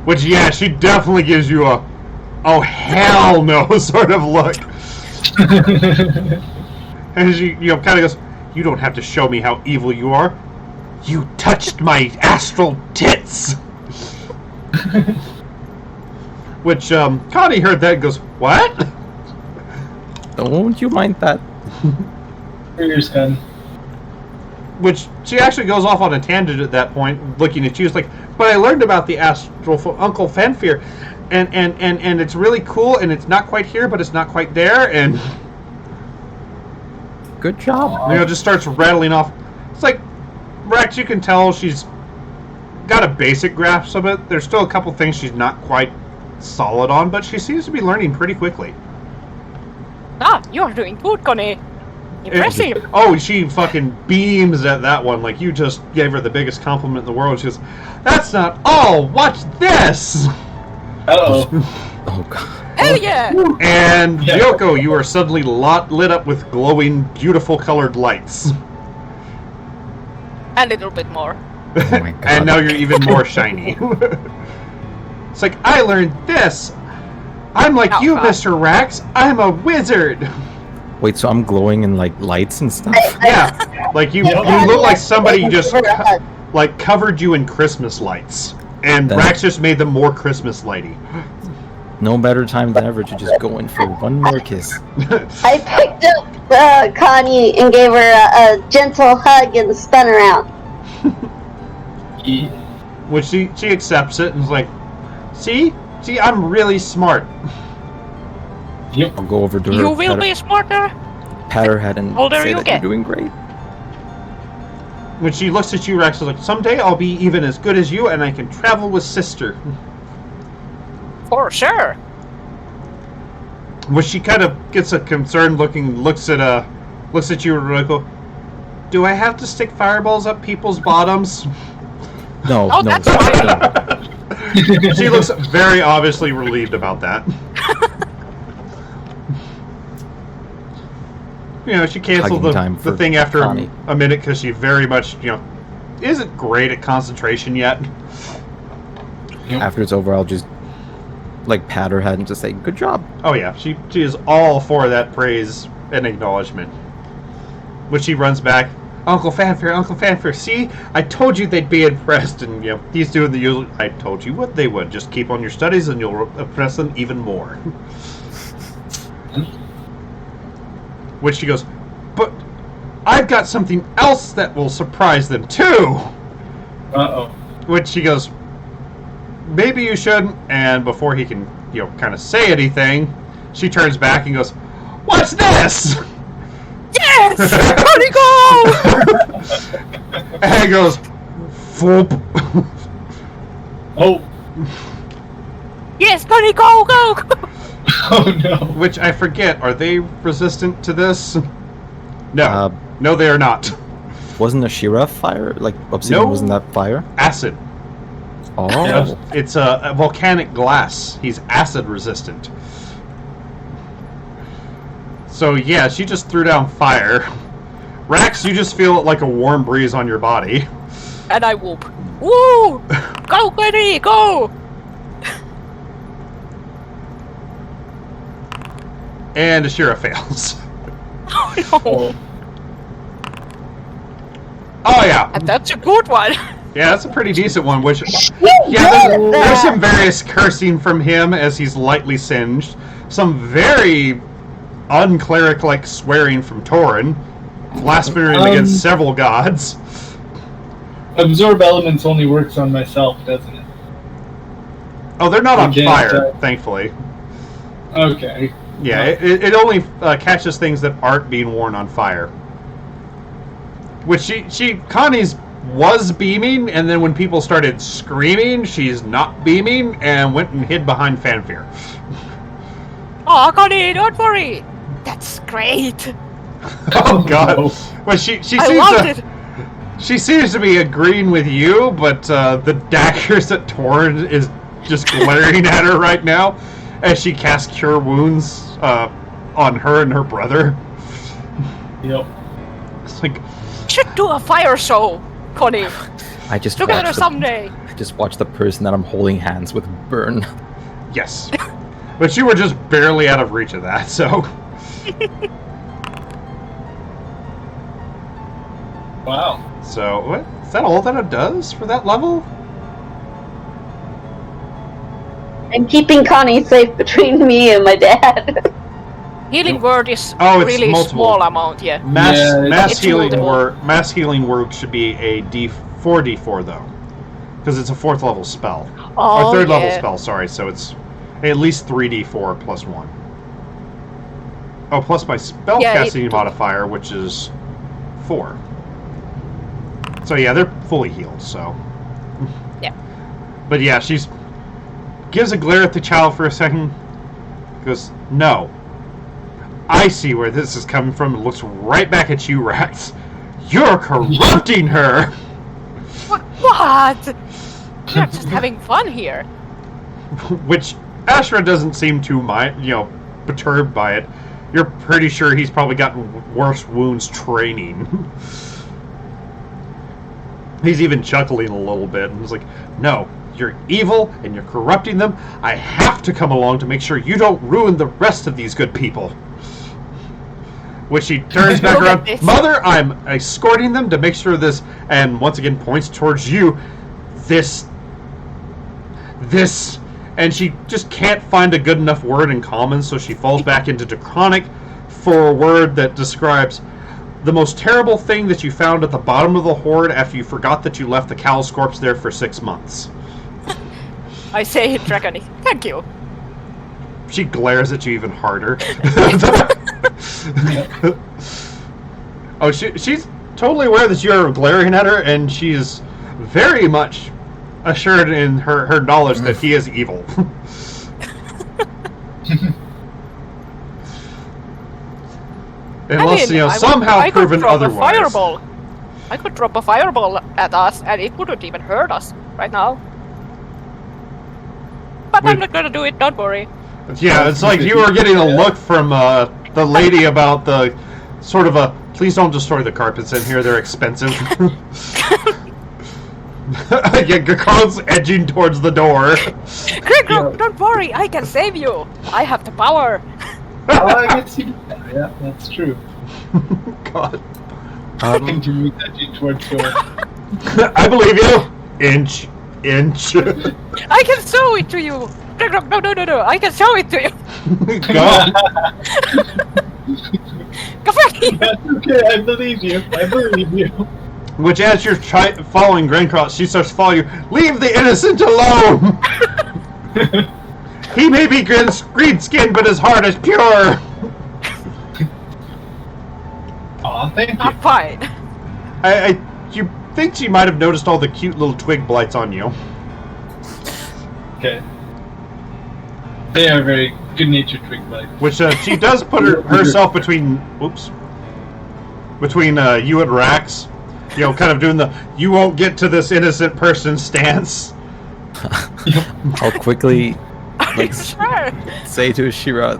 Which, yeah, she definitely gives you a oh hell no sort of look. And she kind of goes, you don't have to show me how evil you are. You touched my astral tits. Which Connie heard that and goes, what?
Don't you mind that?
Fingers gun.
Which she actually goes off on a tangent at that point, looking at you. It's like, but I learned about the astral Uncle Fanfear, and it's really cool, and it's not quite here, but it's not quite there, and
Good job.
just starts rattling off. It's like Rex, you can tell she's got a basic grasp of it. There's still a couple things she's not quite solid on, but she seems to be learning pretty quickly.
Ah, you're doing good, Connie. Impressive.
She fucking beams at that one like you just gave her the biggest compliment in the world. She goes, that's not all, watch this!
Uh-oh.
Oh god.
Hell yeah!
And Yoko, you are suddenly lit up with glowing, beautiful colored lights.
A little bit more.
Oh my god.
And now you're even more shiny. It's like, I learned this! I'm like
Oh,
you,
God.
Mr. Rax. I'm a wizard!
Wait, so I'm glowing in like lights and stuff?
Yeah, like you look like somebody just covered you in Christmas lights. And
Then-
Rax just made them more Christmas lighty.
No better time than ever to just go in for one more kiss.
I picked up Connie and gave her a gentle hug and spun around.
Which she accepts it and is like, see, I'm really smart.
I'll go over to her,
You will be smarter.
pat her head and
Older
say
you
that
get.
you're doing great.
When she looks at you, Rex is like, someday I'll be even as good as you and I can travel with sister.
For sure.
Which she kind of gets a concerned looking, looks at you and like, do I have to stick fireballs up people's bottoms?
No,
Oh,
no.
that's fine.
She looks very obviously relieved about that. She canceled
Hugging time
the
for
thing after
Connie.
a minute because she very much, isn't great at concentration yet.
After it's over, I'll just pat her head and just say, good job.
Oh yeah, she is all for that praise and acknowledgement. When she runs back, Uncle Fanfare, see? I told you they'd be impressed, and he's doing the usual, I told you what they would. Just keep on your studies and you'll impress them even more. Which she goes, but I've got something else that will surprise them too!
Uh-oh.
Which she goes, maybe you shouldn't, and before he can, kind of say anything, she turns back and goes, what's this?
Yes! Connie, go!
And he goes, Foop.
Oh.
Yes, Connie, go, go, go!
Oh no.
Which I forget, are they resistant to this? No.
Uh,
No, they are not.
Wasn't Ashira fire? Obsidian,
No.
wasn't that fire?
Acid.
Oh.
It's a volcanic glass. He's acid resistant. So yeah, she just threw down fire. Rax, you just feel like a warm breeze on your body.
And I whoop. Woo! Go, Connie, go!
And Ashira fails.
Oh no!
Oh.
Oh yeah.
And that's a good one.
Yeah, that's a pretty decent one, which... Yeah, there's some various cursing from him as he's lightly singed. Some very uncleric-like swearing from Torin. Blaspheming against several gods.
Absorb elements only works on myself, doesn't it?
Oh, they're not on
Okay,
fire,
so-
thankfully.
Okay.
Yeah, it only catches things that aren't being worn on fire. Which Connie's was beaming, and then when people started screaming, she's not beaming, and went and hid behind Fanfare.
Oh, Connie, don't worry. That's great.
Oh god.
no.
Well, she
I
seems
loved
to... She seems to be agreeing with you, but the daggers that Torn is just glaring at her right now as she casts Cure Wounds on her and her brother.
Yep.
It's like,
Should do a fire show, Connie.
I just
Together
watched
someday.
I just watched the person that I'm holding hands with burn.
yes. But you were just barely out of reach of that, so...
Wow.
So, what? Is that all that it does for that level?
I'm keeping Connie safe between me and my dad.
Healing word is
Oh, it's
really
multiple.
small amount, yeah.
Mass
It's
healing
multiple.
mass healing word should be a D4 though, because it's a 4th level spell
Oh,
or 3rd level
yeah.
spell. Sorry, so it's at least 3d4 plus 1. Oh, plus my spell
Yeah,
casting modifier, which is 4. So yeah, they're fully healed. So
Yeah.
But yeah, she's gives a glare at the child for a second. Goes, no. I see where this is coming from, and looks right back at you, Rax. You're corrupting her!
What? We're just having fun here.
Which Ashra doesn't seem too perturbed by it. You're pretty sure he's probably gotten worse wounds training. He's even chuckling a little bit, and he's like, no, you're evil, and you're corrupting them. I have to come along to make sure you don't ruin the rest of these good people. Which she turns back
Look at
around.
this.
Mother, I'm escorting them to make sure this, and once again points towards you, this, and she just can't find a good enough word in common, so she falls back into Draconic for a word that describes the most terrible thing that you found at the bottom of the hoard after you forgot that you left the cow's corpse there for 6 months.
I say in Draconic. Thank you.
She glares at you even harder. Oh, she's totally aware that you're glaring at her, and she's very much assured in her knowledge that he is evil. Unless, somehow proven otherwise.
I could drop a fireball at us, and it wouldn't even hurt us right now. But I'm not gonna do it, don't worry.
Yeah, it's like you were getting a look from the lady about the sort of a, please don't destroy the carpets in here, they're expensive. Yeah, Gakon's edging towards the door.
Gregor, don't worry, I can save you. I have the power.
Oh, I can see that. Yeah, that's true.
God.
Continue edging towards door.
I believe you. Inch.
I can show it to you. Gregor, no, I can show it to you.
Go.
Go for it.
That's okay, I believe you.
Which, as you're following Graincross, she starts to follow you. Leave the innocent alone! He may be green-skinned, but his heart is pure!
Aw, thank you.
I'm fine.
You think she might have noticed all the cute little twig blights on you.
Okay. They are very good-natured twig blights.
Which, she does put herself between... Oops. Between you and Rax. You know, kind of doing the, you won't get to this innocent person stance.
I'll quickly
Sure.
say to Ashira,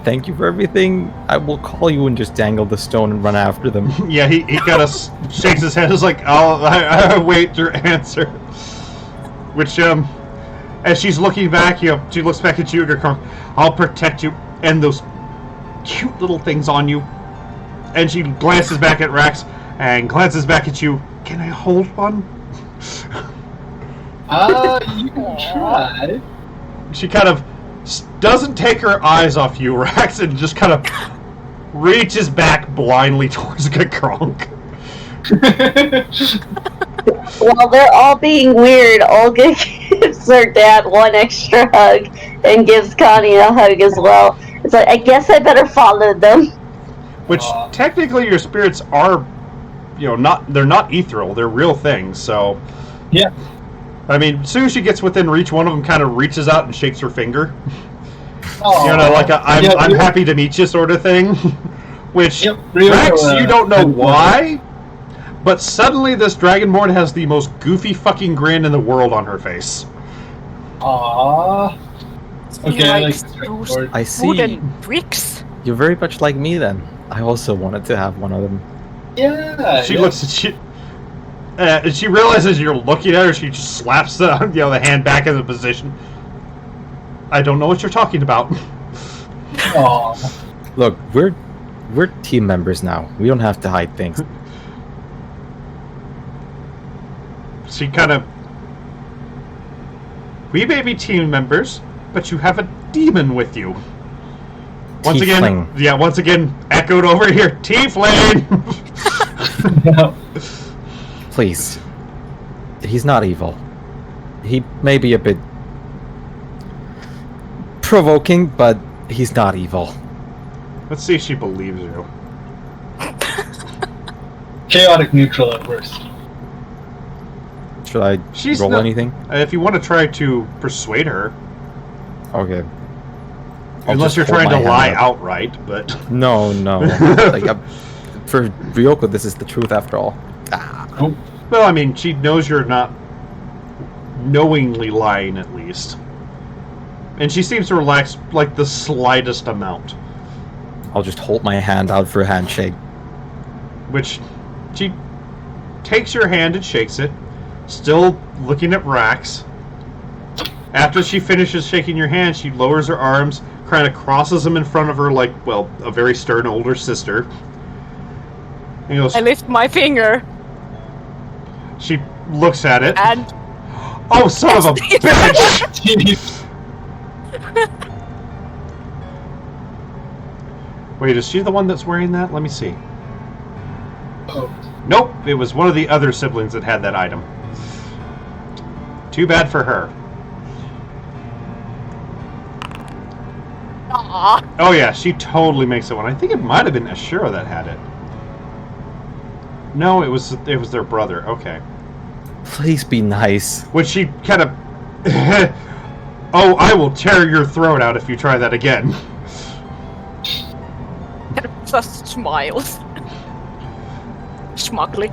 thank you for everything. I will call you and just dangle the stone and run after them.
Yeah, he kind of shakes his head. Is like, I wait your answer. Which, as she's looking back, she looks back at you, I'll protect you, and those cute little things on you. And she glances back at Rax, and glances back at you. Can I hold one?
You can try.
She kind of doesn't take her eyes off you, Rax, and just kind of reaches back blindly towards Gakronk.
While they're all being weird, Olga gives her dad one extra hug and gives Connie a hug as well. It's like, I guess I better follow them.
Which, technically, your spirits are, they're not ethereal, they're real things, so...
Yeah.
I mean, as soon as she gets within reach, one of them kind of reaches out and shakes her finger.
Aww.
Like a, I'm happy to meet you sort of thing. Which,
Yep,
Rex, you don't know why, But suddenly this Dragonborn has the most goofy fucking grin in the world on her face.
Aww. Okay, I like
likes
this
those
record.
I see.
wooden bricks.
You're very much like me then. I also wanted to have one of them.
Yeah.
She looks at you. And she realizes you're looking at her. She just slaps the hand back into position. I don't know what you're talking about.
Aww.
Look, we're team members now. We don't have to hide things.
She kind of. We may be team members, but you have a demon with you. Once again, echoed over here. Tiefling.
No.
Please. He's not evil. He may be a bit provoking, but he's not evil.
Let's see if she believes you.
Chaotic neutral at worst.
Should I roll
not-
anything?
If you want to try to persuade her,
Okay. I'll
unless
just
you're
hold
trying
my
to
hand
lie
up.
outright, but
No. Like, for Ryoko, this is the truth after all.
well, I mean, she knows you're not knowingly lying, at least, and she seems to relax like the slightest amount.
I'll just hold my hand out for a handshake.
Which she takes your hand and shakes it, still looking at Rax. After she finishes shaking your hand, she lowers her arms, kind of crosses them in front of her like, well, a very stern older sister. And goes,
I lift my finger
she looks at it.
and
Oh, son of a bitch! Wait, is she the one that's wearing that? Let me see.
Oh.
Nope, it was one of the other siblings that had that item. Too bad for her.
Aw,
Oh yeah, she totally makes it one. I think it might have been Ashura that had it. No, it was their brother. Okay.
Please be nice.
Which she kind of... Oh, I will tear your throat out if you try that again.
just smiles. Smugly.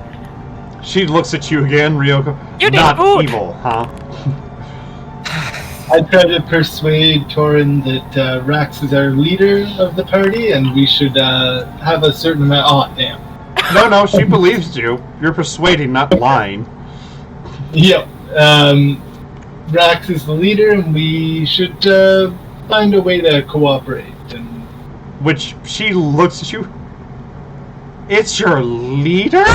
She looks at you again, Ryoko.
You did
Not
good.
evil, huh?
I try to persuade Torin that Rax is our leader of the party and we should have a certain amount. Oh, damn.
No, she believes you. You're persuading, not lying.
Yep. Rax is the leader and we should find a way to cooperate. And
Which she looks at you. It's your leader?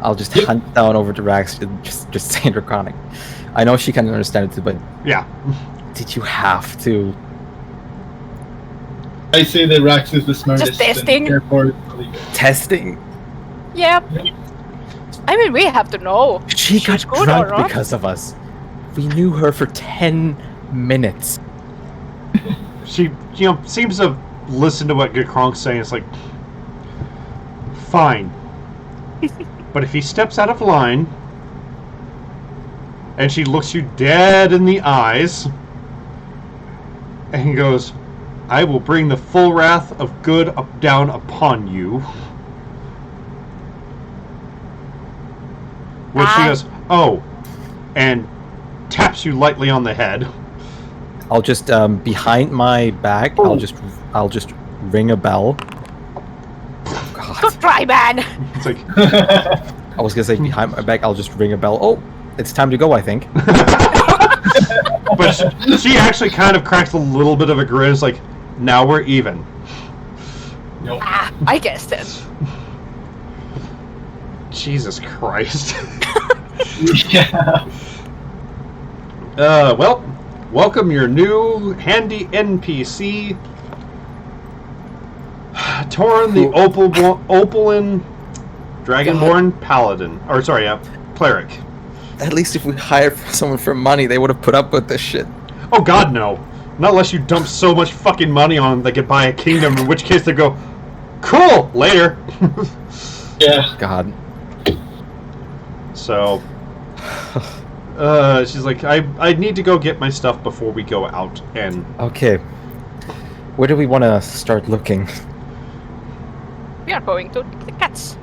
I'll just hunt down over to Rax and just say Draconic. I know she can understand it too, but
Yeah.
did you have to?
I say that Rax is the smartest.
testing.
And therefore the leader.
Testing?
Yep. I mean, we have to know.
She got
She's good or
drunk
not.
because of us. We knew her for 10 minutes.
She, seems to listen to what Gekronk's saying. It's like, fine. But if he steps out of line, and she looks you dead in the eyes, and he goes, I will bring the full wrath of good down upon you. Which she goes, oh, and taps you lightly on the head.
I'll just behind my back. I'll just ring a bell. God,
Good try, man.
It's like,
I was gonna say behind my back. I'll just ring a bell. Oh, it's time to go. I think.
but she actually kind of cracks a little bit of a grin. It's like, now we're even.
Nope.
I guess then.
Jesus Christ.
Yeah.
Well, welcome your new handy NPC, Torin the Opalin Dragonborn Paladin. Or, sorry, Cleric.
At least if we hired someone for money, they would have put up with this shit.
Oh, God, no. Not unless you dump so much fucking money on them they could buy a kingdom, in which case they go, cool, later.
Yeah.
God.
So, she's like, I need to go get my stuff before we go out, and
Okay. Where do we want to start looking?
We are going to the cats.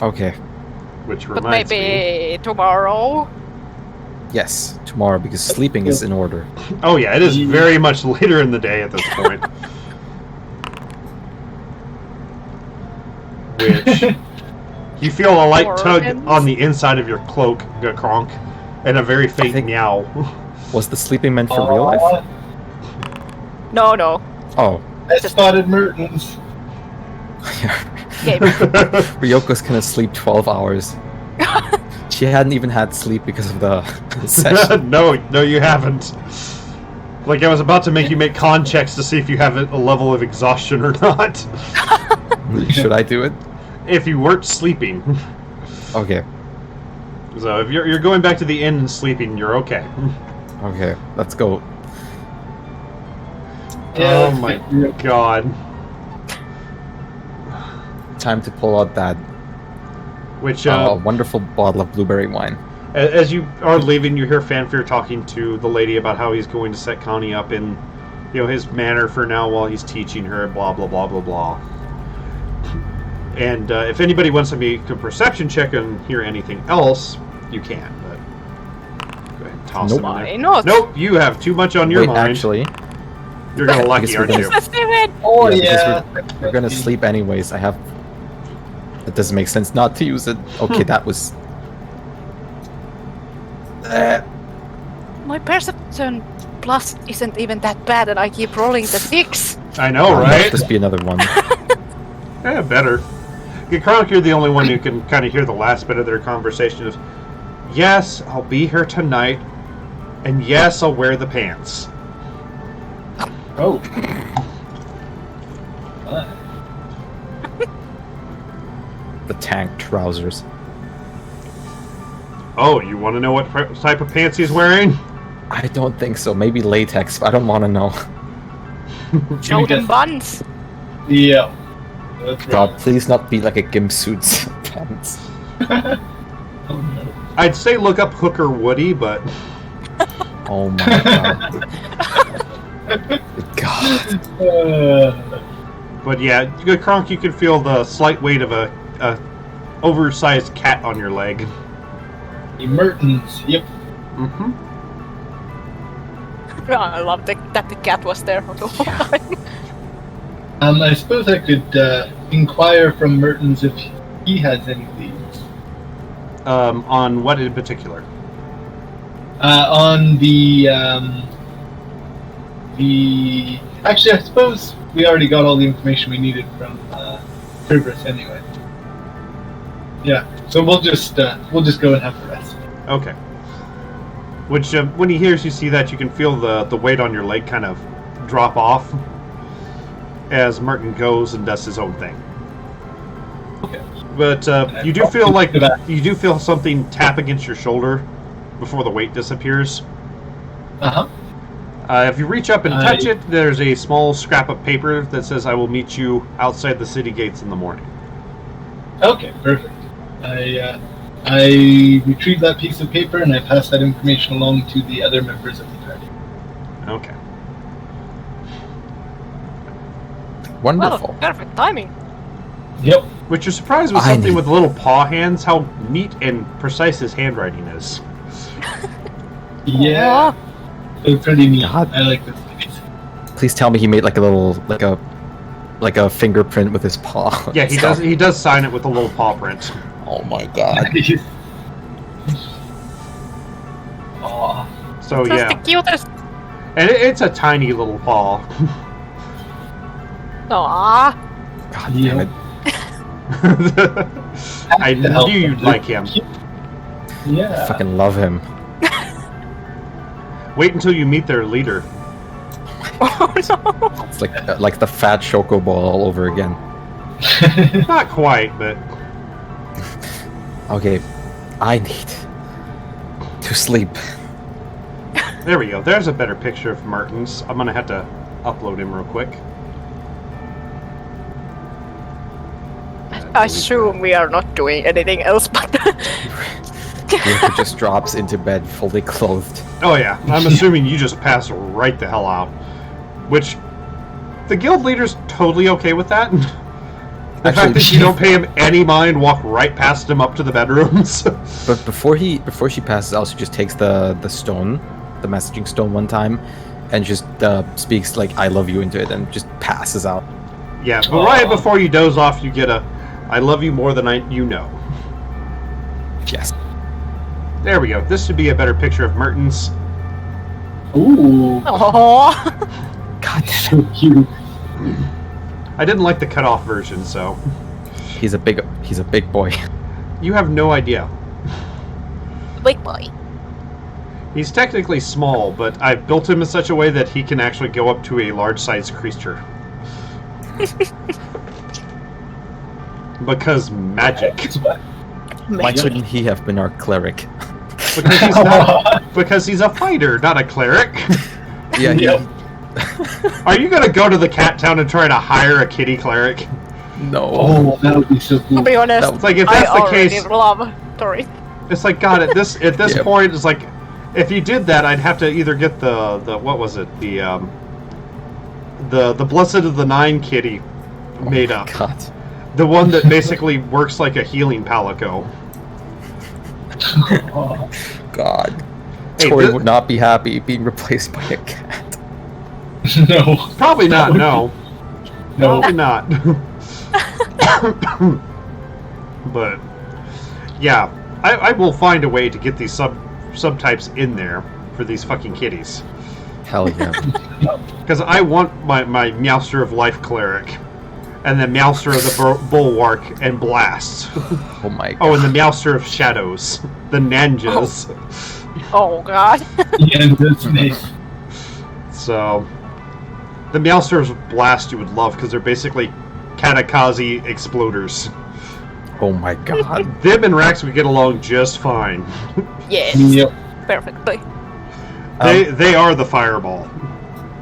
Okay.
Which
But
reminds me.
maybe tomorrow.
Yes, tomorrow, because sleeping is in order.
Oh yeah, it is very much later in the day at this point. Which you feel a light tug
Organs?
on the inside of your cloak, Kronk, and a very faint
think-
meow.
Was the sleeping meant for real life?
No.
Oh.
I spotted Mertens.
Game.
Ryoko's gonna sleep 12 hours. She hadn't even had sleep because of the session.
no, you haven't. Like I was about to make you make con checks to see if you have a level of exhaustion or not.
Should I do it?
If you weren't sleeping.
Okay.
So if you're going back to the inn and sleeping, you're okay.
Okay, let's go.
Oh my god.
Time to pull out that
Which,
wonderful bottle of blueberry wine.
as you are leaving, you hear Fanfare talking to the lady about how he's going to set Connie up in, his manor for now while he's teaching her, blah, blah, blah, blah, blah. And if anybody wants to make a perception check and hear anything else, you can, but go ahead and toss
Nope.
it in
Why
there.
not?
Nope, you have too much on your
Wait,
mind.
actually,
You're gonna lucky,
because we're
aren't
gonna-
you?
Let's do it.
Oh
because
yeah.
we're gonna sleep anyways. It doesn't make sense not to use it. Okay, that was...
My perception plus isn't even that bad, and I keep rolling the 6.
I know,
Must
right?
just be another one.
Yeah, better. Kronk, you're the only one who can kind of hear the last bit of their conversation of, yes, I'll be here tonight, and yes, I'll wear the pants.
Oh.
The tank trousers.
Oh, you want to know what type of pants he's wearing?
I don't think so. Maybe latex, but I don't want to know.
Show them buns.
Yeah. That's
God,
right.
please not be like a gimp suit's pants.
Oh, no.
I'd say look up Hooker Woody, but
Oh my god. God.
but yeah, Kronk, you can feel the slight weight of a oversized cat on your leg.
The Mertens. Yep.
Mm-hmm.
I love that the cat was there for the whole time.
I suppose I could inquire from Mertens if he has any leads.
On what in particular?
On the actually, I suppose we already got all the information we needed from Cerberus anyway. Yeah, so we'll just go and have the rest.
Okay. Which, when he hears you see that, you can feel the weight on your leg kind of drop off as Merton goes and does his own thing.
Okay.
But you do feel like you feel something tap against your shoulder before the weight disappears.
Uh-huh.
If you reach up and touch it, there's a small scrap of paper that says, "I will meet you outside the city gates in the morning."
Okay, perfect. I retrieve that piece of paper and I pass that information along to the other members of the party.
Okay.
Wonderful.
Well, perfect timing.
Yep.
Which you're surprised with
I
something
need-
with little paw hands, how neat and precise his handwriting is.
Yeah. They're pretty neat.
God.
I like this piece.
Please tell me he made like a little, like a fingerprint with his paw.
Yeah, he does. He does sign it with a little paw print.
Oh my god.
Aw.
So
That's
yeah,
the cutest.
and it's a tiny little paw.
Aww.
God damn it.
I knew you'd like him.
I
Yeah.
fucking love him.
Wait until you meet their leader.
Oh no.
It's like the fat chocobo all over again.
Not quite, but
Okay, I need to sleep.
there we go. There's a better picture of Mertens. I'm gonna have to upload him real quick.
I assume we are not doing anything else, but
Ryoko just drops into bed fully clothed.
Oh yeah, I'm assuming you just pass right the hell out. Which, the guild leader's totally okay with that. The fact that you don't pay him any mind, walk right past him up to the bedrooms.
But before she passes out, she just takes the stone, the messaging stone one time, and just speaks like "I love you" into it, and just passes out.
Yeah, but right before you doze off, you get a "I love you more than you know."
Yes.
There we go. This should be a better picture of Mertens.
Ooh,
Oh.
God,
so cute.
I didn't like the cut-off version, so
he's a big boy.
you have no idea.
Big boy.
He's technically small, but I've built him in such a way that he can actually go up to a large-sized creature. Because magic.
That's what-
Why couldn't he have been our cleric?
Because he's a fighter, not a cleric.
Yeah.
Yep.
Are you gonna go to the cat town and try to hire a kitty cleric?
No.
Oh, that would be so cool.
To be honest,
It's like if
I
that's the
already
case,
love Tori.
it's like God. At this
Yep.
point, it's like if you did that, I'd have to either get the what was it the Blessed of the Nine kitty made up,
God.
the one that basically works like a healing palico.
Oh,
God.
Hey,
Tori
thi-
would not be happy being replaced by a cat.
no,
Probably not. No,
no.
probably not. But yeah, I will find a way to get these subtypes in there for these fucking kitties.
Hell yeah.
Because I want my Meowster of Life cleric, and the Meowster of the Bulwark and Blast.
Oh my God.
Oh, and the Meowster of Shadows, the Nanjas.
Oh god.
Yeah, that's me.
So, the Meowster of Blast you would love because they're basically Katakazi exploders.
Oh my God.
Them and Rax would get along just fine.
Yes.
Yep.
Perfectly.
They are the fireball.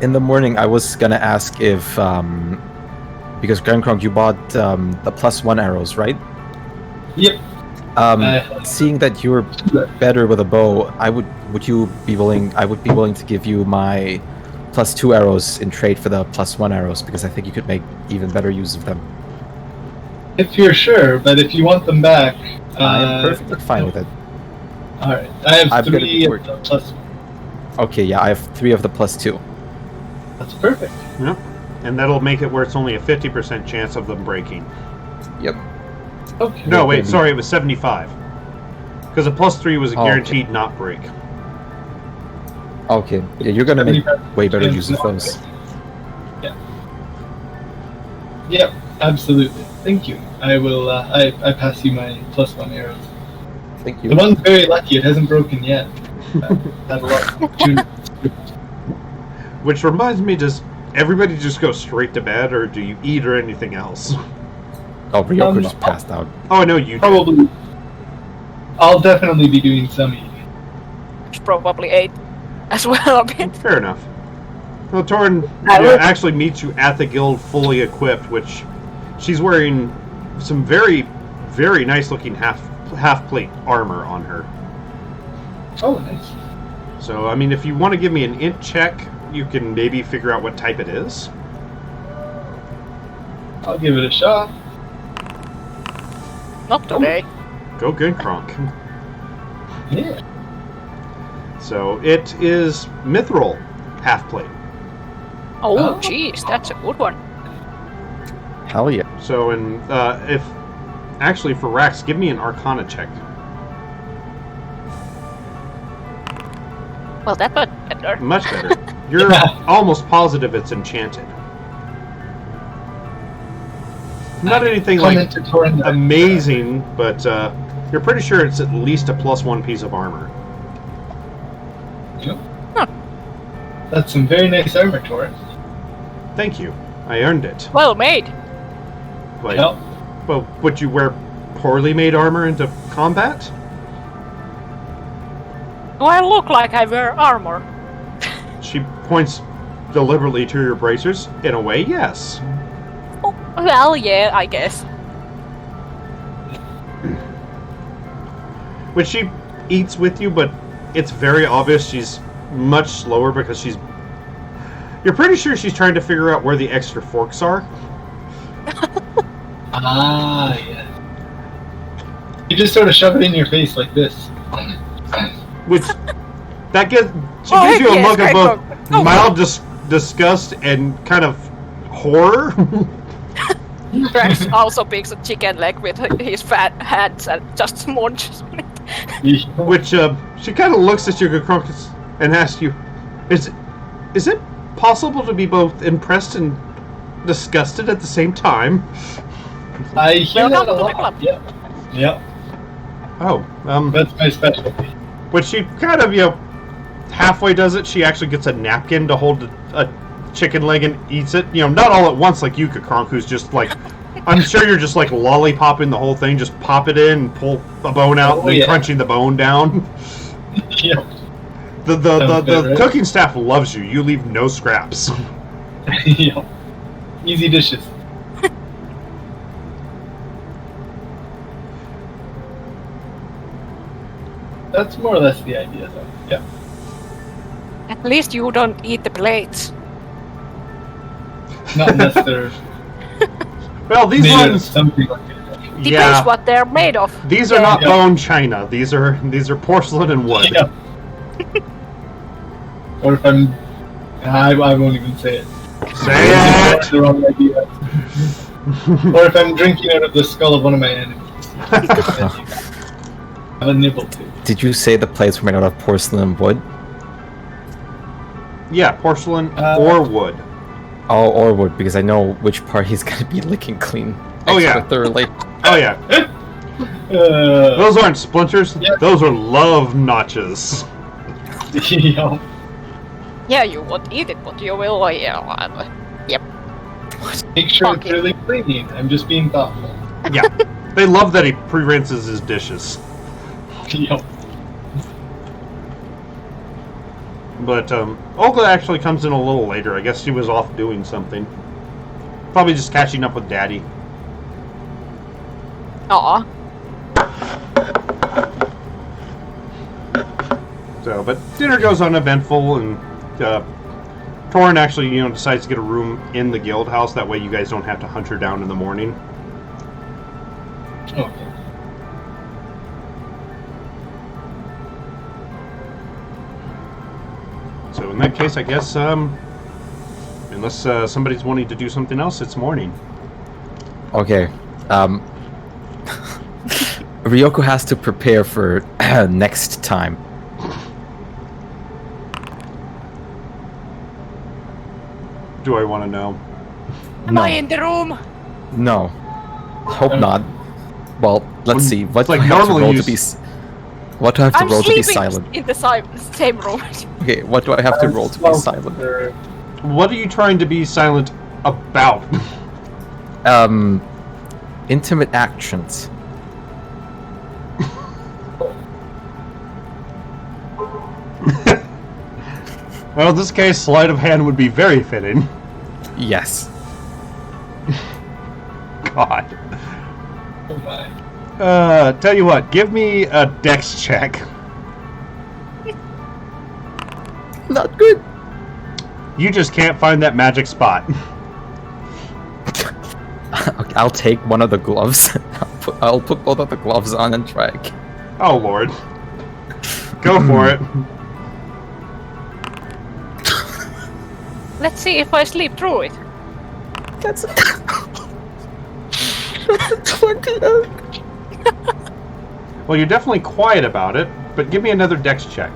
In the morning, I was gonna ask if, because Grankronk, you bought the +1 arrows, right?
Yep.
Seeing that you're better with a bow, I would be willing to give you my +2 arrows in trade for the +1 arrows, because I think you could make even better use of them.
If you're sure, but if you want them back,
I am perfectly fine with it.
Alright, I have
I've got it
3 of
worked.
the plus.
Okay, yeah, I have 3 of the +2.
That's perfect.
Yep. And that'll make it where it's only a 50% chance of them breaking.
Yep.
Okay.
No, wait,
maybe.
sorry, it was 75. Because a +3 was a
Oh, okay.
guaranteed not break.
Okay, yeah, you're gonna make way better
Chance
use of
not
those.
Yeah. Yep, absolutely. Thank you. I will. I pass you my +1 arrows.
Thank
The
you.
one's very lucky; it hasn't broken yet. Had a lot of opportunity.
Which reminds me, does everybody just go straight to bed, or do you eat or anything else?
Oh, Ryoko just passed out.
Oh, I know you did.
Probably. I'll definitely be doing some eating.
Which probably ate as well a bit.
Fair enough. Well, Torn
I would-
actually meets you at the guild fully equipped, which she's wearing some very, very nice looking half plate armor on her.
Oh, nice.
So, I mean, if you want to give me an int check, you can maybe figure out what type it is.
I'll give it a shot.
Not today.
Go good, Kronk.
Yeah.
So, it is Mithril half plate.
Oh,
Oh.
jeez, that's a good one.
Hell yeah.
So, if actually for Rax, give me an Arcana check.
Well, that got better.
Much better. You're almost positive it's enchanted. Not anything like
Commented Torin that-
amazing, but you're pretty sure it's at least a +1 piece of armor.
Yep. That's some very nice armor, Torin.
Thank you. I earned it.
Well made.
Like,
Yep.
well, would you wear poorly made armor into combat?
Do I look like I wear armor?
She points deliberately to your bracers. In a way, yes.
Oh, well, yeah, I guess.
When she eats with you, but it's very obvious she's much slower because she's... You're pretty sure she's trying to figure out where the extra forks are.
Ah, yeah. You just sort of shove it in your face like this.
Which that gives
Oh,
gives you a
yes,
look of
I
both
know.
mild disgust and kind of horror.
Drax also picks a chicken leg with his fat hands and just munches on it.
Which she kind of looks at you, Crocus, and asks you, "Is it possible to be both impressed and disgusted at the same time?"
I hear that
Welcome
a
to the
lot.
club.
Yep. Yep.
Oh,
That's my specialty.
which she kind of halfway does it. She actually gets a napkin to hold a chicken leg and eats it. Not all at once like you, Kronk, who's just like, I'm sure you're just like lollipopping the whole thing. Just pop it in, and pull a bone out, and then crunching the bone down.
Yep.
The cooking staff loves you. You leave no scraps.
Yep. Easy dishes. That's more or less the idea, though. Yeah.
At least you don't eat the plates.
Not unless they're
Well, these
made of
ones,
something like it.
Depends
yeah,
what they're made of.
these are not
Yeah.
bone china. These are porcelain and wood.
Yeah. Or if I won't even say it.
Say
That's
it.
the wrong idea. Or if I'm drinking out of the skull of one of my enemies. Have a nibble too.
Did you say the plates were made out of porcelain and wood?
Yeah, porcelain or wood.
Oh, or wood, because I know which part he's gonna be licking clean.
Oh, yeah.
extra thoroughly.
Oh yeah, those aren't splinters.
Yeah.
Those are love notches.
Yeah.
Yeah, you won't eat it, but you will. Yep.
Make sure
Fuck
it's
it.
really clean. I'm just being thoughtful.
Yeah, they love that he pre-rinses his dishes.
Yep.
But Olga actually comes in a little later. I guess she was off doing something. Probably just catching up with Daddy.
Aw.
So, but dinner goes uneventful, and Torin actually, decides to get a room in the guild house. That way, you guys don't have to hunt her down in the morning.
Okay.
So, in that case, I guess, unless somebody's wanting to do something else, it's morning.
Okay. Ryoko has to prepare for next time.
Do I want to know?
Am I in the room?
No. Hope not. Well, let's see. What
like
do I have to
normally
roll
you
to be? What do I have to
I'm
roll to be
sleeping
silent?
in the same room.
Okay, what do I have to roll to be silent?
What are you trying to be silent about?
Intimate actions.
Well, in this case, sleight of hand would be very fitting.
Yes.
God.
Oh my.
Tell you what, give me a dex check.
Not good.
You just can't find that magic spot.
Okay, I'll take one of the gloves. I'll put both of the gloves on and try again.
Oh, Lord. Go for it.
Let's see if I sleep through it.
That's a 20.
Well, you're definitely quiet about it, but give me another dex check.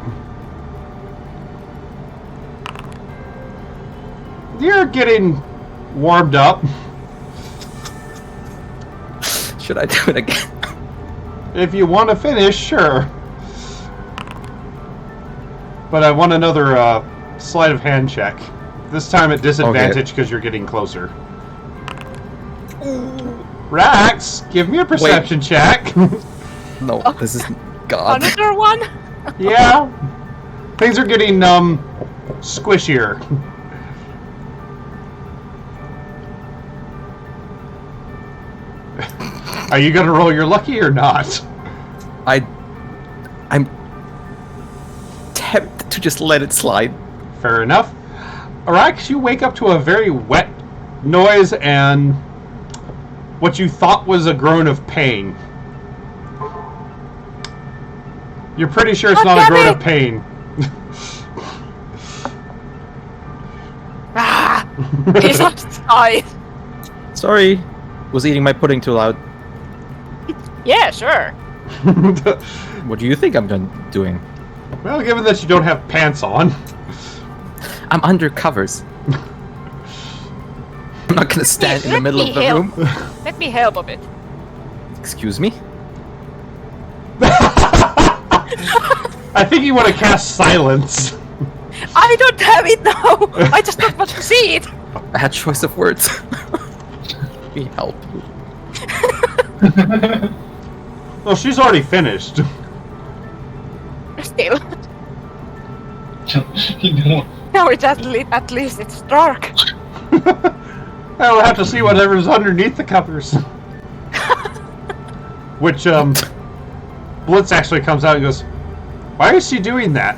You're getting warmed up.
Should I do it again?
If you want to finish, sure. But I want another sleight of hand check. This time at disadvantage because you're getting closer. Rax, give me a perception check.
No, this is God.
Another one?
Yeah. Things are getting squishier. Are you gonna roll your lucky or not?
I'm tempted to just let it slide.
Fair enough. Arax, you wake up to a very wet noise, and what you thought was a groan of pain. You're pretty sure it's not a groan of pain.
Ah! He's lost his eyes.
Sorry, was eating my pudding too loud.
Yeah, sure.
What do you think I'm doing?
Well, given that you don't have pants on.
I'm under covers. I'm not gonna stand in the middle of the room.
Let me help a bit.
Excuse me?
I think you want to cast silence.
I don't have it now! I just don't want to see it!
Bad choice of words. Let me help you.
Well, she's already finished.
Still.
You know,
Now it's at least it's dark.
I'll have to see whatever's underneath the covers. Which, Blitz actually comes out and goes, "Why is she doing that?"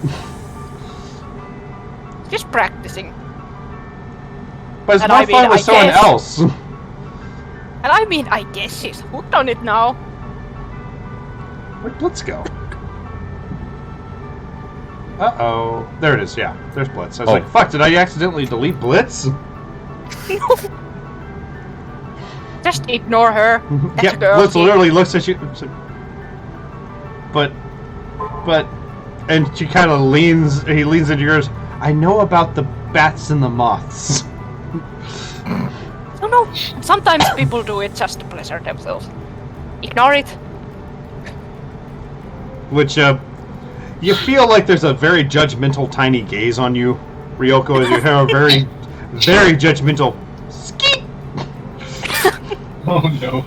Just practicing.
But it's
And
more
I mean,
fun with
I
someone
guess-
else.
And I mean, I guess she's hooked on it now.
Where'd Blitz go? Uh-oh. There it is, yeah. There's Blitz. I was
Oh.
like, fuck, did I accidentally delete Blitz?
Just ignore her. That's
Yeah,
a girl
Blitz
thing.
literally looks at you. It's like, but, and she kind of leans, he leans into yours. I know about the bats and the moths.
No. Sometimes people do it just to pleasure themselves. Ignore it.
Which, you feel like there's a very judgmental tiny gaze on you, Ryoko, as you have a very, very judgmental skeet.
oh no.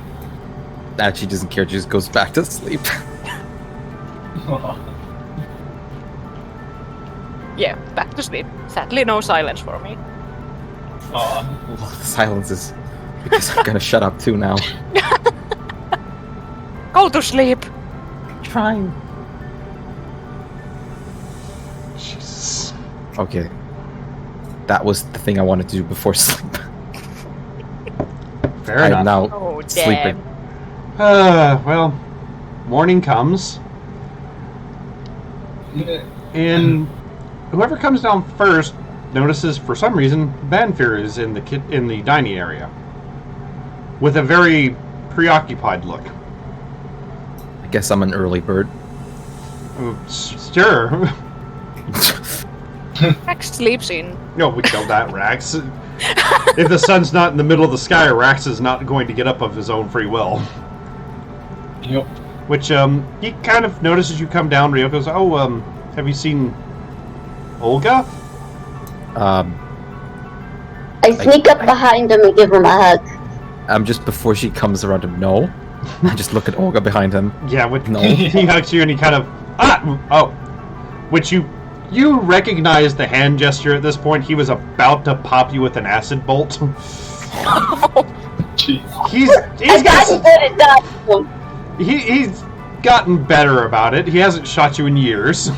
She doesn't care, she just goes back to sleep.
Yeah, back to sleep. Sadly, no silence for me.
Aw.
Well, the silence is because I'm gonna shut up too now.
Go to sleep.
Trying.
Jesus.
Okay. That was the thing I wanted to do before sleep.
Fair
I am
enough.
now
Oh, damn.
sleeping.
Well, morning comes, and whoever comes down first notices, for some reason, Banfir is in the dining area, with a very preoccupied look.
I guess I'm an early bird.
Sure.
Rex sleeps in.
No, we killed that, Rax. If the sun's not in the middle of the sky, Rax is not going to get up of his own free will.
Yep.
Which, he kind of notices you come down. Ryoko goes, "Oh, have you seen Olga?"
I sneak up behind him and give him a hug.
Just before she comes around him, no. I just look at Olga behind him.
Yeah, which,
No.
he hugs you and he kind of, which you recognize the hand gesture at this point. He was about to pop you with an acid bolt.
Jeez.
He's
I got
got,
good at that.
he's gotten better about it. He hasn't shot you in years.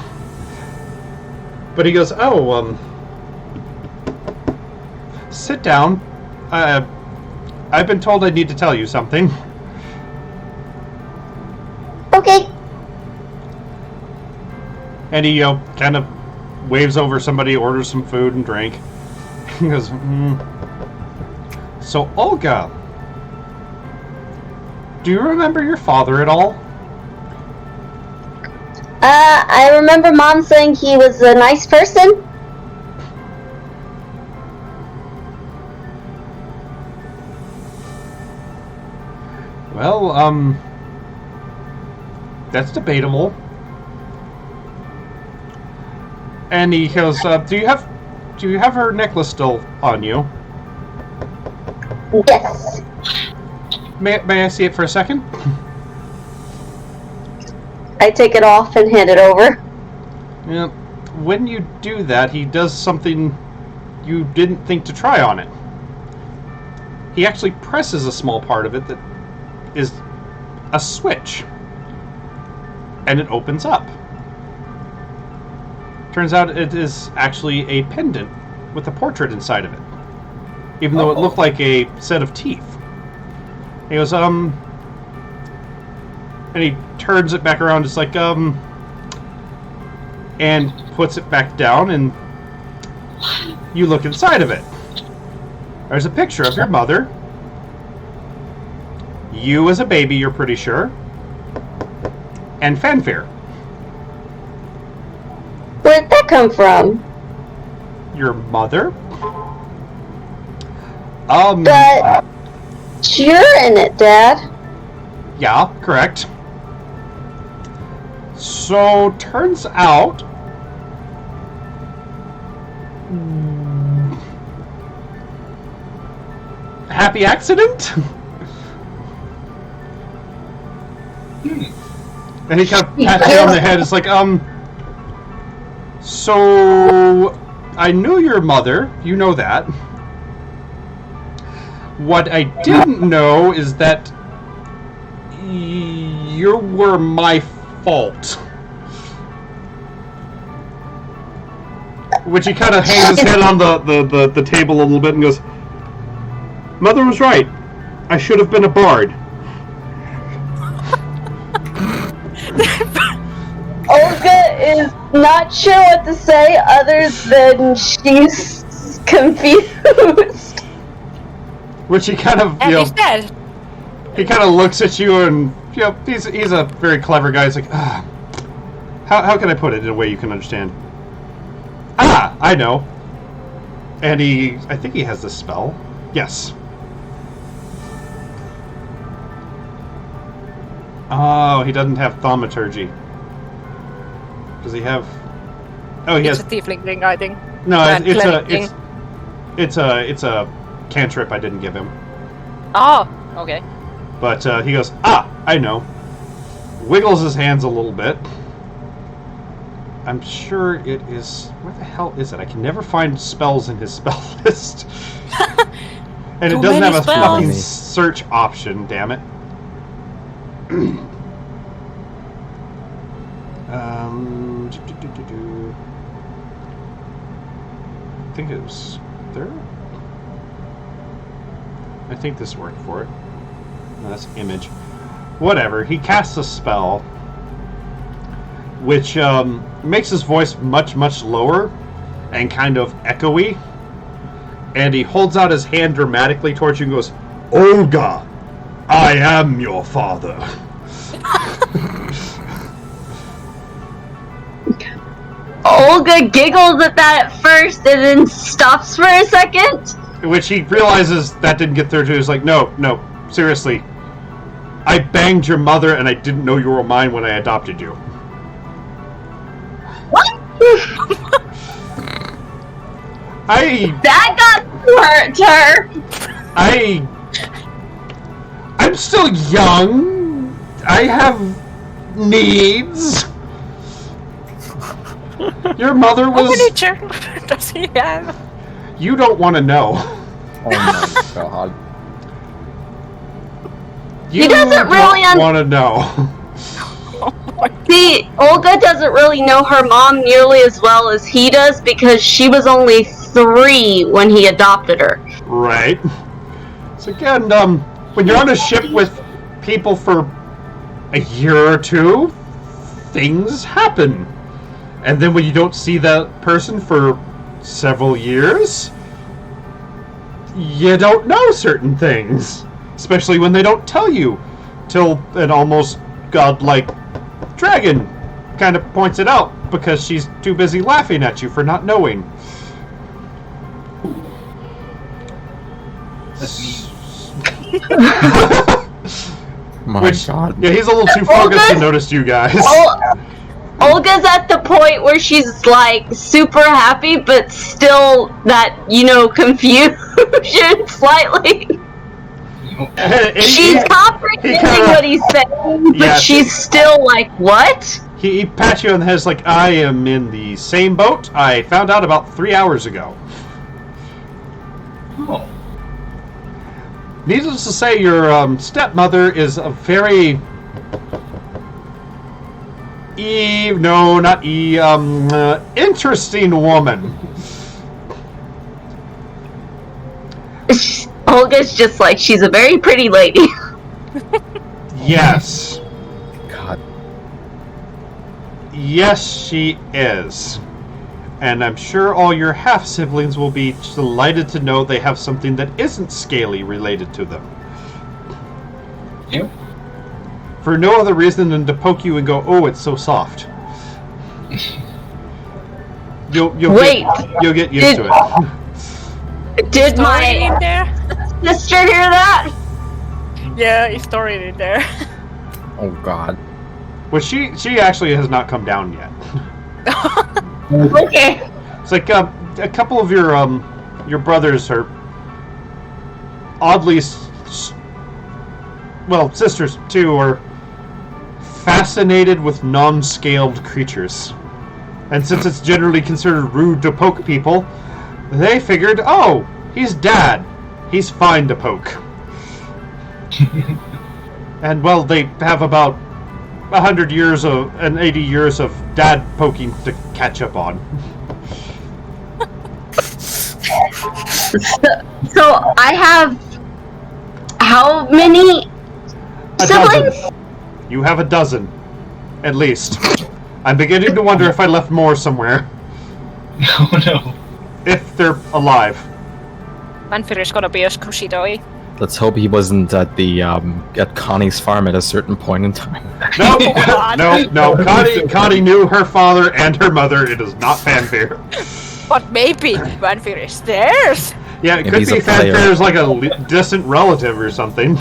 But he goes, "Oh, sit down. I've been told I need to tell you something."
Okay.
And he, kind of waves over somebody, orders some food and drink. He goes, "So, Olga, do you remember your father at all?"
I remember Mom saying he was a nice person.
Well, that's debatable. And he goes, do you have her necklace still on you?
Yes.
May I see it for a second?
I take it off and hand it over.
Yeah. When you do that, he does something you didn't think to try on it. He actually presses a small part of it that is a switch. And it opens up. Turns out it is actually a pendant with a portrait inside of it. Even though it looked like a set of teeth. He goes, and he turns it back around, just like, and puts it back down, and you look inside of it. There's a picture of your mother. You as a baby, you're pretty sure. And Fanfare.
Where'd that come from?
Your mother?
But you're in it, Dad.
Yeah, correct. So, turns out... happy accident? And he kind of pats you on the head. It's like, so... I knew your mother. You know that. What I didn't know is that you were my fault. Which he kind of hangs his head on the table a little bit and goes, Mother was right. I should have been a bard.
Olga is not sure what to say other than she's confused.
Which he kind of,
And he's dead.
he kind of looks at you and, he's a very clever guy. He's like, how can I put it in a way you can understand? I know. And I think he has this spell. Yes. Oh, he doesn't have thaumaturgy. Does he have? Oh, he
It's
has.
a tiefling thing, I think.
No,
cleric
it's a cantrip I didn't give him.
Oh, okay.
But he goes, I know. Wiggles his hands a little bit. I'm sure it is... Where the hell is it? I can never find spells in his spell list. And it
Too
doesn't have
many
a
spells.
fucking search option, damn it. I think it was there. I think this worked for it. No, that's image. Whatever. He casts a spell, which makes his voice much, much lower and kind of echoey. And he holds out his hand dramatically towards you and goes, Olga, I am your father.
Olga giggles at that at first and then stops for a second.
Which he realizes that didn't get through to. He's like, no, seriously. I banged your mother and I didn't know you were mine when I adopted you.
What? That got to her.
I'm still young. I have needs. Your mother was...
How many children does he have?
You don't want to know.
Oh my god.
You
doesn't really
want to know.
See, Olga doesn't really know her mom nearly as well as he does because she was only 3 when he adopted her.
Right. So again, when you're on a ship with people for a year or 2, things happen. And then when you don't see that person for several years, you don't know certain things. Especially when they don't tell you. Till an almost godlike dragon kind of points it out because she's too busy laughing at you for not knowing.
That's me.
My god.
Yeah, he's a little too focused to notice you guys.
Olga's at the point where she's like super happy, but still that, confusion slightly. She's comprehending what he's saying, but she's still like, what?
He pats you on the head, like, I am in the same boat. I found out about 3 hours ago.
Oh.
Needless to say, your stepmother is a very... interesting woman.
Olga's just like, she's a very pretty lady.
Yes.
God.
Yes, she is. And I'm sure all your half-siblings will be delighted to know they have something that isn't scaly related to them.
Yep.
For no other reason than to poke you and go, oh, it's so soft. You'll
Wait.
you'll get used to it.
Did
Story in
my
there?
sister hear that?
Yeah, it's story in there.
Oh God.
Well, she actually has not come down yet.
Okay.
It's like a couple of your brothers are oddly, well, sisters too, are fascinated with non-scaled creatures. And since it's generally considered rude to poke people, they figured, oh, he's dad. He's fine to poke. And, well, they have about 100 years and 80 years of dad poking to catch up on.
So I have how many
A
siblings?
dozen. You have a dozen, at least. I'm beginning to wonder if I left more somewhere.
Oh no.
If they're alive.
Manfir is gonna be a squishy.
Let's hope he wasn't at the at Connie's farm at a certain point in time.
No,
God.
no. Connie knew her father and her mother. It is not Fanfare.
But maybe Manfir is theirs.
Yeah, it
Maybe
could
he's
be
a player.
Fanfare's like a distant relative or something.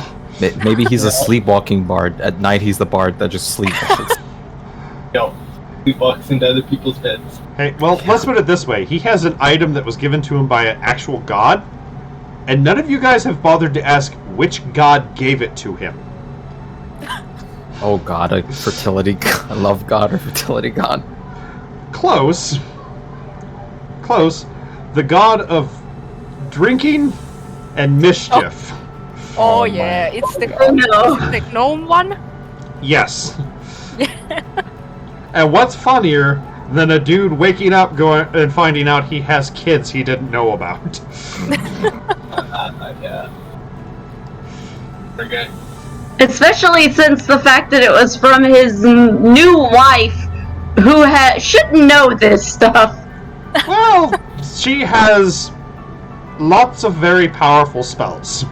Maybe he's a sleepwalking bard. At night, he's the bard that just sleepwalks.
Yo. He walks into other people's beds.
Hey, well, let's put it this way. He has an item that was given to him by an actual god, and none of you guys have bothered to ask which god gave it to him.
Oh God, a fertility god, love god or fertility god.
Close. Close. The god of drinking and mischief.
Oh,
Oh
yeah,
my
it's the
no.
the gnome one.
Yes. And what's funnier than a dude waking up going and finding out he has kids he didn't know about?
Yeah. Okay.
Especially since the fact that it was from his new wife, who shouldn't know this stuff.
Well, she has lots of very powerful spells.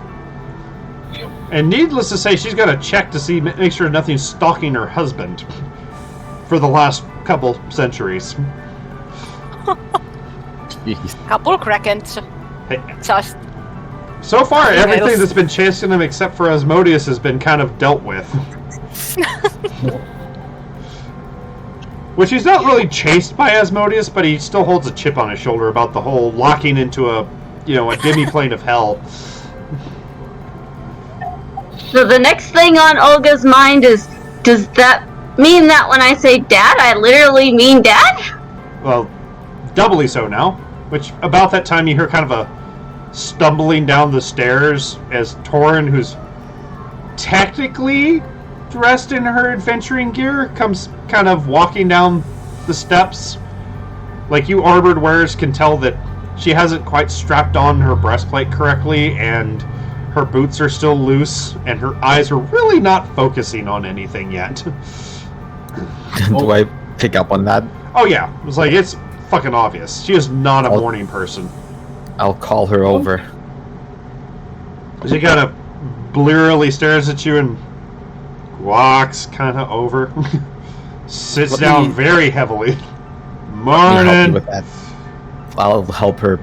Yep.
And needless to say, she's got to check to see, make sure nothing's stalking her husband for the last couple centuries.
Jeez.
Couple krakens.
Hey,
Just
so far,
Nothing
everything
else.
that's been chasing him except for Asmodeus has been kind of dealt with. Which he's not really chased by Asmodeus, but he still holds a chip on his shoulder about the whole locking into a demi-plane of hell.
So the next thing on Olga's mind is, does that mean that when I say dad, I literally mean dad?
Well, doubly so now. Which, about that time, you hear kind of a stumbling down the stairs as Torin, who's technically dressed in her adventuring gear, comes kind of walking down the steps. Like, you armored wearers can tell that she hasn't quite strapped on her breastplate correctly, and her boots are still loose, and her eyes are really not focusing on anything yet.
Do I pick up on that?
Oh yeah, it's fucking obvious. She is not a morning person.
I'll call her over.
She kind of blearily stares at you and walks kind of over. Sits
Let
down
me-
very heavily.
Let me help you
Morning!
with that. I'll help her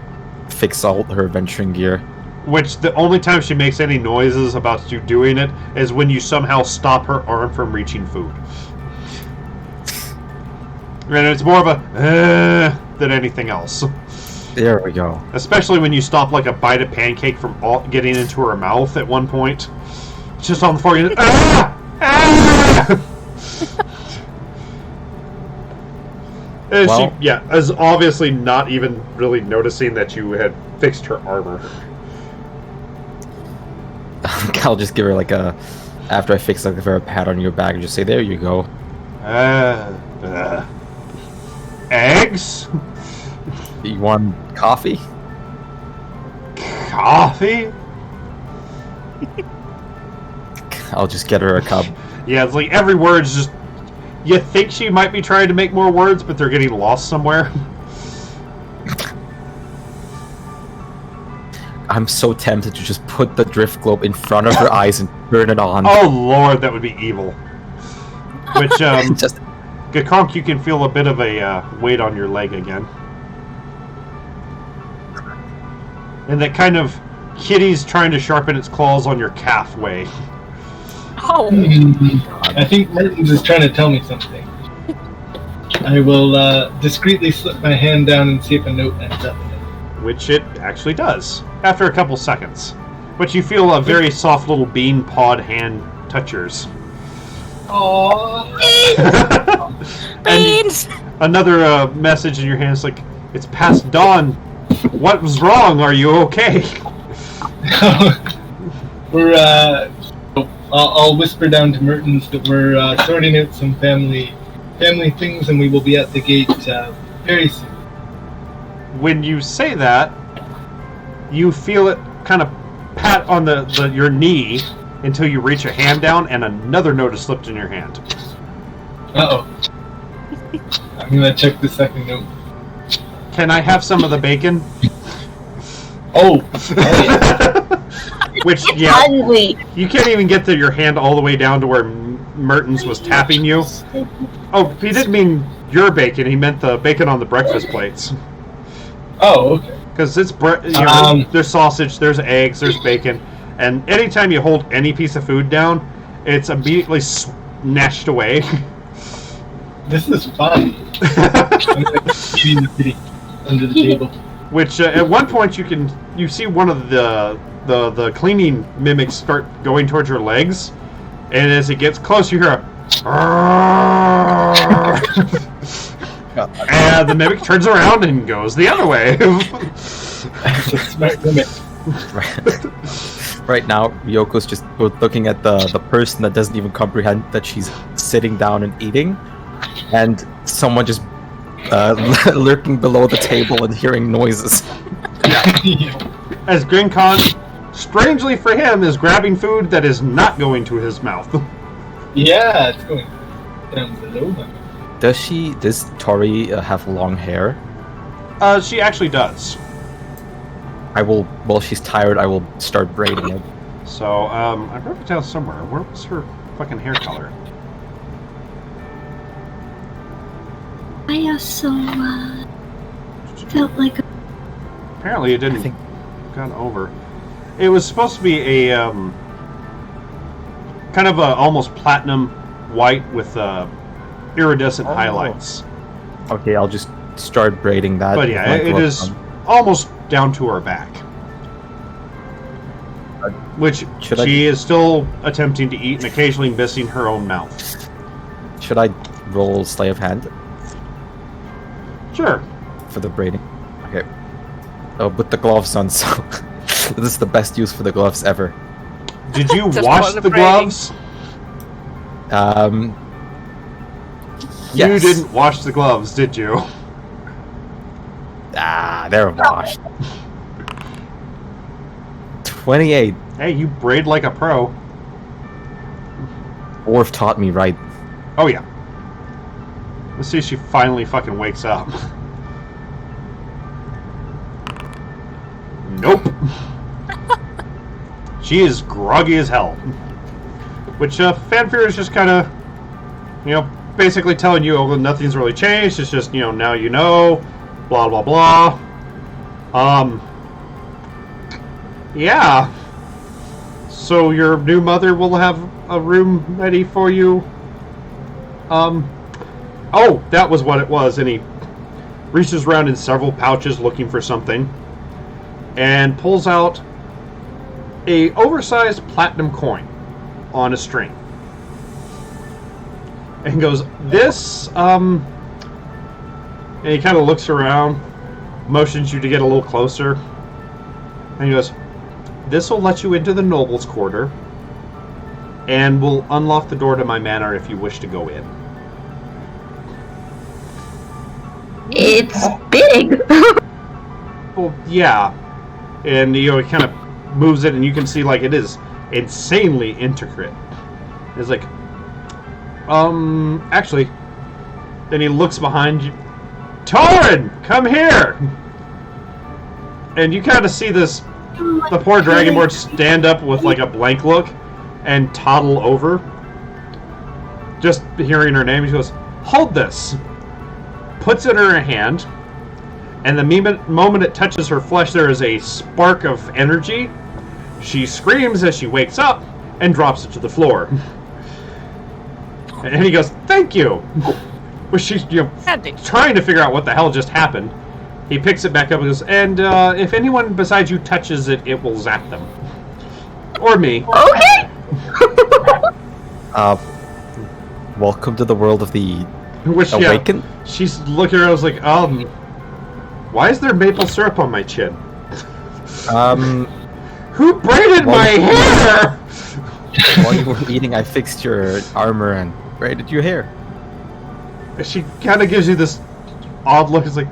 fix all her adventuring gear.
Which, the only time she makes any noises about you doing it is when you somehow stop her arm from reaching food. And it's more of a than anything else.
There we go.
Especially when you stop like a bite of pancake from getting into her mouth at one point. Just on the floor, you And
Well-
she, is obviously not even really noticing that you had fixed her armor.
I'll just give her like a. After I fix, I'll give her a pat on your back and just say, "There you go."
Eggs?
You want coffee?
Coffee?
I'll just get her a cup.
Yeah, it's like every word's just... You think she might be trying to make more words, but they're getting lost somewhere.
I'm so tempted to just put the drift globe in front of her eyes and turn it on.
Oh lord, that would be evil. Which,
Just
Gakronk, you can feel a bit of a weight on your leg again. And that kind of kitty's trying to sharpen its claws on your calf way.
Oh,
I think Mertens is trying to tell me something. I will discreetly slip my hand down and see if a note ends up in it.
Which it actually does, after a couple seconds. But you feel a very soft little bean pawed hand touch yours.
Aww.
And
beans!
another message in your hand is like, it's past dawn. What was wrong? Are you okay?
We're, I'll whisper down to Mertens that we're sorting out some family things and we will be at the gate very soon.
When you say that, you feel it kind of pat on your knee until you reach a hand down and another note is slipped in your hand.
Uh-oh. I'm gonna check the second note.
Can I have some of the bacon?
Oh yeah.
Which, yeah,
Hungry.
you can't even get your hand all the way down to where Mertens was tapping you. Oh, he didn't mean your bacon, he meant the bacon on the breakfast plates.
Oh, okay.
Because it's there's sausage, there's eggs, there's bacon, and anytime you hold any piece of food down, it's immediately snatched away.
This is fun. I'm eating the kitty under the table.
Which at one point you see one of the cleaning mimics start going towards your legs, and as it gets close, you hear a and the mimic turns around and goes the other way.
Smart mimic.
right now, Yoko's just looking at the person that doesn't even comprehend that she's sitting down and eating, and someone just lurking below the table and hearing noises.
As Grincon, strangely for him, is grabbing food that is not going to his mouth.
Yeah, it's going down below them.
Does Tori have long hair?
She actually does.
While she's tired, I will start braiding it.
So, I wrote it down somewhere. Where was her fucking hair color?
I also felt like
Apparently it didn't
I think-
gone over. It was supposed to be a kind of a almost platinum white with iridescent highlights.
Okay, I'll just start braiding that.
But
with
yeah,
my
it
gloves
is
on.
almost down to her back. Which
should I-
she is still attempting to eat and occasionally missing her own mouth.
Should I roll sleight of hand
Sure.
for the braiding? Okay. Oh, with the gloves on, so this is the best use for the gloves ever.
Did you
Just
wash
for the
the
braiding.
gloves?
Yes.
You didn't wash the gloves, did you?
They're washed. 28.
Hey, you braid like a pro.
Orf taught me right.
Oh yeah. Let's see if she finally fucking wakes up. Nope. She is groggy as hell. Which Fanfare is just kind of, basically telling you, oh, nothing's really changed. It's just, now you know, blah blah blah. Yeah. So your new mother will have a room ready for you. Oh, that was what it was. And he reaches around in several pouches looking for something, and pulls out a oversized platinum coin on a string, and goes, "This." And he kind of looks around, motions you to get a little closer, and he goes, "This will let you into the noble's quarter, and will unlock the door to my manor if you wish to go in."
It's big.
Well, yeah, and he kind of moves it, and you can see like it is insanely intricate. He's like, actually. Then he looks behind you. Torin, come here! And you kind of see this, the poor Dragonborn stand up with like a blank look and toddle over. Just hearing her name, she goes, hold this. Puts it in her hand, and the moment it touches her flesh, there is a spark of energy. She screams as she wakes up and drops it to the floor. And he goes, thank you! But she's trying to figure out what the hell just happened. He picks it back up and goes, and if anyone besides you touches it, it will zap them. Or me.
Okay.
Welcome to the world of the
Which,
Awakened.
yeah, she's looking around, I was like, why is there maple syrup on my chin? Who braided my hair?
While you were eating, I fixed your armor and braided your hair.
She kind of gives you this odd look. It's like,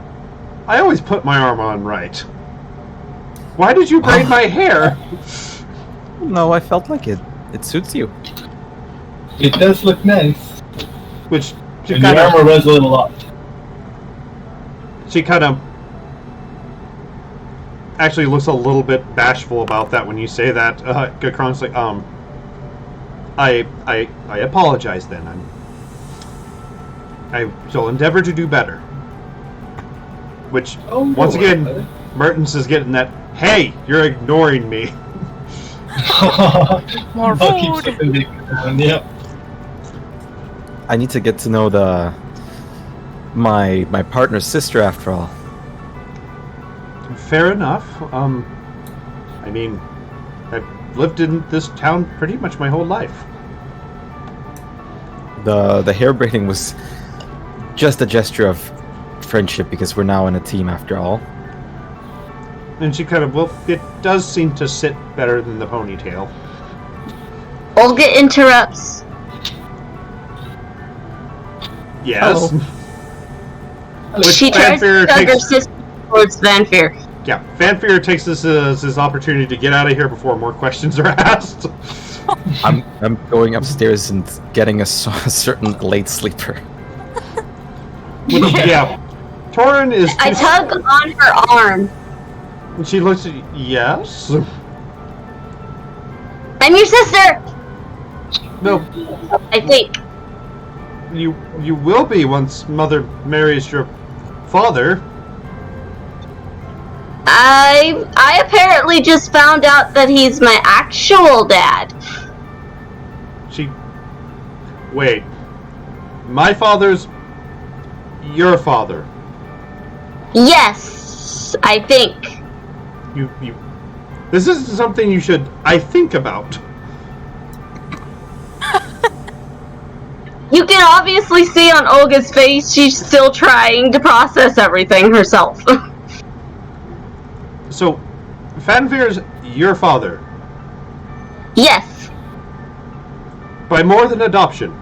I always put my arm on right. Why did you braid my hair?
No, I felt like it. It suits you.
It does look nice.
Which she
And
kind
the
of
armor was a little off.
she kind of actually looks a little bit bashful about that when you say that. Gakron's like, I apologize then. I shall endeavor to do better. Which, once again, Mertens is getting that, hey, you're ignoring me.
More
I'll keep
food.
something big. Yep.
I need to get to know my partner's sister after all.
Fair enough. I mean, I've lived in this town pretty much my whole life.
The hair braiding was just a gesture of friendship because we're now in a team after all.
And she kind of, well, it does seem to sit better than the ponytail.
Olga interrupts.
Yes. Which
She tries to
Fanfare
tug her
takes,
sister towards Vanfear.
yeah, Fanfare takes this as his opportunity to get out of here before more questions are asked.
I'm going upstairs and getting a certain late sleeper.
Yeah. Torin is
I tug on her arm.
and she looks at you, yes?
I'm your sister!
No,
I think.
you will be once Mother marries your father.
I apparently just found out that he's my actual dad.
Wait. My father's your father.
Yes, I think.
You This is something you should, I think, about.
You can obviously see on Olga's face she's still trying to process everything herself.
So, Fanfare's your father.
Yes,
By more than adoption.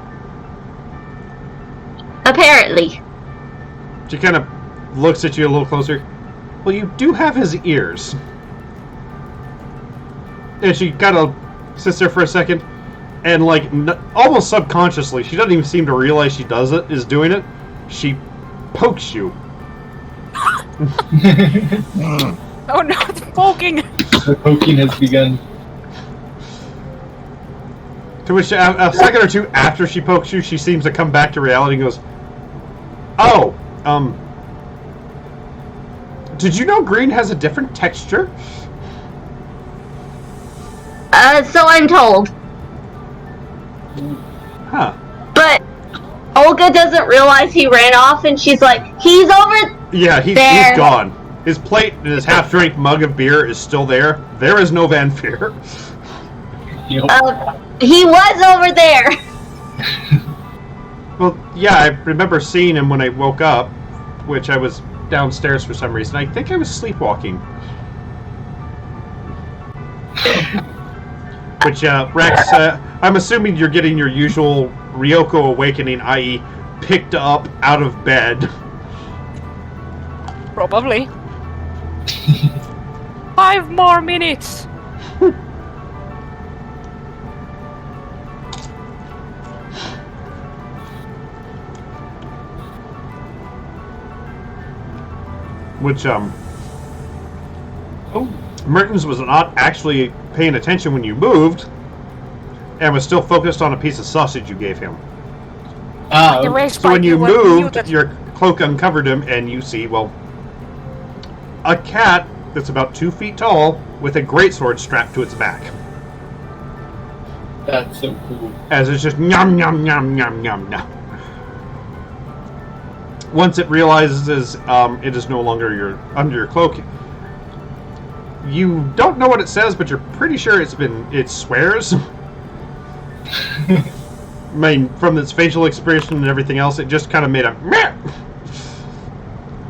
apparently.
She kind of looks at you a little closer. Well, you do have his ears. And she kind of sits there for a second, and like almost subconsciously, she doesn't even seem to realize she is doing it. She pokes you.
Oh no, it's poking!
The poking has begun.
To which a second or two after she pokes you, she seems to come back to reality and goes, "Oh, did you know green has a different texture?"
So I'm told.
Huh.
But Olga doesn't realize he ran off, and she's like, he's over
Yeah, he's
there.
gone. His plate and his half-drink mug of beer is still there. There is no Vanfear.
Yep.
He was over there.
Well, yeah, I remember seeing him when I woke up, which I was downstairs for some reason. I think I was sleepwalking. Which, Rex, I'm assuming you're getting your usual Ryoko awakening, i.e. picked up out of bed.
Probably. 5 more minutes!
Which,
Oh.
Mertens was not actually paying attention when you moved, and was still focused on a piece of sausage you gave him.
Ah,
The
okay.
way
So when
Spikey
you
was
moved,
muted.
your cloak uncovered him, and you see, well, a cat that's about 2 feet tall with a greatsword strapped to its back.
That's so cool.
As it's just yum yum yum yum yum yum. Once it realizes it is no longer under your cloak, you don't know what it says, but you're pretty sure it swears. I mean, from its facial expression and everything else, it just kind of made a meh,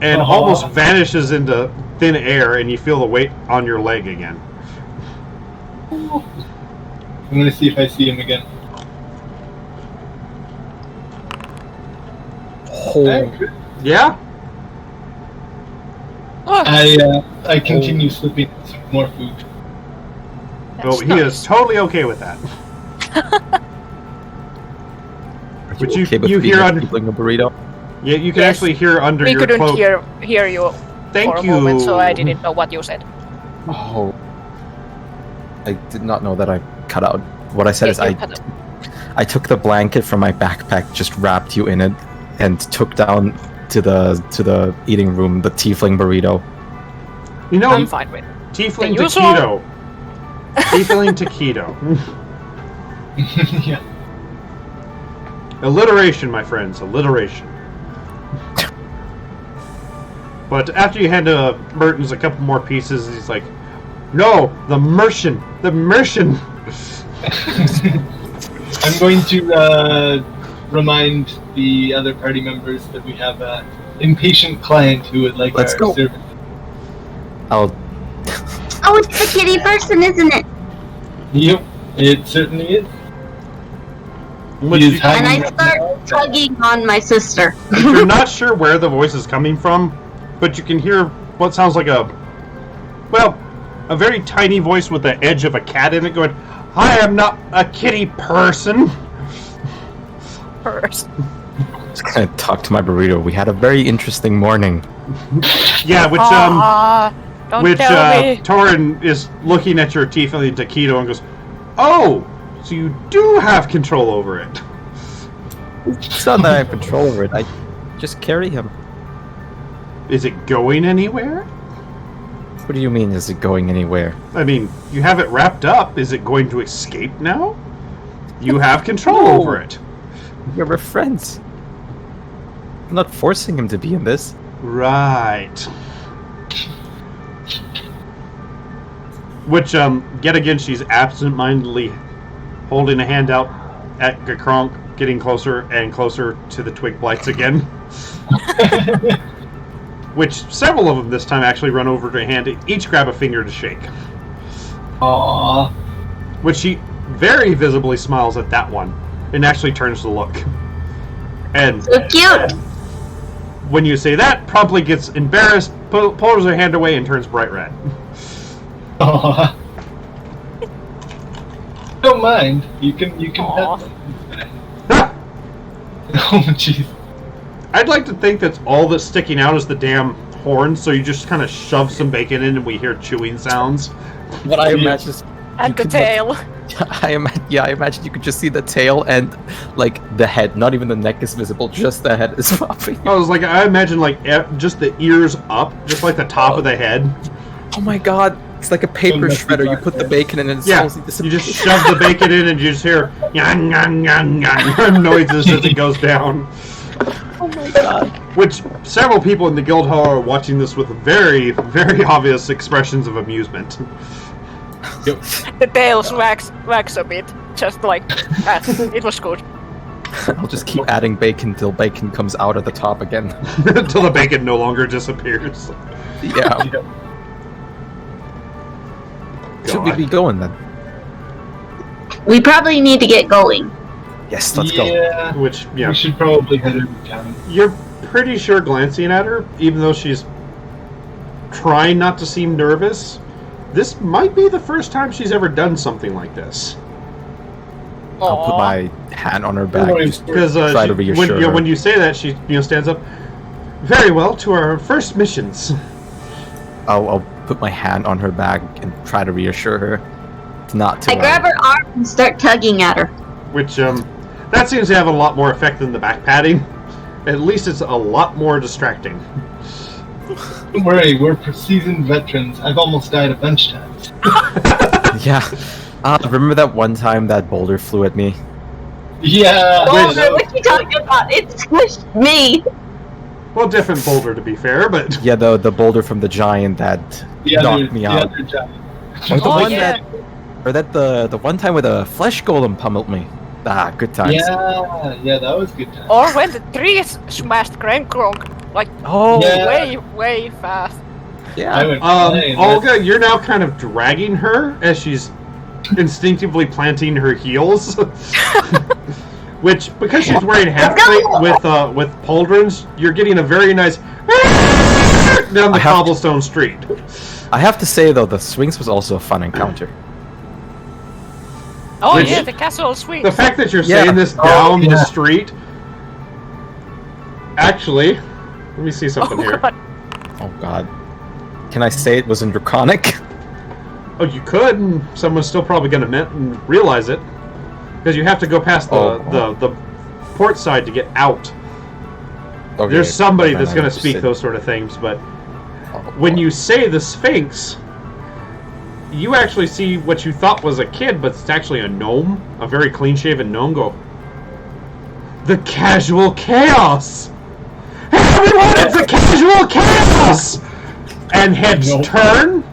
and almost vanishes into thin air, and you feel the weight on your leg again.
I'm gonna see if I see him again.
Oh,
Yeah?
Oh,
I continue slipping some more food.
Oh, he is totally okay with that.
are
But
you okay with
you
being
hear
a
under-
tiefling a burrito?
Yeah, you can
Yes.
actually hear under
we
your
couldn't
cloak.
hear you
Thank
for a
you.
moment, so I didn't know what you said.
Oh, I did not know that I cut out. What I said is
Yeah, you cut it.
I took the blanket from my backpack, just wrapped you in it, and took down to the eating room the tiefling burrito.
You know,
I'm fine with it.
tiefling
The
to
usual-
keto. Tiefling to keto.
Yeah.
Alliteration, my friends, alliteration. But after you hand Mertens a couple more pieces, he's like, "No, the Mercian, the Mercian."
I'm going to remind the other party members that we have an impatient client who would like
Let's
our
go.
service.
I'll
Oh, it's the kitty person, isn't it?
Yep, it certainly is.
Which
He is
you-
And I
hiding
start tugging on my sister.
You're not sure where the voice is coming from, but you can hear what sounds like a very tiny voice with the edge of a cat in it going, "I am not a kitty person."
First.
just gonna talk to my burrito. We had a very interesting morning.
Yeah, which
Don't tell me.
Torin is looking at your tiefling taquito and goes, "Oh, so you do have control over it."
It's not that I have control over it. I just carry him.
Is it going anywhere?
What do you mean? Is it going anywhere?
I mean, you have it wrapped up. Is it going to escape now? You have control
No.
over it.
Yeah, we're friends. I'm not forcing him to be in this.
Right. Which, yet again, she's absent-mindedly holding a hand out at Gakronk, getting closer and closer to the twig blights again. Which, several of them this time actually run over to a hand, each grab a finger to shake.
Aww.
Which she very visibly smiles at that one, and actually turns to look. And
So cute.
when you say that, promptly gets embarrassed, pulls her hand away, and turns bright red.
Aww. Don't mind. You can
Aw.
pet them. Oh jeez.
I'd like to think that's all that's sticking out is the damn horn, so you just kind of shove some bacon in and we hear chewing sounds.
What I imagine is
And the
could
tail.
I imagine you could just see the tail and like the head. Not even the neck is visible; just the head is popping.
I was like, I imagine like just the ears up, just like the top of the head.
Oh my god! It's like a paper
Don't mess with
shredder. You
my
put the
head.
bacon in and it
Yeah,
slowly
you
disappears.
just shove the bacon in and you just hear yan yan yan yan noises as it goes down.
Oh my god!
Which several people in the guild hall are watching this with very, very obvious expressions of amusement.
The tails wax a bit. Just like that. It was good.
I'll just keep adding bacon till bacon comes out at the top again.
Until the bacon no longer disappears.
Yeah. Should we be going then?
We probably need to get going.
Yes, let's go.
Yeah.
Which, yeah.
We should probably head into town.
You're pretty sure glancing at her, even though she's trying not to seem nervous, this might be the first time she's ever done something like this.
I'll put
Aw.
my hand on her back.
Don't worry,
Just
Because
try to reassure her.
when you say that, she stands up. Very well, to our first missions.
I'll put my hand on her back and try to reassure her not to.
I grab her arm and start tugging at her.
Which, that seems to have a lot more effect than the back patting. At least it's a lot more distracting.
Don't worry, we're seasoned veterans. I've almost died a bunch times.
Yeah. Remember that one time that boulder flew at me?
Yeah.
Oh, what are you talking about? It squished me.
Well, different boulder to be fair, but
Yeah, the boulder from the giant that knocked me out.
other giant.
Or the
Oh,
one
yeah.
the one time where the flesh golem pummeled me. Good times.
Yeah, that was good time.
Or when the trees smashed Grenkrong, like
Oh,
Yeah.
way fast.
yeah.
I went flying.
Olga, you're now kind of dragging her as she's instinctively planting her heels. Which, because she's wearing half plate with pauldrons, you're getting a very nice down the cobblestone street.
I have to say though, the swings was also a fun encounter.
Oh
Which-
yeah, the castle swing.
The fact that you're
Yeah.
saying this
Oh,
down the
yeah.
street. Actually, let me see something here.
God.
Oh god. Can I say it was in Draconic?
Oh, you could, and someone's still probably going to realize it. Because you have to go past the port side to get out.
Okay,
There's somebody
then
that's
I
going to
just
speak
said-
those sort of things, but when you say the Sphinx, you actually see what you thought was a kid, but it's actually a gnome, a very clean-shaven gnome go, "The casual chaos! Everyone, it's the casual chaos!" And heads
Nope.
turn,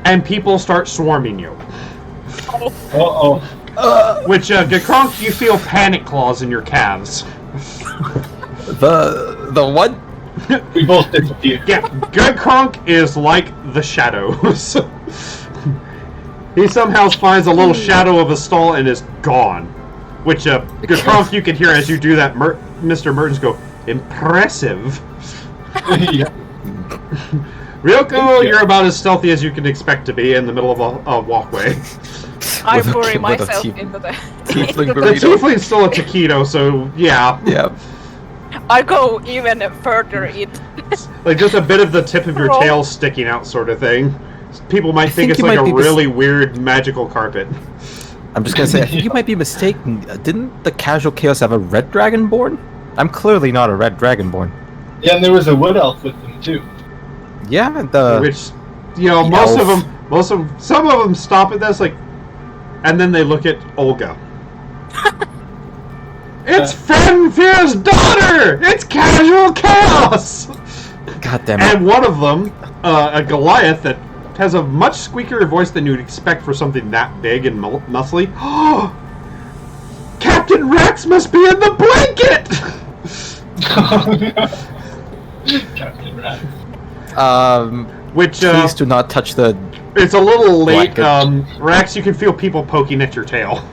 and people start swarming you.
Uh-oh.
Which, Gekronk, you feel panic claws in your calves.
The one.
We both disappeared.
Yeah, Gekronk is like the shadows. He somehow finds a little shadow of a stall and is gone. Which, Gekronk, you can hear as you do that, Mr. Mertens go, "Impressive."
Yeah.
Ryoko, you're about as stealthy as you can expect to be in the middle of a walkway.
I
With a-
bury
with a
myself
teeth-
into the.
tiefling
into
The
the
burrito.
tiefling's still a taquito, so yeah.
Yeah.
I go even further in.
Like just a bit of the tip of your
Roll.
tail sticking out sort of thing. People might think
think
it's
you
like
might
a
be
really weird magical carpet.
I'm just gonna say, I think you might be mistaken. Didn't the Casual Chaos have a red dragonborn? I'm clearly not a red dragonborn.
Yeah, and there was a wood elf with them too.
Yeah, the
Which, you know,
The
some of them stop at this, like, and then they look at Olga. It's Fenfir's daughter! It's casual chaos!
God damn it.
And one of them, a Goliath that has a much squeakier voice than you'd expect for something that big and muscly. Captain Rex must be in the blanket!
Captain Rat.
Which,
Please do not touch the.
it's a little late.
Blanket.
Rex, you can feel people poking at your tail.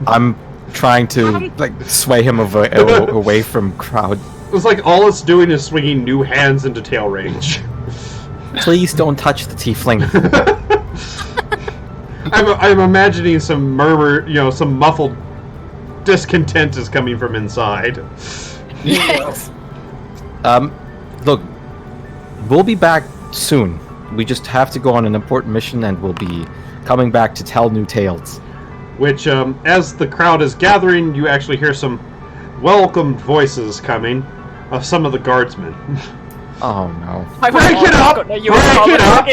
I'm trying to like sway him away from crowd.
It's like all it's doing is swinging new hands into tail range.
Please don't touch the tiefling.
I'm imagining some murmur, you know, some muffled discontent is coming from inside.
Yes.
Look, we'll be back soon. We just have to go on an important mission, and we'll be coming back to tell new tales.
Which, as the crowd is gathering, you actually hear some welcomed voices coming of some of the guardsmen.
Oh no.
I was
Break it up!
gonna use
Break it up!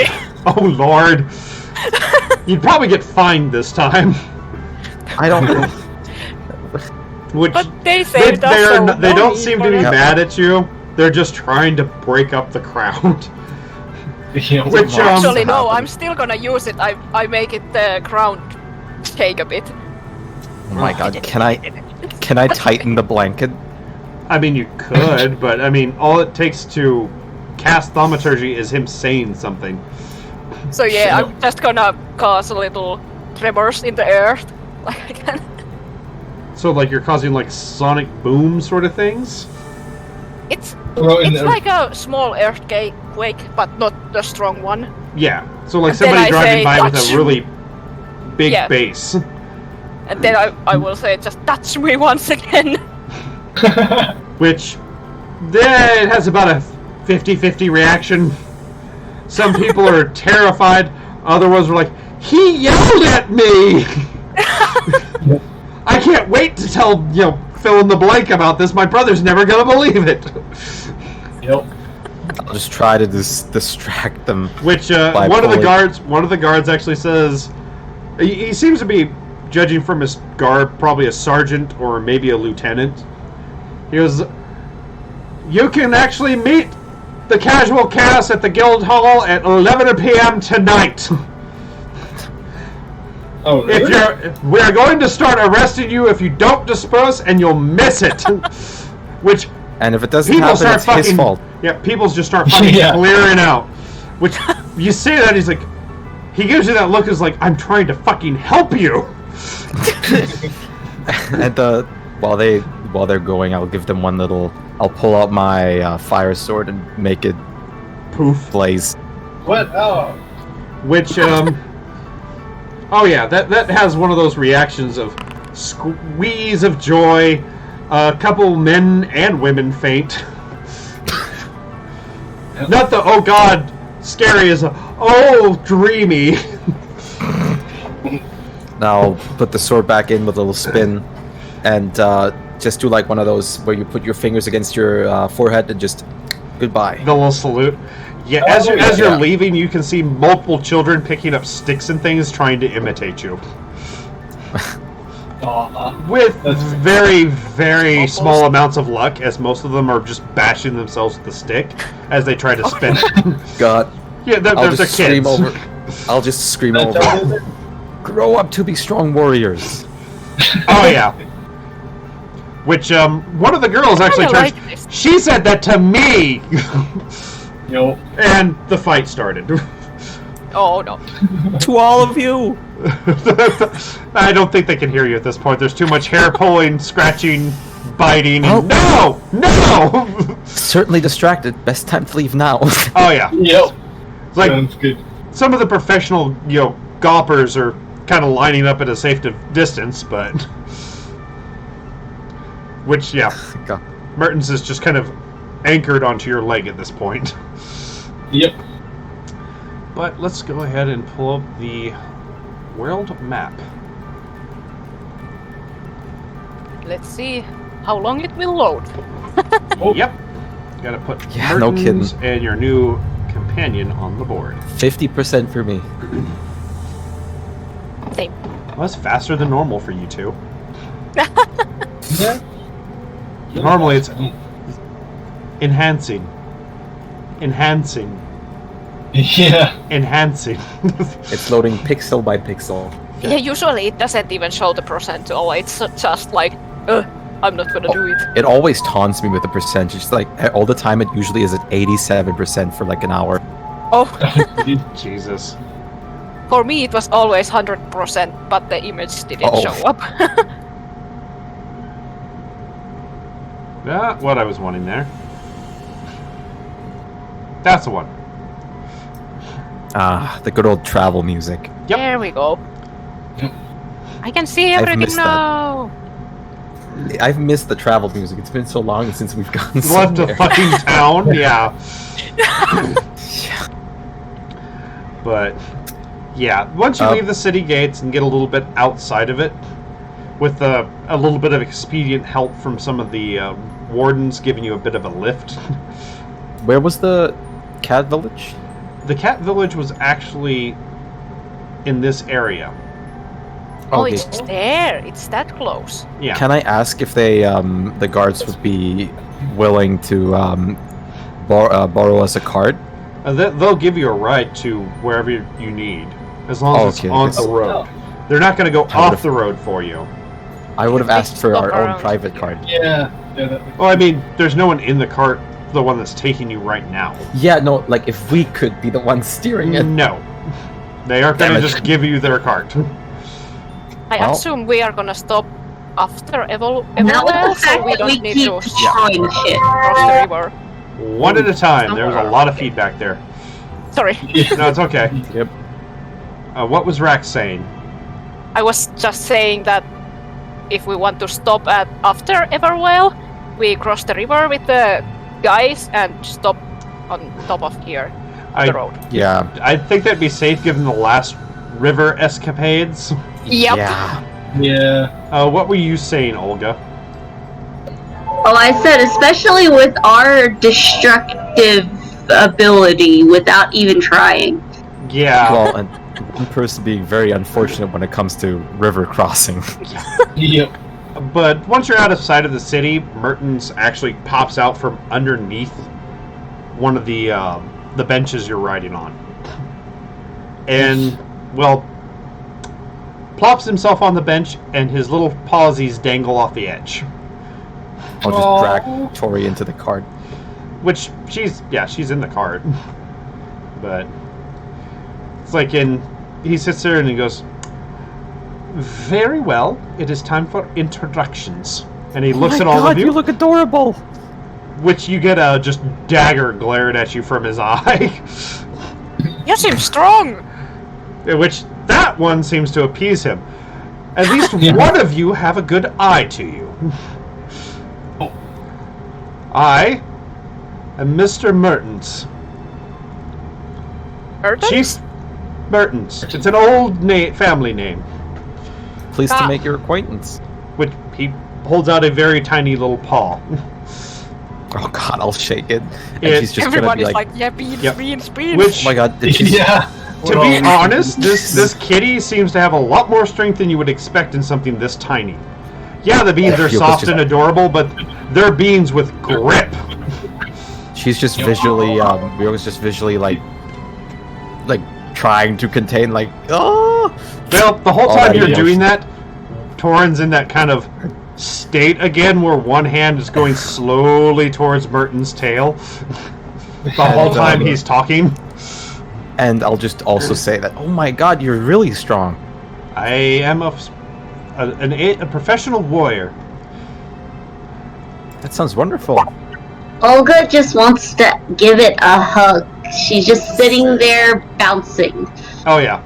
power.
Oh lord! You'd probably get fined this time.
I don't know.
Which
But they saved us, so
they
no
don't
need
seem
for
to be
that.
mad at you. They're just trying to break up the crowd.
Yeah,
Which,
Actually, no,
happened.
I'm still gonna use it. I make it the ground shake a bit.
Oh my god, can I tighten the blanket?
I mean, you could, but I mean, all it takes to cast thaumaturgy is him saying something.
So yeah, I'm just gonna cause a little tremors in the earth. Like I can.
So, like, you're causing, like, sonic boom sort of things?
It's
Well, in
it's
the-
like a small earthquake, but not the strong one.
Yeah. So, like,
And then
somebody
I
driving
say,
by with
"Touch."
a really big
Yeah.
bass.
And then I will say, just touch me once again.
Which, then it has about a 50-50 reaction. Some people are terrified. Other ones were like, he yelled at me! I can't wait to tell, fill in the blank about this. My brother's never gonna believe it.
Yep.
I'll just try to distract them.
Which one of the guards actually says, he seems to be, judging from his garb, probably a sergeant or maybe a lieutenant. He goes, you can actually meet the casual cast at the guild hall at 11 p.m. tonight.
Oh, really?
We are going to start arresting you if you don't disperse, and you'll miss it. Which,
and if it doesn't
people
happen,
start
it's
fucking,
his fault.
Yeah, people just start fucking clearing out. Which, you say that, he's like, he gives you that look as like, I'm trying to fucking help you.
And while they're going, I'll give them one little. I'll pull out my fire sword and make it
poof
blaze.
What? Oh.
Which oh yeah, that has one of those reactions of squeeze of joy. A couple men and women faint. Not the oh god scary as oh dreamy.
Now I'll put the sword back in with a little spin, and just do like one of those where you put your fingers against your forehead and just goodbye.
The little salute. Yeah, as you're leaving, you can see multiple children picking up sticks and things trying to imitate you. With very, very small amounts of luck, as most of them are just bashing themselves with the stick as they try to spin it.
God.
Yeah, there's their kids.
I'll just scream over. Grow up to be strong warriors.
Oh yeah. Which one of the girls actually turns. Like she said that to me.
Yo.
And the fight started.
Oh no.
To all of you.
I don't think they can hear you at this point. There's too much hair pulling, scratching, biting. And no.
Certainly distracted. Best time to leave now.
Oh yeah.
Yep.
Like,
sounds good.
Some of the professional, goppers are kind of lining up at a safe distance, but which, yeah,
God.
Mertens is just kind of anchored onto your leg at this point.
Yep.
But let's go ahead and pull up the world map.
Let's see how long it will load.
Oh. Yep. Gotta put Mertens and your new companion on the board.
50% for me.
Same.
Well, that's faster than normal for you two.
Yeah.
Normally it's enhancing.
Yeah.
Enhancing.
It's loading pixel by pixel.
Yeah, usually it doesn't even show the percentile. It's just like, I'm not gonna do it.
It always taunts me with the percentage. Like all the time, it usually is at 87% for like an hour.
Oh.
Jesus.
For me, it was always 100%, but the image didn't show up.
That's what I was wanting there. That's the one.
Ah, the good old travel music.
Yep.
There we go. I can see everything now.
I've missed the travel music. It's been so long since we've gone
left a fucking town. Yeah. But yeah, once you leave the city gates and get a little bit outside of it, with a little bit of expedient help from some of the wardens giving you a bit of a lift.
Where was the cat village?
The cat village was actually in this area.
Oh,
Okay.
it's there. It's that close.
Yeah.
Can I ask if they, the guards would be willing to borrow us a cart?
They'll give you a ride to wherever you need, as long as it's on the road. They're not going to go off the road for you.
I would have asked for our
around.
own private cart.
Yeah.
Well, I mean, there's no one in the cart, the one that's taking you right now.
Yeah, no, like if we could be the ones steering it.
No. They aren't going to just give you their cart.
I assume we are gonna stop after
Not with
Everwell,
the
so
fact
we
that we
don't need
keep
to
destroying shit.
cross the river.
One at a time. There was a lot of feedback there.
Sorry.
No, it's okay.
Yep.
What was Rax saying?
I was just saying that if we want to stop at after Everwell, we cross the river with the guys and stop on top of here. the road.
Yeah.
I think that'd be safe given the last river escapades.
Yep.
Yeah.
Yeah.
What were you saying, Olga?
Oh, I said, especially with our destructive ability without even trying.
Yeah.
Well, and one person being very unfortunate when it comes to river crossing.
Yep.
But once you're out of sight of the city, Mertens actually pops out from underneath one of the benches you're riding on. And, well, plops himself on the bench, and his little pawsies dangle off the edge.
I'll just drag Tori into the cart.
Which, she's in the cart. But it's like he sits there and he goes, very well, it is time for introductions. And he looks at all of you.
You look adorable!
Which you get a just dagger glared at you from his eye.
You seem strong.
Which, that one seems to appease him. At least one of you have a good eye to you. I am Mr. Mertens.
Mertens?
Chief Mertens. It's an old family name.
Pleased to make your acquaintance.
Which he holds out a very tiny little paw.
Oh god, I'll shake it. And
It-
she's just gonna
Everybody's
be like,
yeah, beans,
Yep.
beans, beans.
Which,
oh my god, did she...
Yeah.
to be honest, this kitty seems to have a lot more strength than you would expect in something this tiny. Yeah, the beans are
Yeah,
soft
just-
and adorable, but they're beans with grip.
She's just visually, we always just visually, like trying to contain, like, oh!
Well, the whole
All
time
that
you're
emotion.
doing that, Torin's in that kind of state again where one hand is going slowly towards Merton's tail. The whole time he's talking.
And I'll just also say that, oh my god, you're really strong.
I am a professional warrior.
That sounds wonderful.
Olga just wants to give it a hug. She's just sitting there bouncing.
Oh yeah.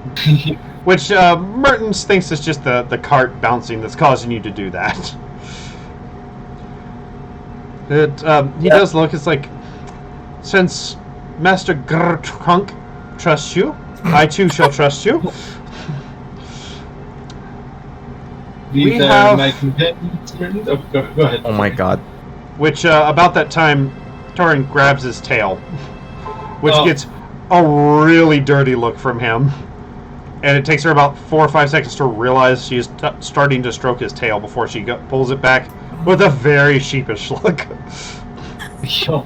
Which Mertens thinks is just the cart bouncing that's causing you to do that. He does look, it's like, since Master Grtrunk trusts you, I too shall trust you.
These
We
are
have-
my companions. Oh, go ahead.
Oh my god.
Which, about that time, Torin grabs his tail. Which gets a really dirty look from him. And it takes her about 4 or 5 seconds to realize she's starting to stroke his tail before she pulls it back with a very sheepish look.
Yo.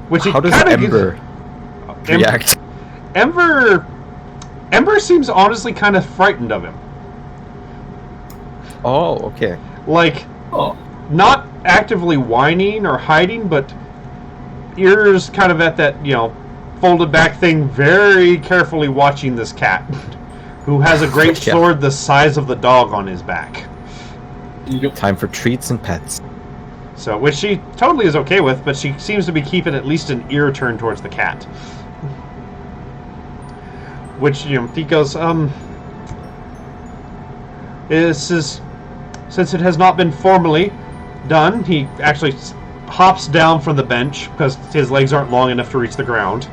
Which he
how does
kinda
Ember react?
Ember seems honestly kind of frightened of him.
Oh, okay.
Like,
Oh.
not actively whining or hiding, but ears kind of at that, folded back thing, very carefully watching this cat, who has a great
Yeah.
sword the size of the dog on his back.
Yep.
Time for treats and pets.
So, which she totally is okay with, but she seems to be keeping at least an ear turned towards the cat. Which, he goes, since it has not been formally done, he actually hops down from the bench, because his legs aren't long enough to reach the ground,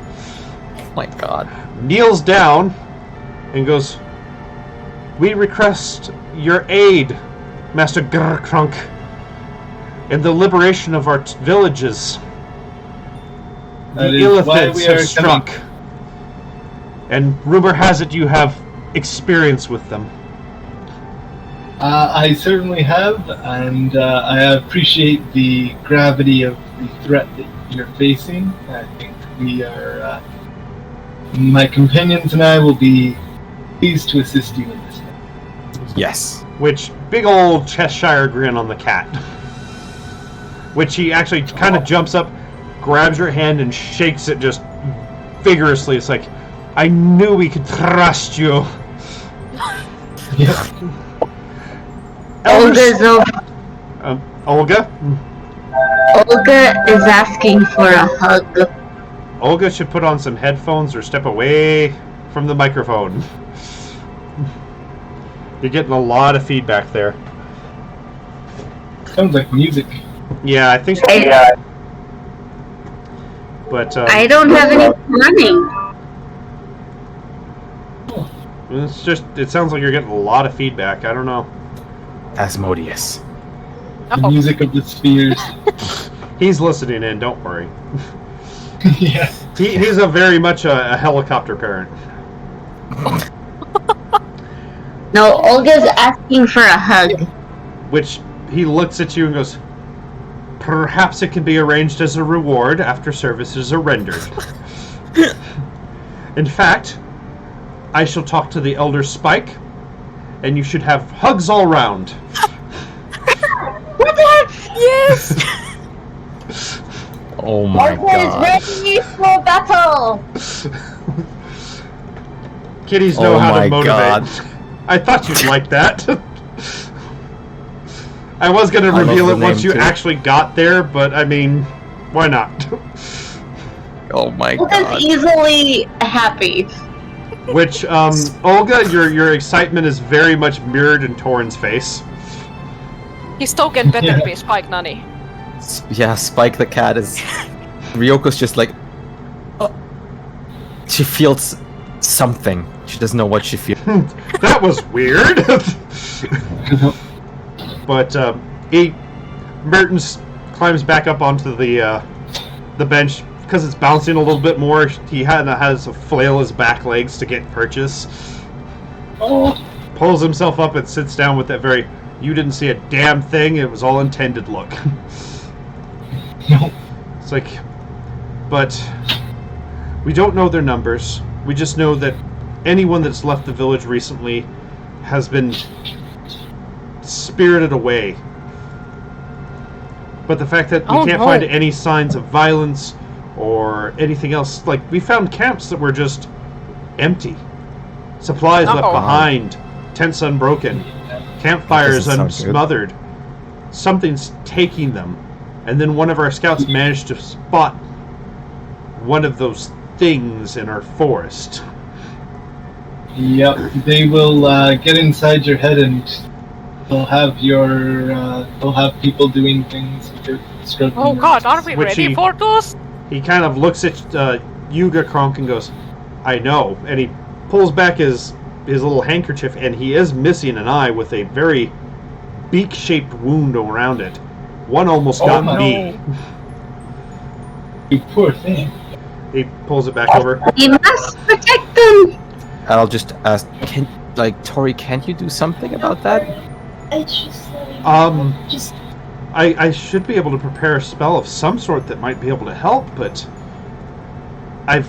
Oh my god.
kneels down, and goes, we request your aid, Master Grkrunk, in the liberation of our villages. The
That is why
Illithids
we
have
are
struck, and rumor has it you have experience with them.
I certainly have, and I appreciate the gravity of the threat that you're facing. I think we are, my companions and I will be pleased to assist you in this.
Yes.
Which, big old Cheshire grin on the cat. Which he actually kind of jumps up, grabs your hand, and shakes it just vigorously. It's like, I knew we could trust you.
Yeah.
Olga's
Olga?
Olga is asking for a hug.
Olga should put on some headphones or step away from the microphone. You're getting a lot of feedback there.
Sounds like music.
Yeah, I think But
I don't have any running.
it's just, it sounds like you're getting a lot of feedback. I don't know.
Asmodeus.
The
Oh,
music of the spheres.
He's listening in, don't worry.
Yeah.
He's a very much a helicopter parent.
No, Olga's asking for a hug.
Which he looks at you and goes, perhaps it can be arranged as a reward after services are rendered. In fact, I shall talk to the Elder Spike, and you should have hugs all round.
yes!
Oh my
Olga is
god.
ready for battle.
Kitties know
Oh
how to
my
motivate.
god.
I thought you'd like that. I was going to
I love
reveal
the
it once
name,
you
too.
actually got there, but I mean, why not?
Oh my
Olga's
god.
easily happy.
Which, Olga, your excitement is very much mirrored in Torin's face.
He's token better be Spike Nanny.
Yeah, Spike the cat is... Ryoko's just like... She feels something. She doesn't know what she feels.
That was weird. But Mertens climbs back up onto the bench because it's bouncing a little bit more. He has to flail his back legs to get purchase.
Oh.
Pulls himself up and sits down with that very "you didn't see a damn thing. It was all intended" look.
No.
It's like, but we don't know their numbers. We just know that anyone that's left the village recently has been spirited away. But the fact that we can't find any signs of violence or anything else, like we found camps that were just empty, supplies left behind, tents unbroken, campfires
Doesn't sound good.
unsmothered. Something's taking them, and then one of our scouts managed to spot one of those things in our forest.
Yep, they will get inside your head and they'll have they'll have people doing things without struggling.
Oh god, are we
Which
ready
he-
for this?
He kind of looks at Yuga Kronk and goes, "I know," and he pulls back his little handkerchief, and he is missing an eye with a very beak-shaped wound around it. One almost got
my-
me.
You poor thing.
He pulls it back over.
We must protect them.
I'll just ask, Tori, can't you do something about that?
It's just like, just
I should be able to prepare a spell of some sort that might be able to help, but I've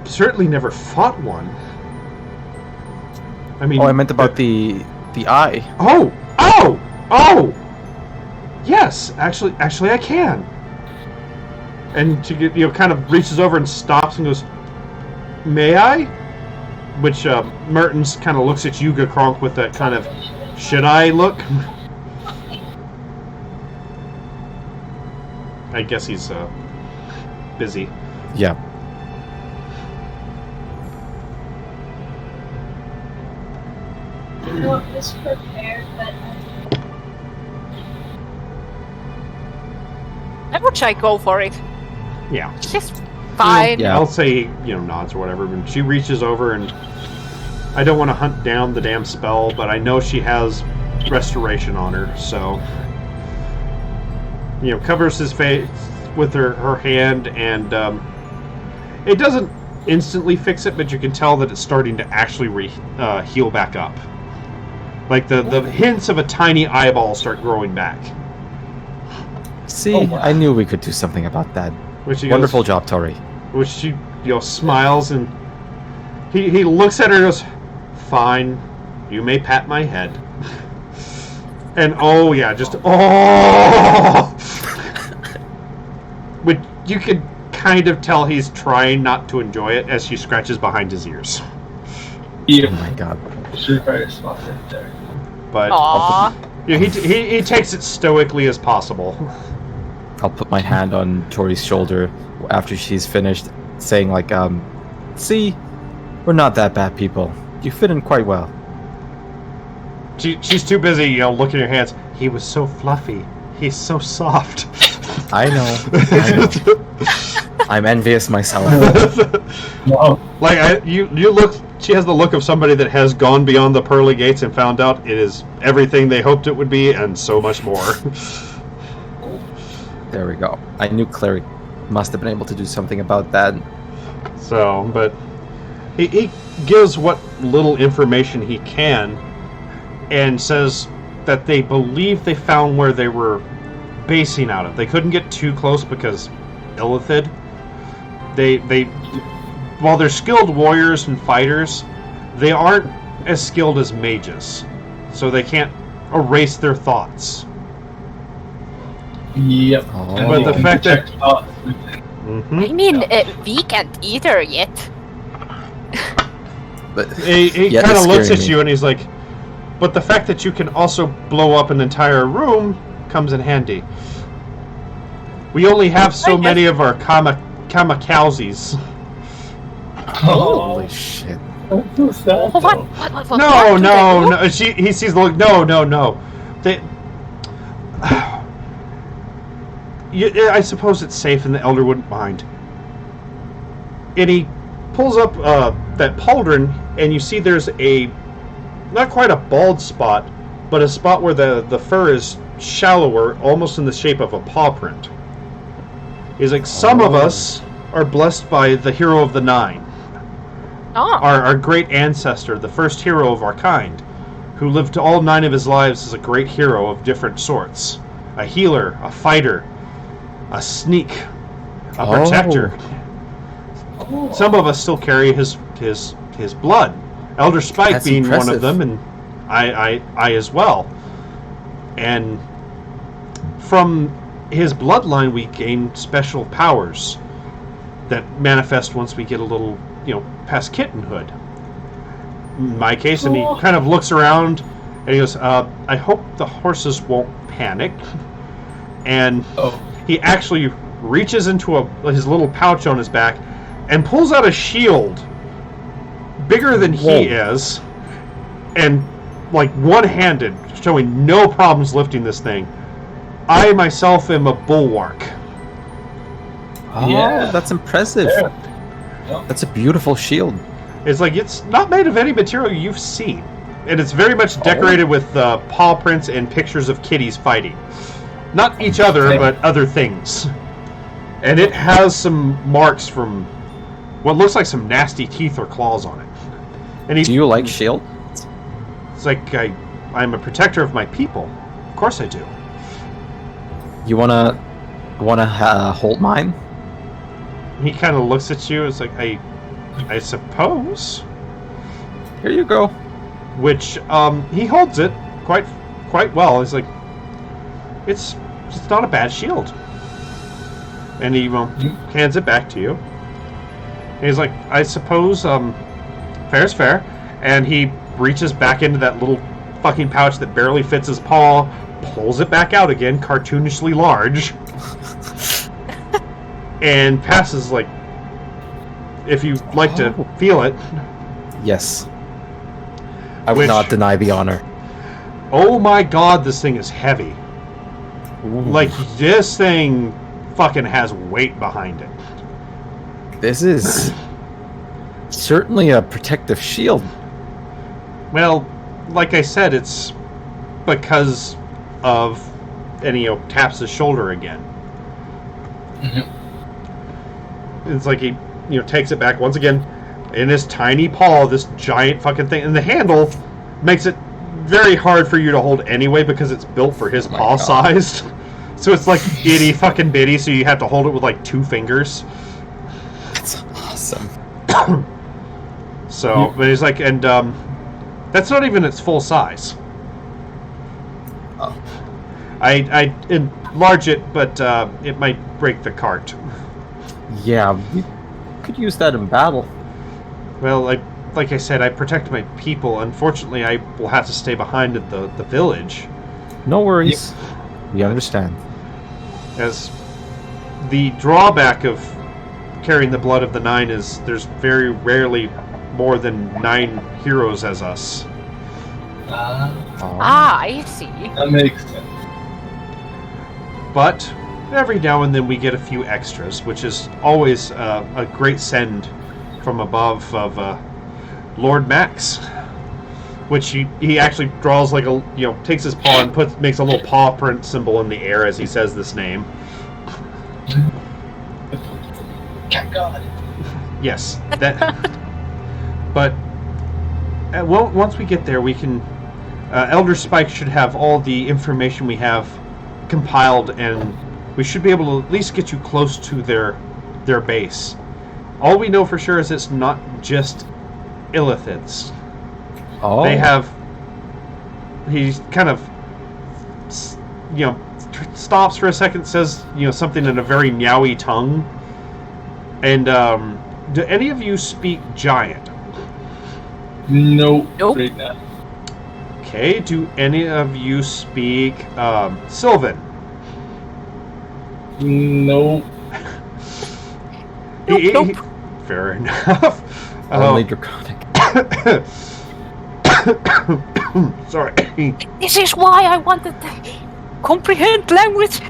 certainly never fought one. I mean,
Oh, I meant about the eye.
Oh! Yes, actually, I can. And she kind of reaches over and stops and goes, "May I?" Which Mertens kind of looks at Yuga Kronk with that kind of "should I" look. I guess he's busy.
Yeah.
not was prepared, but
I would say go for it.
Yeah.
She's fine.
Yeah.
I'll say, nods or whatever, but she reaches over and I don't want to hunt down the damn spell, but I know she has restoration on her, so covers his face with her hand, and it doesn't instantly fix it, but you can tell that it's starting to actually heal back up. Like the hints of a tiny eyeball start growing back.
See, I knew we could do something about that.
Which he
Wonderful job, Tori.
Which she smiles, and he looks at her and goes, "Fine, you may pat my head." And which you could kind of tell he's trying not to enjoy it as she scratches behind his ears.
Yeah,
Oh my god.
surefire spot right there.
But
Aww.
he takes it stoically as possible.
I'll put my hand on Tori's shoulder after she's finished, saying see, we're not that bad people. You fit in quite well.
She's too busy, looking at her hands. He was so fluffy. He's so soft.
I know. I'm envious myself.
No.
Like you look. She has the look of somebody that has gone beyond the pearly gates and found out it is everything they hoped it would be, and so much more.
There we go. I knew Cleric must have been able to do something about that.
So, but he gives what little information he can, and says that they believe they found where they were basing out of. They couldn't get too close because Illithid. They while they're skilled warriors and fighters, they aren't as skilled as mages, so they can't erase their thoughts.
Yep.
Oh.
But the fact that
I mean, we can't either yet.
But
he
yeah,
kind of
that's
looks
scaring
at
me.
you and he's like, but the fact that you can also blow up an entire room comes in handy. We only have so many of our kamikazes.
Holy shit.
What's that?
What
No,
do
no,
they do?
no. He sees the look. No. They. I suppose it's safe, and the elder wouldn't mind. And he pulls up that pauldron, and you see there's a not quite a bald spot, but a spot where the fur is shallower, almost in the shape of a paw print. He's like, some of us are blessed by the hero of the Nine.
Oh,
Our great ancestor, the first hero of our kind, who lived all 9 of his lives as a great hero of different sorts. A healer, a fighter, a sneak, a protector. Some of us still carry his blood. Elder Spike
That's
being one
impressive.
of them, and I as well. And from his bloodline we gain special powers that manifest once we get a little, past kittenhood. In my case, and he kind of looks around and he goes, I hope the horses won't panic. And he actually reaches into his little pouch on his back and pulls out a shield bigger than he is, and like one-handed, showing no problems lifting this thing. I myself am a bulwark.
Oh,
Yeah.
that's impressive.
Yeah.
That's a beautiful shield.
It's like, it's not made of any material you've seen. And it's very much decorated with paw prints and pictures of kitties fighting. Not each other,
Okay.
but other things. And it has some marks from what looks like some nasty teeth or claws on it. And
Do you like shield?
It's like, I'm a protector of my people. Of course I do.
You wanna hold mine?
He kind of looks at you. It's like, I suppose.
Here you go.
Which he holds it quite well. He's like, it's not a bad shield. And he hands it back to you. And he's like, I suppose fair's fair. And he reaches back into that little fucking pouch that barely fits his paw, pulls it back out again, cartoonishly large, and passes, like, if you'd like to feel it.
Yes. I would
Which-
not deny the honor.
Oh my god, this thing is heavy. Like, this thing fucking has weight behind it.
This is certainly a protective shield.
Well, like I said, it's because of, and taps his shoulder again. It's like he, takes it back once again in his tiny paw, this giant fucking thing, and the handle makes it very hard for you to hold anyway because it's built for his
my
paw
God.
sized. So it's like itty fucking bitty, so you have to hold it with like 2 fingers.
That's awesome.
So, but he's like, and that's not even its full size.
Oh.
I enlarge it, but it might break the cart.
Yeah, we could use that in battle.
Well, like I said, I protect my people. Unfortunately, I will have to stay behind at the village,
No worries. We understand.
as the drawback of carrying the blood of the 9 is there's very rarely more than 9 heroes as us.
Oh.
I see.
That makes sense.
But every now and then we get a few extras, which is always a great send from above of Lord Max. Which he actually draws like a, takes his paw and makes a little paw print symbol in the air as he says this name.
Cat God.
Yes, that. But once we get there, we can. Elder Spike should have all the information we have compiled, and we should be able to at least get you close to their base. All we know for sure is it's not just illithids.
Oh.
They have. He kind of, stops for a second, says something in a very meowy tongue. And do any of you speak Giant?
Nope.
Nope.
Right now.
Okay. Do any of you speak Sylvan?
Nope.
Nope.
Fair enough.
Only Draconic.
Sorry.
This is why I wanted to comprehend language.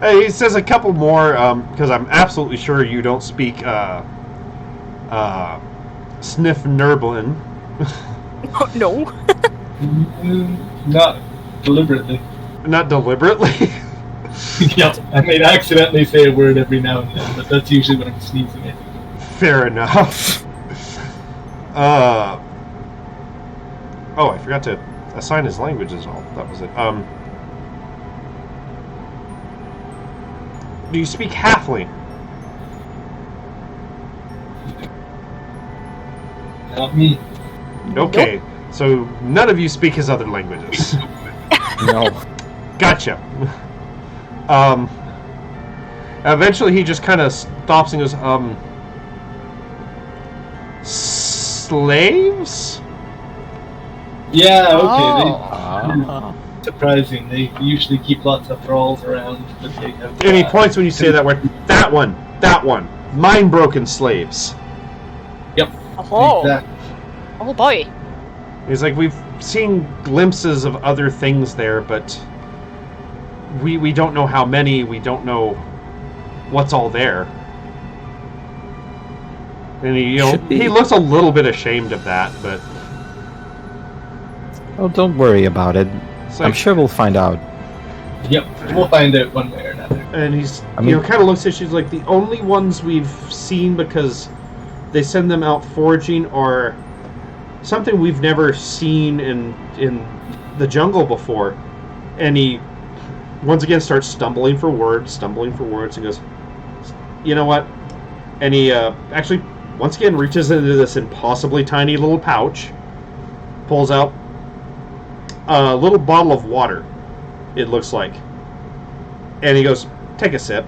He says a couple more because I'm absolutely sure you don't speak Sniff Nerblin.
No.
Not deliberately.
Not deliberately.
Yeah, I may accidentally say a word every now and then, but that's usually when I'm sneezing it.
Fair enough. Oh, I forgot to assign his language as well. That was it. Do you speak Halfling?
Not me.
Okay, so none of you speak his other languages.
No.
Gotcha. Eventually he just kind of stops and goes, slaves?
Yeah, okay.
Ah.
Surprising. They usually keep lots of thralls around, but they have.
And he points when you say that word. That one. Mind-broken slaves.
Yep.
Oh.
Exactly.
Oh boy.
He's like, we've seen glimpses of other things there, but we don't know how many. We don't know what's all there. And he looks a little bit ashamed of that, but
Oh, don't worry about it.
it's
I'm
like,
sure we'll find out.
Yep. We'll find out one way or another.
and he's
I mean-
kind of looks at you. She's like, the only ones we've seen because they send them out foraging are something we've never seen in the jungle before. And he once again starts stumbling for words, and goes, you know what? And he actually once again reaches into this impossibly tiny little pouch, pulls out a little bottle of water, it looks like. And he goes, take a sip.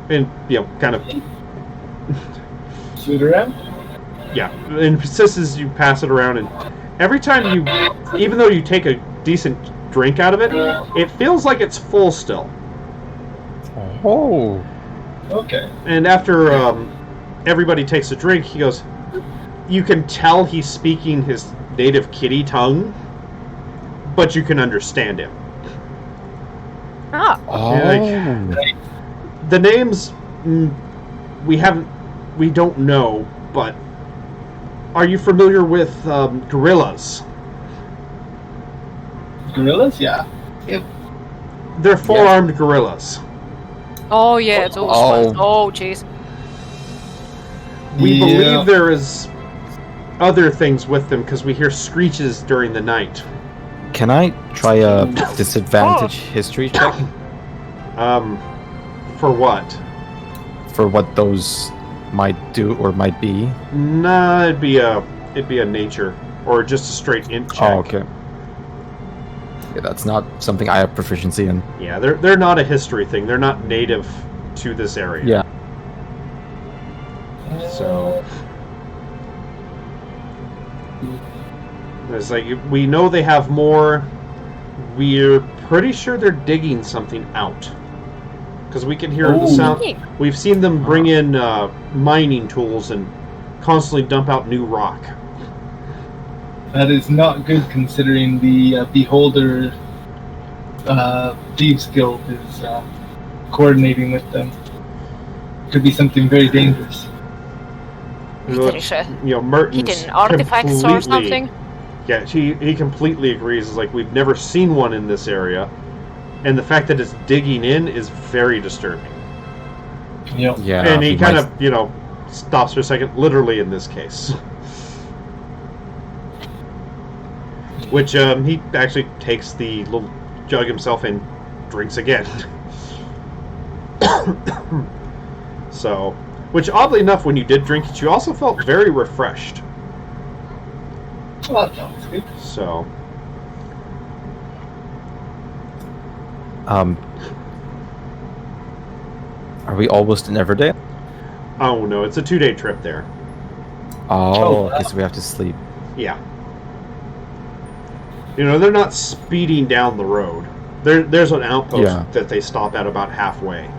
And, kind of,
Shoot around?
yeah, and persists as you pass it around. And every time even though you take a decent drink out of it, it feels like it's full still.
Oh.
Okay.
And after everybody takes a drink, he goes, you can tell he's speaking his native kitty tongue, but you can understand him.
Ah.
Oh.
Like, the names, we don't know, but are you familiar with gorillas?
Gorillas? Yeah.
They're four-armed gorillas.
Oh yeah, those
Oh.
ones. Oh jeez.
We
Yeah.
believe there is other things with them because we hear screeches during the night.
Can I try a disadvantage history check
For what?
for what those might do or might be?
Nah, it'd be a nature or just a straight int check.
Oh, okay. Yeah, that's not something I have proficiency in.
Yeah, they're not a history thing. They're not native to this area.
Yeah.
So it's like we know they have more. We're pretty sure they're digging something out because we can hear the sound. We've seen them bring in mining tools and constantly dump out new rock.
That is not good considering the Beholder Thieves Guild is coordinating with them. Could be something very dangerous.
There is a
Merton's
hidden artifacts or something.
Yeah, he completely agrees. It's like, we've never seen one in this area, and the fact that it's digging in is very disturbing.
Yep.
Yeah.
And he kind of, stops for a second, literally in this case. Which, he actually takes the little jug himself and drinks again. So, which oddly enough, when you did drink it, you also felt very refreshed.
Well, that sounds good.
So,
are we almost in Everdale?
oh no, it's a 2-day trip there.
Oh, okay, so we have to sleep.
Yeah. They're not speeding down the road. There's an outpost that they stop at about halfway.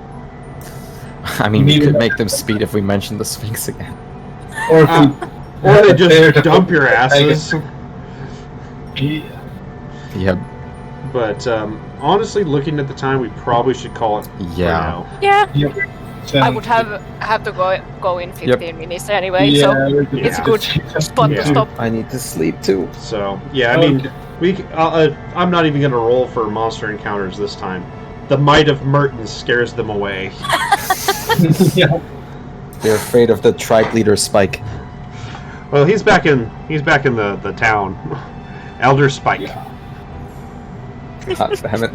I mean, we could make them speed if we mention the Sphinx again.
Or
Or they just dump your asses.
Yeah.
But honestly, looking at the time, we probably should call it for now.
Yeah,
Yep.
I would have to go in 15 minutes anyway,
Yeah,
so it's a good spot to stop.
I need to sleep too.
So yeah, I mean, I'm not even gonna roll for monster encounters this time. The might of Merton scares them away.
Yeah.
They're afraid of the tribe leader Spike.
Well, he's back in the town. Elder Spike.
God damn it.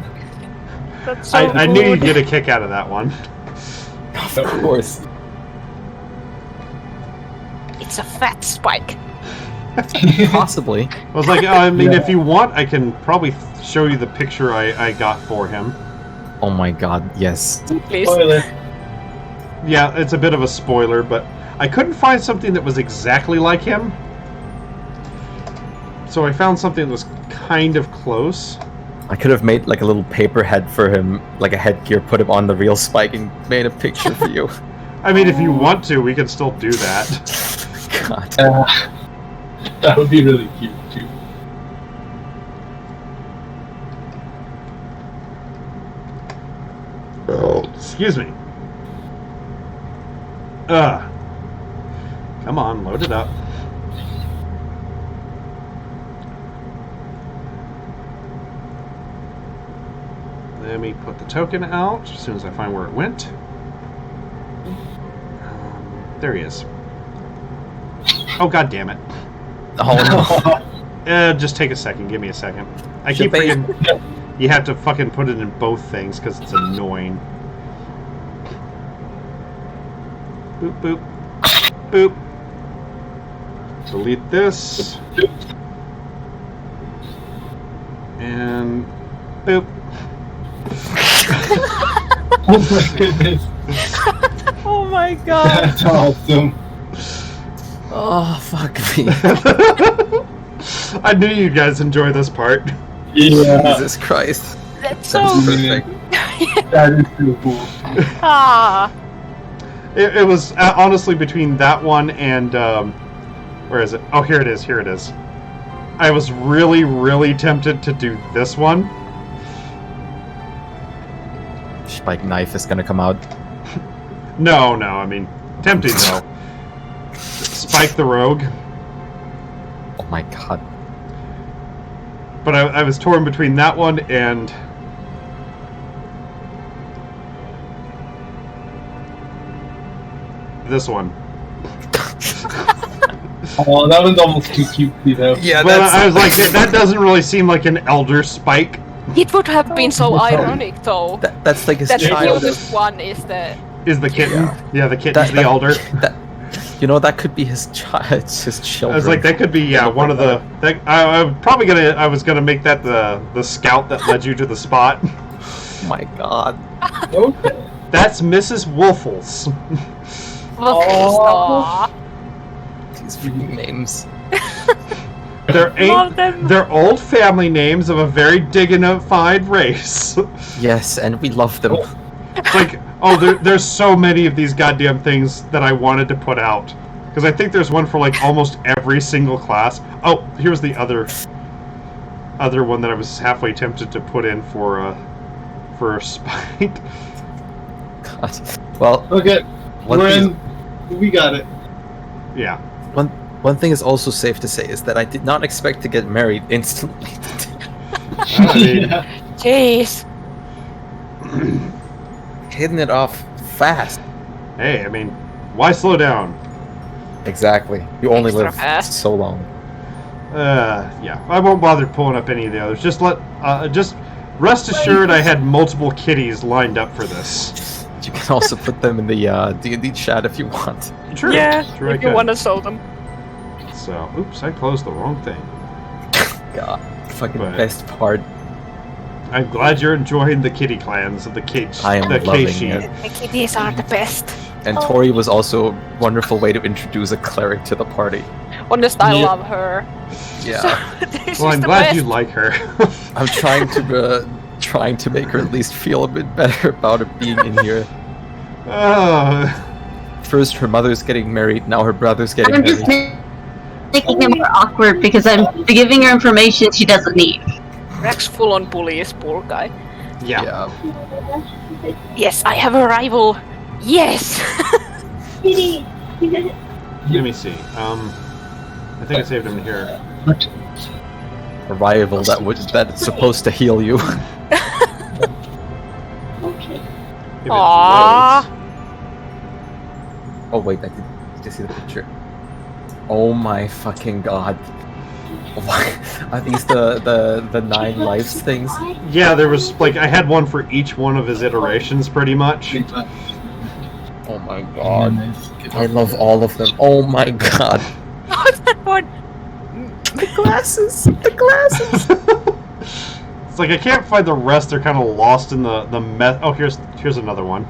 That's so
I knew you'd
good.
get a kick out of that one.
Of course.
It's a fat spike.
Possibly.
I was like, I mean, if you want, I can probably show you the picture I got for him.
Oh my god, yes.
Please.
Spoiler.
Yeah, it's a bit of a spoiler, but I couldn't find something that was exactly like him. So I found something that was kind of close.
I could have made like a little paper head for him, like a headgear, put him on the real Spike and made a picture for you.
I mean, if you want to, we can still do that.
God.
That would be really cute too.
Excuse me. Come on, load it up. Let me put the token out as soon as I find where it went. There he is. Oh, god damn it.
Oh no.
Just take a second. Give me a second. I keep forgetting. You have to fucking put it in both things because it's annoying. Boop, boop. Boop. Delete this. And boop.
Oh my goodness.
Oh my god.
That's awesome.
Oh, fuck me.
I knew you guys enjoy this part.
Yeah.
Jesus Christ.
That's so
That's perfect.
That is so cool.
ah.
It was honestly between that one and where is it? Oh, here it is. Here it is. I was really, really tempted to do this one.
Spike knife is gonna come out.
No, I mean, tempting though. Spike the Rogue.
Oh my god.
But I was torn between that one and this one.
Oh, that one's almost too cutesy though.
Yeah,
But I was like, that doesn't really seem like an elder Spike.
It would have been so ironic though.
that's like his
That the
child.
cutest one is the
Is the kitten? Yeah, the kitten's
That-
the elder.
That could be his child. His children.
I was like, that could be one of the. I was gonna make that the scout that led you to the spot.
Oh my god.
Okay.
That's Mrs. Wolfels.
Aw.
These freaking names.
Love them.
They're old family names of a very dignified race.
Yes, and we love them.
Like, there's so many of these goddamn things that I wanted to put out Because I think there's one for like almost every single class. Oh, here's the other one that I was halfway tempted to put in for Spite.
God. Well,
Okay,
one
we're
thing,
in. We got it.
Yeah.
one thing is also safe to say is that I did not expect to get married instantly.
I mean,
Yeah.
Jeez.
Hitting it off fast.
hey, I mean, why slow down?
Exactly. You only
Extra
live
fast.
so long.
Yeah, I won't bother pulling up any of the others. Just rest assured, I had multiple kitties lined up for this.
You can also put them in the D&D chat if you want.
True.
Yeah,
True, I
if you
could.
want to show them.
So, oops, I closed the wrong thing.
God, fucking
But-
best part.
I'm glad you're enjoying the kitty clans of the cage.
I am
the
loving
K-sheet.
it.
The kitties are the best.
And Tori was also a wonderful way to introduce a cleric to the party.
Honest, I
Yeah.
love her.
Yeah.
This
Well,
is
I'm
the
glad
best.
you like her.
I'm trying to make her at least feel a bit better about it being in here. First her mother's getting married, now her brother's getting
I'm just
married.
making it more awkward because I'm giving her information she doesn't need.
Rex full on bullies, poor guy.
yeah.
Yes, I have a rival. Yes.
Kitty.
Let me see. I think I saved him here.
A rival that's supposed to heal you.
Okay.
If it
Aww.
loads.
Oh wait, did you see the picture? Oh my fucking god. Why are these the 9 lives things?
Yeah, there was like I had one for each one of his iterations, pretty much.
Oh my god. I love all of them. Oh my god.
What's that one?
The glasses! The glasses!
It's like I can't find the rest. They're kind of lost in the mess. Oh, here's another one.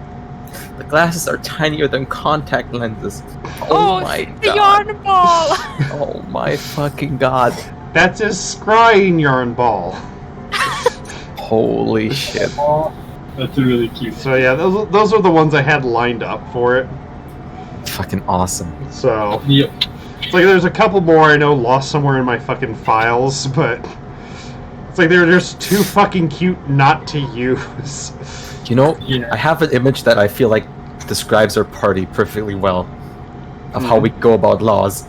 The glasses are tinier than contact lenses.
Oh,
my
the
god.
yarn ball.
Oh my fucking god.
That's his scrying yarn ball.
Holy shit.
That's really cute.
So yeah, those are the ones I had lined up for it.
Fucking awesome.
So
Yep.
it's like there's a couple more I know lost somewhere in my fucking files, but it's like they're just too fucking cute not to use.
You know,
Yeah.
I have an image that I feel like describes our party perfectly well. Of how we go about laws.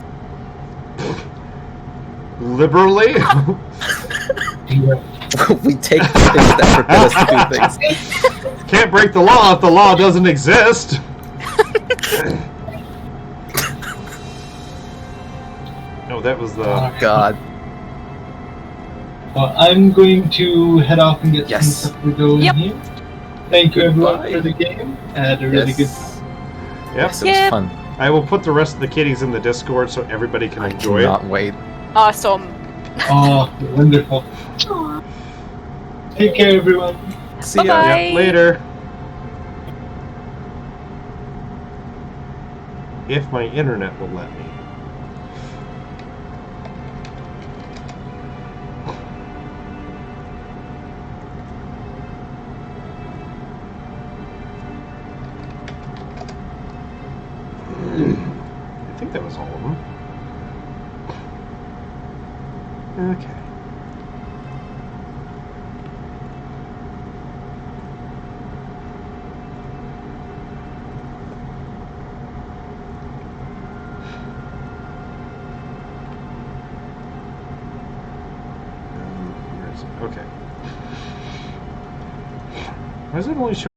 Liberally?
We take the things that forbid us to do things.
Can't break the law if the law doesn't exist. No, that was the.
Oh god.
Well, I'm going to head off and get
Yes.
some supper going
Yep.
here. Thank you everyone
Bye.
for the game. I had a really good time.
Yep.
Yes, it was
Yep.
fun.
I will put the rest of the kitties in the Discord so everybody can
I
enjoy
cannot wait.
Awesome.
Oh, wonderful. Take care everyone.
See ya.
Bye-bye.
it. Yep, later. If my internet will let me. I think that was all of them. Okay. Where is it? Okay. Why is it only showing